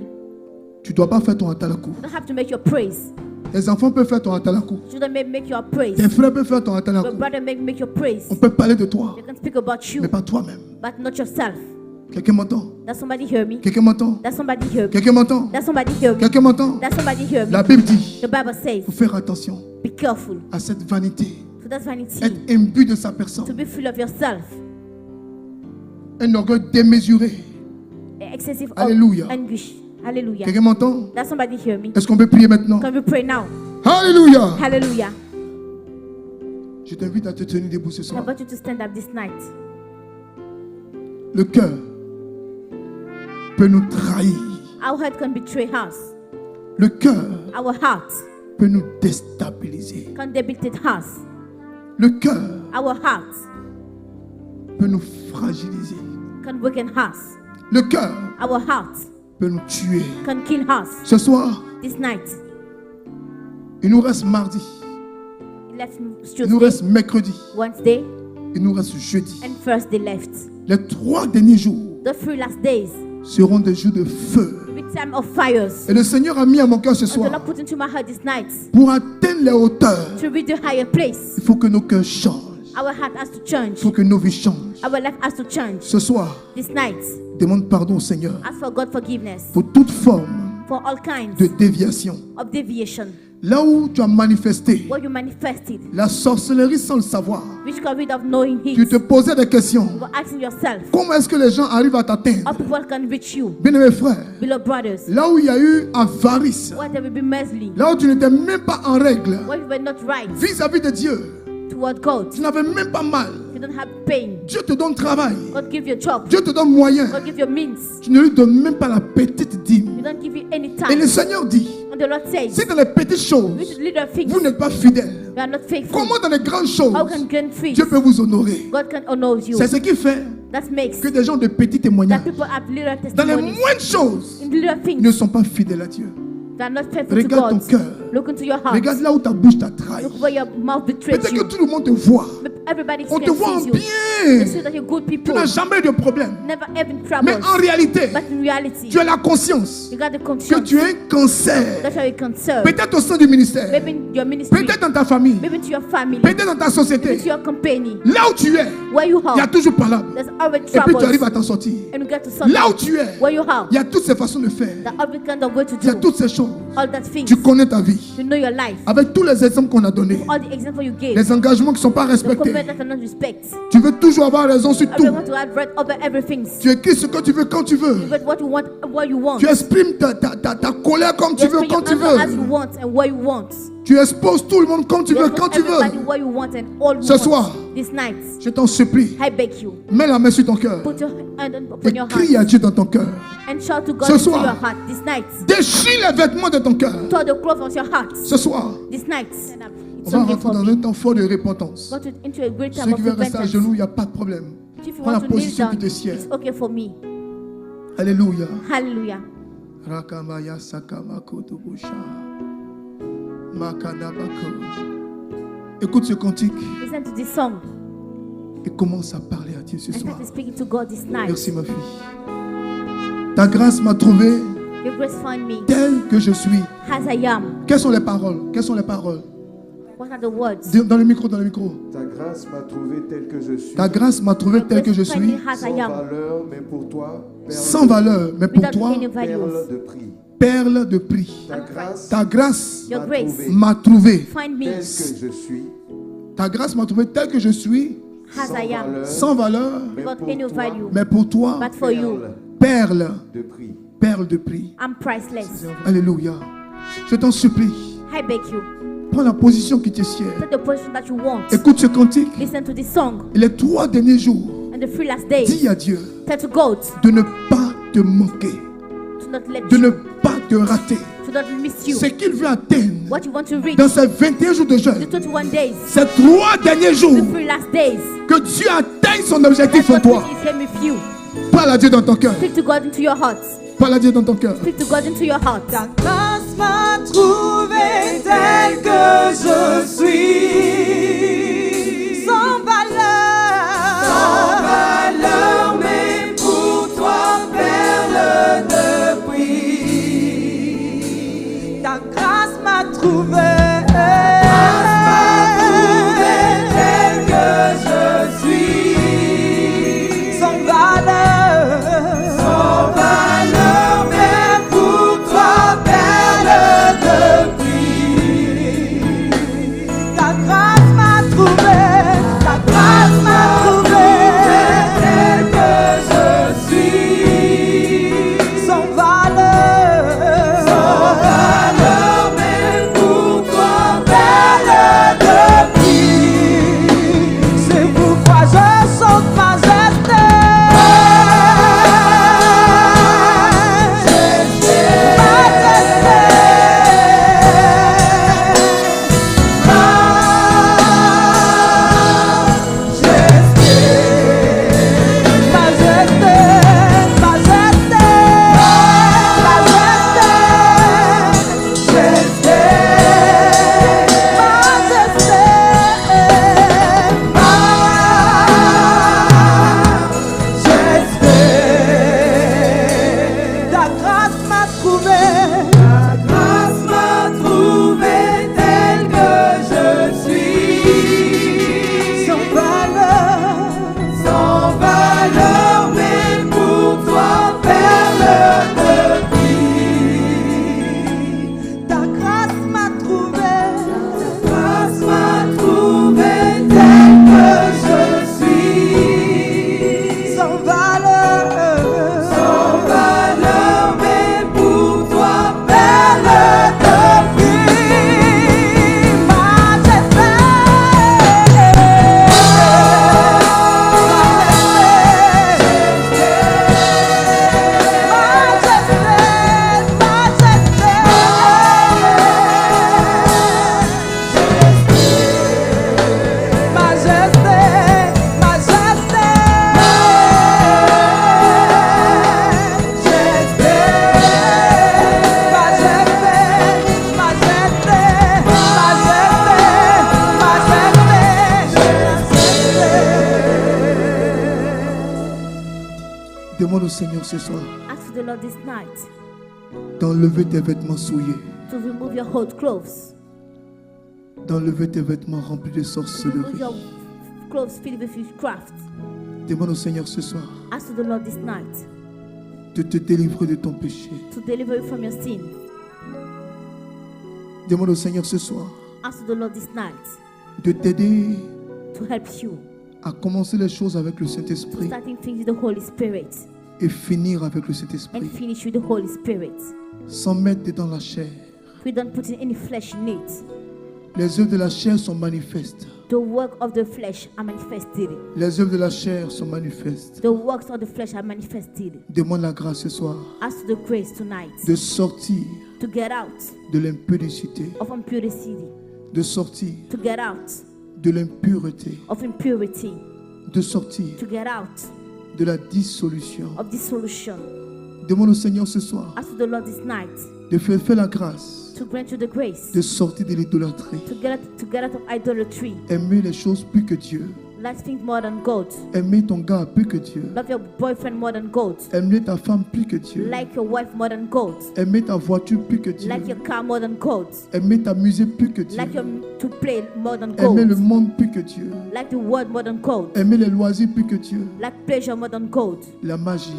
tu ne dois pas faire ton atalakou. You don't have to make your praise. Les enfants peuvent faire ton atalakou. You don't make your praise. Tes frères peuvent faire ton Your atalakou. brother make your praise. On peut parler de toi, They can speak about you, mais pas toi-même. but not yourself. Quelqu'un m'entend? Does somebody hear me? Quelqu'un m'entend? Does somebody hear me? Quelqu'un m'entend? Does somebody hear me? Quelqu'un m'entend? Does somebody hear me? La Bible dit, The Bible says, il faut faire attention be careful. à cette vanité. So that's vanity. Être imbu de sa To personne. be full of yourself. Un orgueil démesuré. Excessive Alléluia. anguish. Hallelujah. Quelqu'un m'entend? Does somebody hear me? Est-ce qu'on peut prier maintenant? Can we pray now? Alléluia! Hallelujah. Je t'invite à te tenir debout ce I soir. want you to stand up this night. Le cœur peut nous trahir. Our heart can betray us. Le cœur Our heart peut nous déstabiliser. can debilitate us. Le cœur Our heart peut nous fragiliser. can weaken us. Le cœur Our heart peut nous tuer. can kill us. Ce soir, This night, il nous reste mardi. il left Il nous Tuesday, reste mercredi. Wednesday, Il nous reste jeudi. and Thursday left. Les 3 derniers jours The 3 last days seront des jours de feu. will be time of fires. Et le Seigneur a mis à mon cœur ce And the soir, Lord put into my heart this night pour atteindre les hauteurs, to reach the higher place. il faut que nos cœurs changent. Our heart has to change. Il faut que nos vies changent. Our life has to change. Ce soir, This night, demande pardon au Seigneur ask for God forgiveness pour toute forme for all kinds de déviation. of deviation. Là où tu as manifesté What you manifested, la sorcellerie sans le savoir, which got rid of knowing tu it. te posais des questions. You were asking yourself, Comment est-ce que les gens arrivent à how t'atteindre? people can reach you, Bien-aimés frères, beloved brothers. là où il y a eu avarice, Where there will be mercy, là où tu n'étais même pas en règle where you were not right vis-à-vis de Dieu, toward God, tu n'avais même pas mal. you don't have pain. Dieu te donne travail, God give you a job. Dieu te donne moyen. God give you means. Tu ne lui donnes même pas la petite dîme. You don't give you any Et le time. Seigneur dit, And the Lord says, si dans les petites choses, which little things vous n'êtes pas fidèles, you are not faithful, comment dans les grandes choses, how can great things Dieu peut vous honorer? God can honor you? C'est ce qui fait That makes que des gens de petits that témoignages, people have little dans les testimonies moindres choses, in little ne things. sont pas fidèles à Dieu. They are not faithful to Regarde ton God. cœur. Look into your heart. Regarde là où ta bouche t'a trahi. Look where your mouth betrayed Peut-être you. que tout le monde te voit. But everybody On te voit en sees you. bien. They say that you're good Tu people. n'as jamais eu de problème. Never having Mais troubles. en réalité, But in reality, tu as la conscience you got the que conscience tu es un cancer. that you are concerned. Peut-être au sein du ministère. Maybe in your ministry, Peut-être dans ta famille. maybe to your family, Peut-être dans ta maybe société. to your company. Là où tu es, Where you il y a are, toujours palabre. there's always Et puis tu arrives troubles. à t'en sortir. And you get to sort Là où out. tu es, Where you are, il y a toutes ces façons de faire. the every kind of way to Il y a do toutes ces choses. all that things. Tu connais ta vie. You know your life. Avec tous les exemples qu'on a donnés. All the examples you gave. Les engagements qui ne sont pas The respectés. commitment that are not respect. Tu veux toujours avoir raison sur tout. Everyone to have right over everything. Tu écris ce que tu veux quand tu veux. But what you want, what you want. Tu exprimes ta colère comme tu Just veux bring quand your tu answer as you veux. want and what you want. Tu exposes tout le monde comme tu veux Just quand put tu veux. everybody what you want and all you Ce want. soir, This night, je t'en supplie, I beg you, mets la main sur ton cœur put your hand et upon your crie heart à Dieu dans ton cœur. and shout to God Ce into soir. your heart. This night, Déchire les vêtements de ton cœur. tear the clothes of your heart. Ce soir, This night, on it's va okay rentrer for dans me. un temps fort de repentance. Go into a great time Ceux of qui veulent rester à repentance. genoux, il n'y a pas de problème. If you Prends la want to kneel position qui down, te sied. it's okay for me. Alléluia. Hallelujah. Rakamaya sakamako tobosha. Makadabako. Écoute ce cantique Listen to this song et commence à parler à Dieu ce and soir. start speaking to God this night. Merci ma fille. Ta grâce m'a trouvé Your grace find me tel que je suis. as I am. Quelles sont les paroles? Quelles sont les paroles? What are the words? Dis dans le micro, dans le micro. Ta grâce m'a trouvé tel que je suis. Ta grâce m'a trouvé Your tel que grace je find suis. me as I Sans am. valeur, mais pour toi, perle, Sans valeur, mais pour Without toi, any values. perle de prix. perle de prix. Ta grâce Ta grâce Your m'a grace trouvé m'a trouvé. find me tel que je suis. Ta grâce m'a trouvé tel que je suis. as Sans I am. valeur, Sans valeur, mais Without pour any toi, value. mais pour toi, But for you, perle, de prix. perle de prix. I'm priceless. Alléluia. Je t'en supplie, I beg you, prends la position qui te sied. take the position that you want. Écoute ce cantique. Listen to this song. Et les 3 derniers jours, And the 3 last days, dis à Dieu tell to God de ne pas te manquer, to not let de you, ne pas te rater. to not miss you. Ce qu'il veut atteindre What you want to reach, dans ces 21 jours de the jeûne, 21 days, ces 3 derniers jours, the 3 last days. que Dieu atteigne son objectif en That's toi. what is him with you. Parle à Dieu dans ton cœur. Speak to God into your heart. Parle à Dieu dans ton cœur. Speak to God into your heart. Ta grâce m'a trouvé tel que je suis. Sans valeur. Sans valeur, mais pour toi, perle de prix. Ta grâce m'a trouvé. Tel que je suis. Sans valeur. Sans valeur, mais pour toi, perle de prix. Ta grâce trouvé. Ta grâce m'a trouvé tel que je suis. Sans valeur, mais pour toi, perle de vie. ta grâce m'a trouvé. Ta grâce m'a trouvé tel que je suis. Sans valeur, mais pour toi, perle de vie. majesté. Demande au Seigneur ce soir Ask the Lord this night d'enlever tes vêtements souillés, to remove your old clothes. d'enlever tes vêtements remplis de Remove sorcellerie. your clothes filled with witchcraft. Demande au Seigneur ce soir Ask the Lord this night de te délivrer de ton péché. to deliver you from your sin. Demande au Seigneur ce soir Ask the Lord this night de t'aider to help you à commencer les choses avec le Saint-Esprit starting things with the Holy Spirit et finir avec le and Saint-Esprit, finish with the Holy Spirit. sans mettre dans la chair. We don't put in any flesh in it. Les œuvres de la chair sont manifestes. The work of the flesh are manifested. Les œuvres de la chair sont manifestes. The works of the flesh are manifested. Demande la grâce ce soir Ask the grace tonight de sortir to get out de l'impudicité, of impurity, de sortir to get out de l'impureté, of impurity, de sortir to get out de la dissolution. of dissolution. Demande au Seigneur ce soir Ask the Lord this night de faire la grâce to grant you the grace de sortir de l'idolâtrie. to get out of idolatry. Aimer les choses plus que Dieu. Love things more than God. Aimer ton gars plus que Dieu. Love your boyfriend more than God. Aimer ta femme plus que Dieu. Like your wife more than God. Aimer ta voiture plus que Dieu. Like your car more than God. Aimer ta musique plus que Dieu. Like your to play more than Aimer le God. monde plus que Dieu. Like the world more than God. Aimer les loisirs plus que Dieu. Like pleasure more than God. La magie.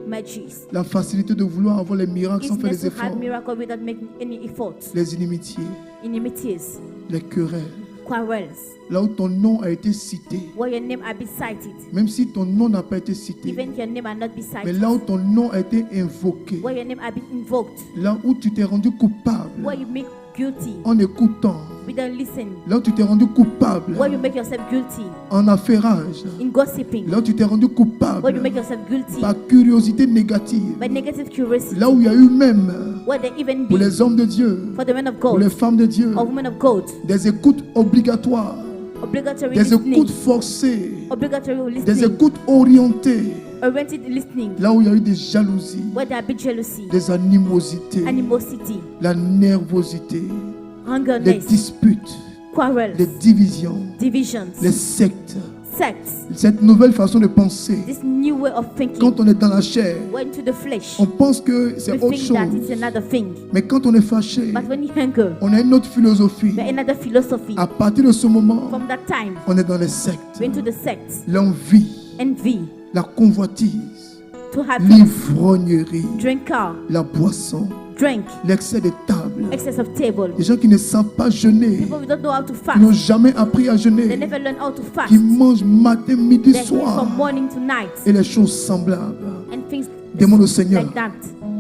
Magies. La facilité de vouloir avoir les miracles sans faire Easiness les to have efforts. miracle without making any effort. Les inimitiés. Enmities. Les querelles. Quarrels. Là où ton nom a été cité. Where your name are be cited. Même si ton nom n'a pas été cité. Even if your name are not be Mais cited. là où ton nom a été invoqué. Where your name are be invoked. Là où tu t'es rendu coupable. Where you make guilty. En écoutant. Without listening. Là où tu t'es rendu coupable. Where you make yourself guilty. En affairage. In gossiping. Là où tu t'es rendu Where you coupable. make yourself guilty. Par curiosité négative. By negative curiosity. Là où il y a eu même, Where there even pour be les hommes de Dieu, for the men of pour les God femmes de Dieu, or women of God. des écoutes obligatoires, Obligatory des listening. écoutes forcées, Obligatory des listening. écoutes orientées. Oriented listening. Là où il y a eu des jalousies, Where there be jealousy. des animosités, Animosity. la nervosité, les Hungerness. disputes, Quarrels. les divisions, Divisions. les sectes. Sects. Cette nouvelle façon de penser, This new way of thinking. quand on est dans la chair, Went to the flesh. on pense que c'est We autre think that it's chose. another thing. Mais quand on est fâché, But when you hunger, on a une autre philosophie. we're another philosophy. À partir de ce moment, From that time, on est dans les sectes. we're into the sects. L'envie, Envy. la convoitise, To have l'ivrognerie, drink car, la boisson, drink, l'excès de table. excess of table. Les gens qui ne savent pas jeûner, People who don't know how to qui n'ont fast. jamais appris à They jeûner, never learn how to fast. qui mangent matin, midi, They eat soir, from morning to night. et les choses semblables. And things Demande au Seigneur like that.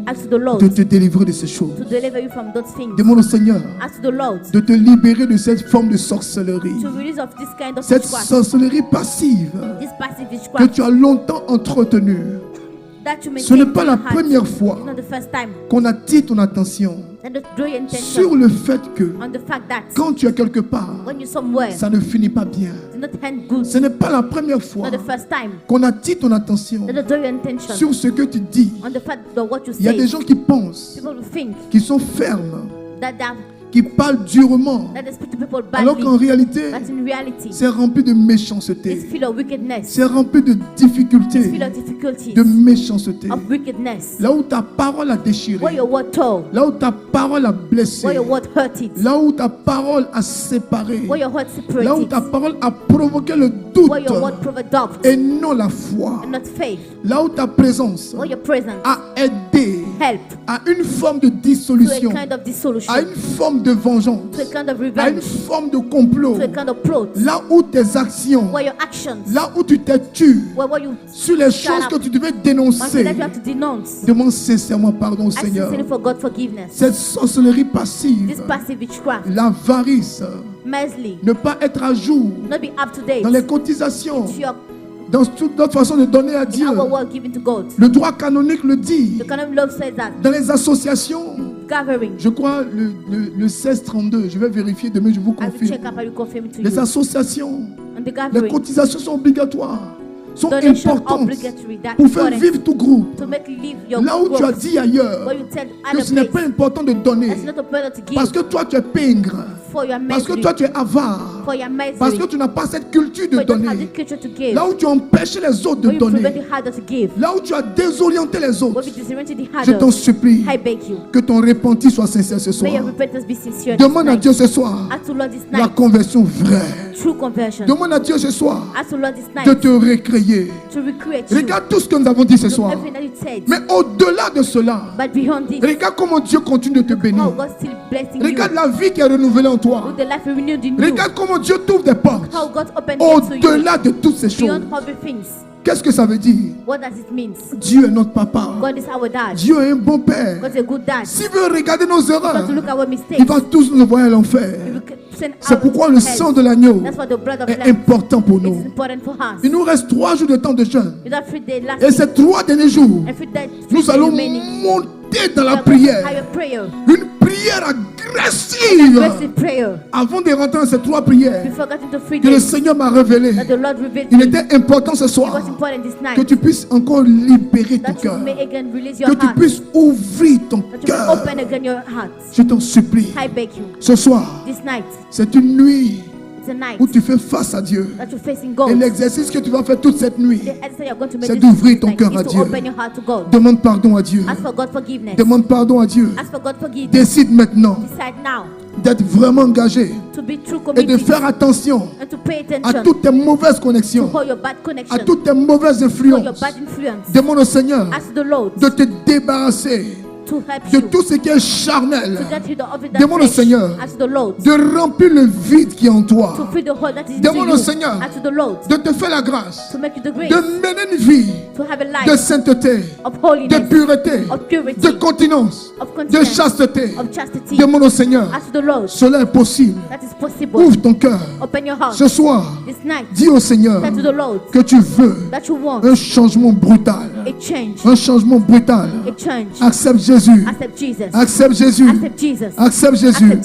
Ask the Lord de te délivrer de ces to choses. deliver you from those things. Demande au Seigneur Ask the Lord de te libérer de cette forme de sorcellerie, to release of this kind of cette witchcraft. sorcellerie passive This passive que witchcraft tu as longtemps entretenue. that you may Ce n'est take pas in la your heart. première fois It's not the first time. qu'on attire ton attention And to draw your sur attention le fait que on the fact that quand tu es quelque part, when you're somewhere, ça ne finit pas bien. it's not end good. Ce n'est pas la première fois Not the first time. qu'on attire ton attention That to draw your attention sur ce que tu dis. on the fact that what you Il y a say. des gens qui pensent, People who think qui sont fermes, that they are qui parlent durement, that they speak to people alors qu'en badly, réalité, but in reality, c'est rempli de it's méchanceté. full of wickedness, C'est rempli de it's difficultés, full of difficulties, de méchanceté. of wickedness. Là où ta parole a Where déchiré, your word told, là où ta parole a blessé, where your word hurt it, là où ta parole a séparé, where your word là où separated, ta parole a provoqué le doute where your word proved doubt et non la foi, and not faith, là où ta présence where your presence a aidé help à une forme de to a dissolution, kind of dissolution, à une forme de vengeance, to a kind of à une revenge, forme de complot, to a kind of plot, là où tes actions, where your actions, là où tu t'es tué where you sur les choses que tu devais one thing dénoncer, that you have to denounce. demande sincèrement pardon au I Seigneur. sincerely for God forgiveness. Cette sorcellerie This passive, passive witchcraft, l'avarice, Mesley, ne pas être à jour not be up to date dans les cotisations, to your dans toute notre façon de donner à Dieu. our word given to God. Le droit canonique le dit. The kind of love says that Dans les associations, gathering. je crois le 1632, je vais vérifier demain, je vous I will confirme. check up. I will confirm it to Les you. associations, And the les gathering, cotisations sont obligatoires, sont donation importantes obligatory. That pour faire important vivre tout groupe. to make live your Là où tu as growth. dit ailleurs Where you tell que other ce n'est place pas important de donner, that's not important to give parce que toi tu es pingre, for your parce que misery, toi tu es avare, for your parce misery, que tu n'as pas cette culture de for you don't have donner. the culture to give. Là où tu empêches les autres de Where you prevent donner, the harder to give. là où tu as désorienté les Where autres, you disoriented the je t'en harder. supplie I beg you. que ton repenti soit sincère ce soir. May your repentance be sincere. Demande à this Dieu night. ce soir Ask the Lord this la night. conversion vraie. True conversion. Demande à Dieu ce soir Ask the Lord this de night te recréer. to recreate you. Regarde tout ce que nous avons dit ce soir. Everything that you said. Mais au-delà de cela, But beyond this, regarde comment Dieu continue de te how bénir. God still blessing Regarde you. la vie qui est renouvelée en toi. With the life renewed in you. Regarde comment Dieu t'ouvre des portes. How God opened gates to you. Au-delà de toutes ces choses. Beyond other things. Qu'est-ce que ça veut dire? What does it mean? Dieu est notre papa. God is our dad. Dieu est un bon père. God's a good dad. S'il veut regarder nos God erreurs, to look at our il mistakes. va tous nous envoyer à He l'enfer. will send C'est out pourquoi to le hell. sang de l'agneau That's why the blood of est lamb important pour is nous. important for us. Il nous reste 3 jours de temps de jeûne. You don't feed the last Et ces 3 derniers jours, and feed that nous allons remaining. monter dans la Higher prière. prayer. Une prière agressive. Aggressive prayer. Avant de rentrer dans ces 3 prières Before getting to free que le days Seigneur m'a révélé, that the Lord revealed il to me. était important ce It soir was important this que night tu puisses encore libérer ton that you cœur. may again release your Que tu heart. puisses ouvrir ton That you may cœur. open again your heart. Je t'en supplie. I beg you. Ce soir, This night, c'est une nuit it's a night où tu fais face à Dieu. that you're facing Et God. l'exercice que tu vas faire toute cette nuit, The exercise you're going to make c'est this d'ouvrir ton night cœur is à to Dieu. open your heart to God. Demande pardon à Dieu. Ask for God forgiveness. Demande pardon à Dieu. Ask for God forgiveness. Décide maintenant Decide now d'être vraiment engagé to be true et de committed faire attention and to pay à attention toutes tes mauvaises to connexions, all your bad à connections, toutes tes mauvaises to all your influences. bad influence. Demande au Seigneur Ask the Lord de te débarrasser to help de you tout ce qui est charnel, to get rid of it Demande au that's flesh. Seigneur Ask the Lord de remplir le vide qui est en to toi, fill the hole that is into Demande au you. Seigneur Ask the Lord de te faire la grâce, to make you the grace de mener une vie to have a de life sainteté, of de holiness, pureté, of purity, de continence, of de continence, chasteté. of chastity. Demande au Seigneur, Ask the Lord cela est possible. that is possible. Ouvre ton cœur. Open your heart Ce soir, this night. dis au Seigneur Say to the Lord que tu veux that you want un changement brutal. a change. Un changement brutal. A change. Accepte Jésus. Accept Jesus. Accepte Jésus. Accept Jesus. Accepte Jésus.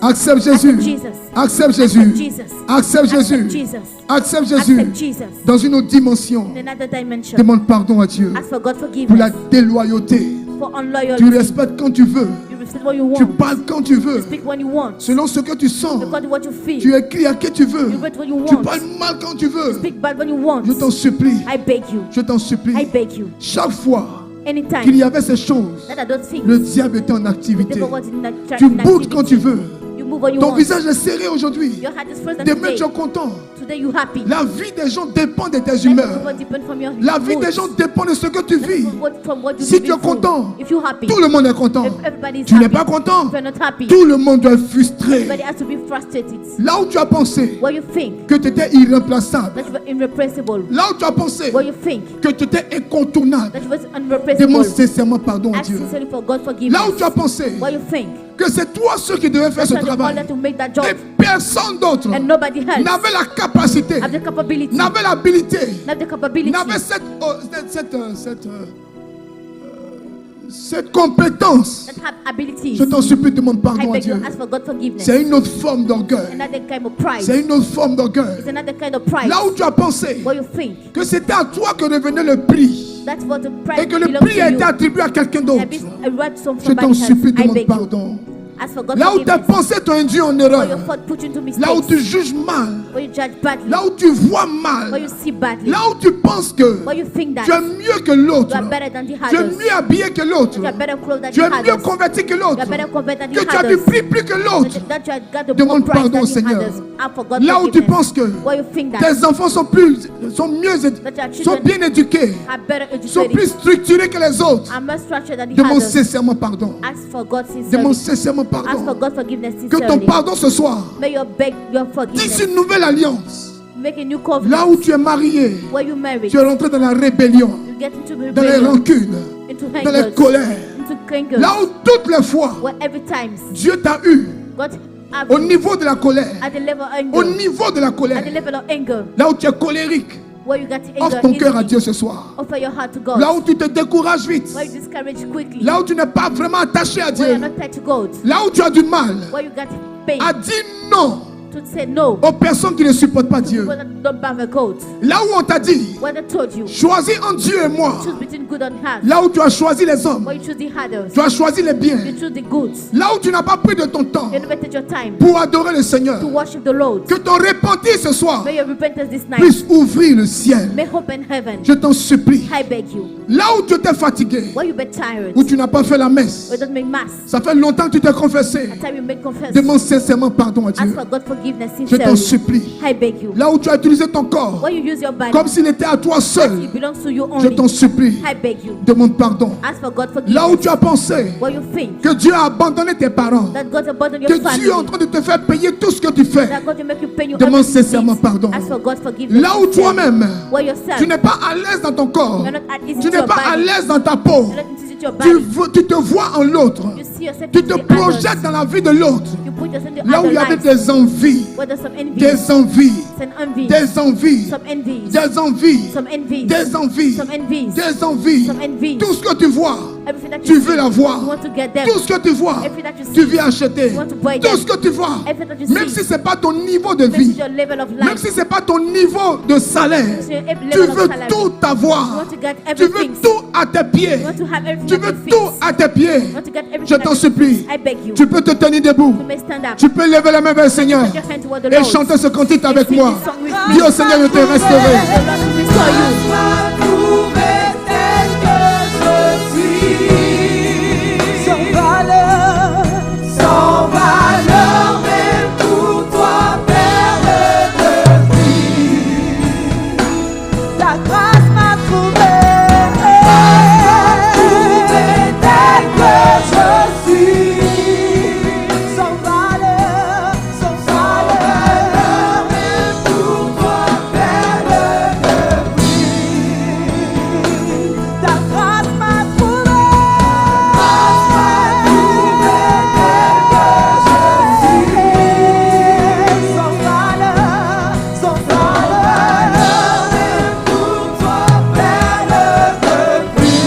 Accept Jesus. Accepte Jésus. Accept Jesus. Accepte Jésus. Accept Jesus. Accepte Jésus. Accept Jesus. Accepte Jésus. Accept Jesus. Dans une autre dimension, In another dimension. demande pardon à Dieu Ask for God pour forgiveness. la déloyauté. For Tu unloyalty. respectes quand tu veux. You receive what you Tu want. parles quand tu veux. Speak when you want. Selon ce que tu sens. According to what you feel. Tu écris à qui tu veux. You write what you Tu want. parles mal quand tu veux. Speak bad when you want. Je t'en supplie. I beg you. Je t'en supplie. I beg you. Chaque fois qu'il Anytime y avait ces choses, that I don't think le diable était en the activité. devil was in that Tu in boudes quand tu veux. You move when you Ton want. visage est serré aujourd'hui. Your heart is frozen Demain, today. tu es content. Today you happy. La vie des gens dépend de tes Life humeurs. of people depend from your La vie moods. des gens dépend de ce que tu vis. From what you Si live tu es through. content, If you're happy, tout le monde est content. if everybody is Tu n'es happy, pas content, if you're not happy, tout le monde doit être frustré. everybody has to be frustrated. Là où tu as pensé What you think que tu étais irremplaçable, that you were irrepressible. là où tu as pensé What you think que tu étais incontournable, that you was demande unrepressible. sincèrement pardon à Ask Dieu. sincerely for God forgiveness. Là où tu as pensé What you think que c'est toi ceux qui devaient faire that ce you are the travail one to make that job et personne d'autre and nobody else n'avait la capacité, have the capability, n'avait l'habilité, have the capability, n'avait cette compétence. that have abilities. Je t'en supplie, demande I pardon à beg you, Dieu. ask for God forgiveness. C'est une autre forme d'orgueil. Another kind of pride. C'est une autre forme d'orgueil. It's another kind of pride. Là où tu as pensé What you think que c'était à toi que revenait le prix that's what the et pride que le belongs prix to a you. été attribué à quelqu'un d'autre, And I read some je t'en somebody else. supplie, I demande beg you. pardon. Ask for God's Là où tes forgiveness. pensées t'ont induit en Where your erreur. thought put you into Là où tu mistakes. juges mal. Where you judge badly. Là où tu vois Where mal. you see badly. Là où tu penses que Where you think that tu es mieux que l'autre. you are better than the Tu es others. mieux habillé que l'autre. You are better clothed than Tu the es mieux others. converti que You l'autre. are better converted than Que the tu as du others. prix plus que l'autre. That you have got the Demande more price pardon than au the Seigneur. others. Ask for God's Là où tu forgiveness. penses que Where you think that tes enfants sont mieux, that your sont children bien éduqués, are better sont plus educated, structurés que les autres. are more structured than the Demande others. sincèrement pardon. Ask for God's Demande sincerity. sincèrement Ask for pardon. God's forgiveness Que ton sincerely. pardon ce soir May you beg your dise forgiveness. une nouvelle alliance. Make a new Là covenant. où tu es marié, Where you married. tu es rentré dans la rébellion, You get into dans les rebellion, rancunes, into dans les angers, colères. into cankers. Là où toutes les fois Where every time Dieu t'a eu God have au you niveau de la colère, at the level of au anger, niveau de la at the colère, level of anger, là où tu es colérique, where you got offre anger ton cœur à easily. Dieu ce soir. Offer your heart to God. Là où tu te décourages vite, Where you discourage quickly. là où tu n'es pas vraiment attaché à Where Dieu, you're not tied to God. là où tu as du mal Where you got pain à dire non to say no aux personnes qui ne supportent pas Dieu. to people that don't bow the God. Là où on t'a dit, Where they told you choisis entre Dieu et moi. choose between good and hard. Là où tu as choisi les hommes, Where you choose the hardest. tu as choisi les biens. You choose the goods. Là où tu n'as pas pris de ton temps You never take your time pour adorer le Seigneur. to worship the Lord. Que ton repentir ce soir May your repentance this night puisse ouvrir le ciel. may open heaven. Je t'en supplie. I beg you. Là où tu t'es fatigué, Where you be tired. où tu n'as pas fait la messe, Where you don't make mass. ça fait longtemps que tu t'es confessé. Time you make confess. Demande sincèrement pardon à Ask Dieu. for God's forgiveness Je t'en sincerely. supplie. I beg you. Là où tu as utilisé ton corps Where you use your body. comme s'il était à toi seul, It belongs to you je only. t'en supplie. I beg you. Demande pardon. Ask for God's Là où forgiveness. tu as pensé Where you think que Dieu a abandonné tes parents, that God abandoned your que family. Dieu est en train de te faire payer tout ce que tu fais. That God will make you pay you Demande everything. sincèrement pardon. Ask for God's forgiveness. Là où sincerely. toi-même, Where yourself. tu n'es pas à l'aise dans ton corps, You're not at ease tu in n'es your pas à body. l'aise dans ta peau, You're not easy to your body. tu te vois en l'autre, You see yourself tu in te the projettes others. dans la vie de l'autre. You put yourself in the Là où other il y avait lives. des envies, Where there's some envy. des envies, Some envy. des envies, Some envies. des envies, Some envies. des envies, Some envies. des envies. Some envies. Tout ce que tu vois, Everything that tu you veux see, l'avoir. you want to get them. Tout ce que tu vois, Everything that you tu see, veux acheter. you want to buy Tout them. ce que tu vois, Everything that you même see, si ce n'est pas ton niveau de this vie, is your level of même life. si ce n'est pas ton niveau de salaire, It's your level tu of veux salary. tout You avoir. want to get Tu veux everything. tout à tes pieds. You want to have everything Tu at veux your feet. tout à tes pieds. You want to get everything Je at t'en your supplie. feet. I beg you. Tu peux te tenir debout. You may stand up. Tu peux lever la main vers le Seigneur Put your hand toward the et Lord. chanter ce cantique avec Sing moi. this song with me. Dis au Seigneur de te restaurer. The Lord will restore you. M'a trouvé tel que je suis, sans valeur, mais pour toi, perle de vie. La grâce m'a trouvé. Tel que je suis, Sans valeur, sans valeur, mais pour toi, perle de vie. ta grâce m'a trouvé. Sans valeur, sans valeur, Pour toi, perle de vie.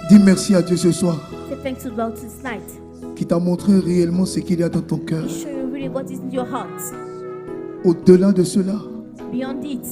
Dis merci à Dieu ce soir Say thanks to the Lord this night. qui t'a montré réellement ce qu'il y a dans ton cœur. He's showing you really what is in your heart. Au-delà de cela, Beyond it,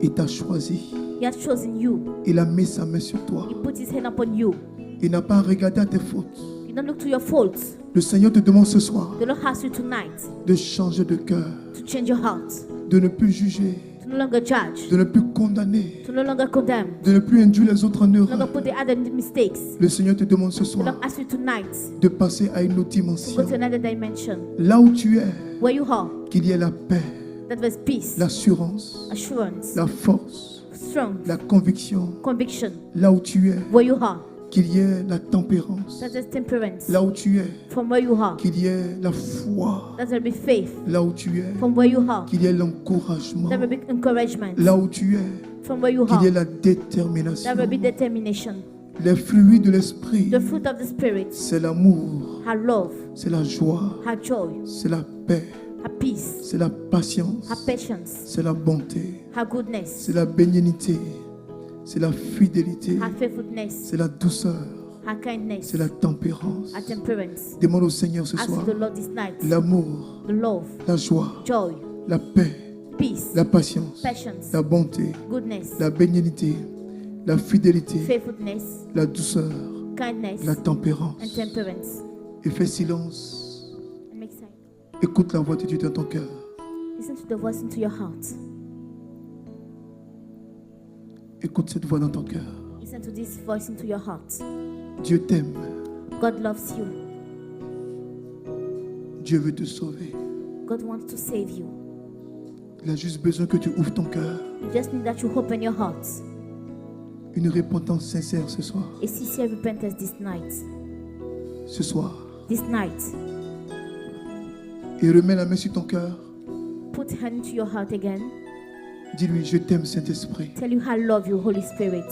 il t'a choisi. He has chosen you. Il a mis sa main sur toi. He put His hand upon you. Il n'a pas regardé à tes fautes. You don't look to your faults. Le Seigneur te demande ce soir The Lord asks you tonight de changer de cœur, to change your heart, de ne plus juger, to no longer judge, de ne plus condamner, to no longer condemn, de ne plus induire les autres en to no longer erreur. put the other in mistakes. Le Seigneur te demande ce The soir Lord asks you tonight de passer à une autre to go dimension. to another dimension Là où tu es, where you are, qu'il y ait la paix, that was peace, l'assurance, assurance, la force, strength, la conviction. conviction. Là où tu es, Where you are, qu'il y ait la tempérance. that is temperance. Là où tu es, From where you are, qu'il y ait la foi. that will be faith. Là où tu es, From where you are, qu'il y ait l'encouragement. that will be encouragement. Là où tu es, From where you qu'il y ait are, la détermination. that will be determination. Les fruits de l'esprit, The fruit of the Spirit, c'est l'amour, her love, c'est la joie, her joy, c'est la paix, her peace, c'est la patience, her patience, c'est la bonté, her goodness, c'est la bénignité, c'est la fidélité, her faithfulness, c'est la douceur, her kindness, c'est la tempérance. her temperance. Demande au Seigneur ce Ask soir the Lord this night, l'amour, the love, la joie, joy, la paix, peace, la patience, patience, la bonté, goodness, la bénignité, la fidélité, faithfulness, la douceur, kindness, la and tempérance. temperance. Et fais silence. And make silence. Écoute la voix de Dieu dans ton cœur. Listen to the voice into your heart. Écoute cette voix dans ton cœur. Listen to this voice into your heart. Dieu t'aime. God loves you. Dieu veut te sauver. God wants to save you. Il a juste besoin que tu ouvres ton cœur. You just need that you open your heart. Une repentance sincère ce soir. A sincere repentance this night. Ce soir. This night. Et remets la main sur ton cœur. Put hand to your heart again. Dis-lui, je t'aime Saint-Esprit. Tell you I love you, Holy Spirit.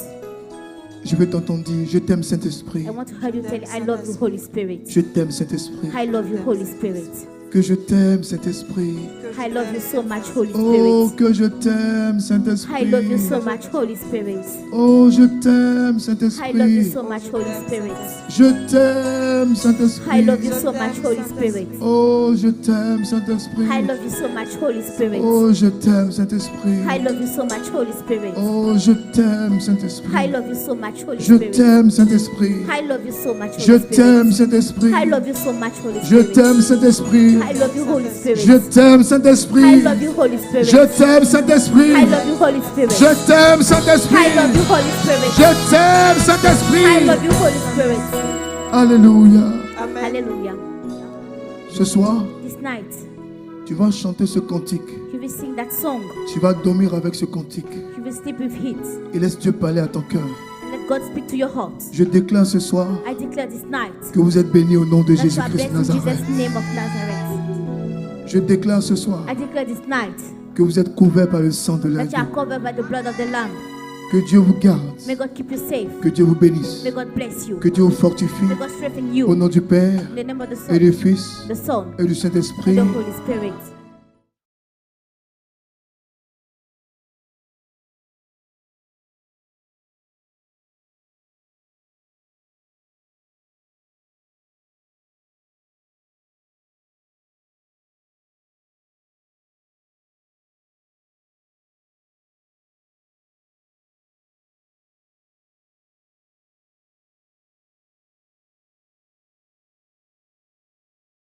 Je veux t'entendre dire, je t'aime Saint-Esprit. I want to hear you tell I love you, Holy Spirit. Je t'aime Saint-Esprit. I love you, Holy Spirit. Que je t'aime Saint-Esprit. I love you so much, Holy Oh, Spirit. que je t'aime Saint-Esprit. I love you so much, Holy Spirit. Oh, je t'aime I love you Saint-Esprit. so much, Holy Spirit. Je t'aime Saint-Esprit. I love you so much, Holy Spirit. Oh, je t'aime Saint-Esprit. I love you so much, Holy Spirit. Oh, je t'aime Saint-Esprit. I love you so much, Holy Spirit. Oh, je t'aime I Saint-Esprit. love you so much, Holy Je Spirit. t'aime Saint-Esprit. I love you so much, Je Holy t'aime Spirit. Saint-Esprit. I love you so much, Holy Je Spirit. t'aime Saint-Esprit. I love you, Holy Spirit. Je t'aime I Saint-Esprit. love you, Holy Spirit. Je t'aime Saint-Esprit. I love you, Holy Spirit. Je t'aime I Saint-Esprit. love you, Holy Spirit. Je t'aime I Saint-Esprit. love you, Holy Spirit. Alléluia. Hallelujah. Ce soir, This night, tu vas chanter ce cantique. you will sing that song. Tu vas dormir avec ce cantique. You will sleep with it. Et laisse Dieu parler à ton cœur. Let God speak to your heart. Je déclare ce soir I declare this night que vous êtes bénis au nom de that you are Jésus-Christ blessed in Nazareth. Jesus' name of Nazareth. Je déclare ce soir I declare this night que vous êtes couverts par le sang de that you l'agneau. are covered by the blood of the Lamb. Que Dieu vous garde. May God keep you safe. Que Dieu vous bénisse. May God bless you. Que Dieu vous fortifie. May God strengthen Au you. nom du Père In the name of the et du Son, Fils the Son, et du and Saint-Esprit. the Holy Spirit.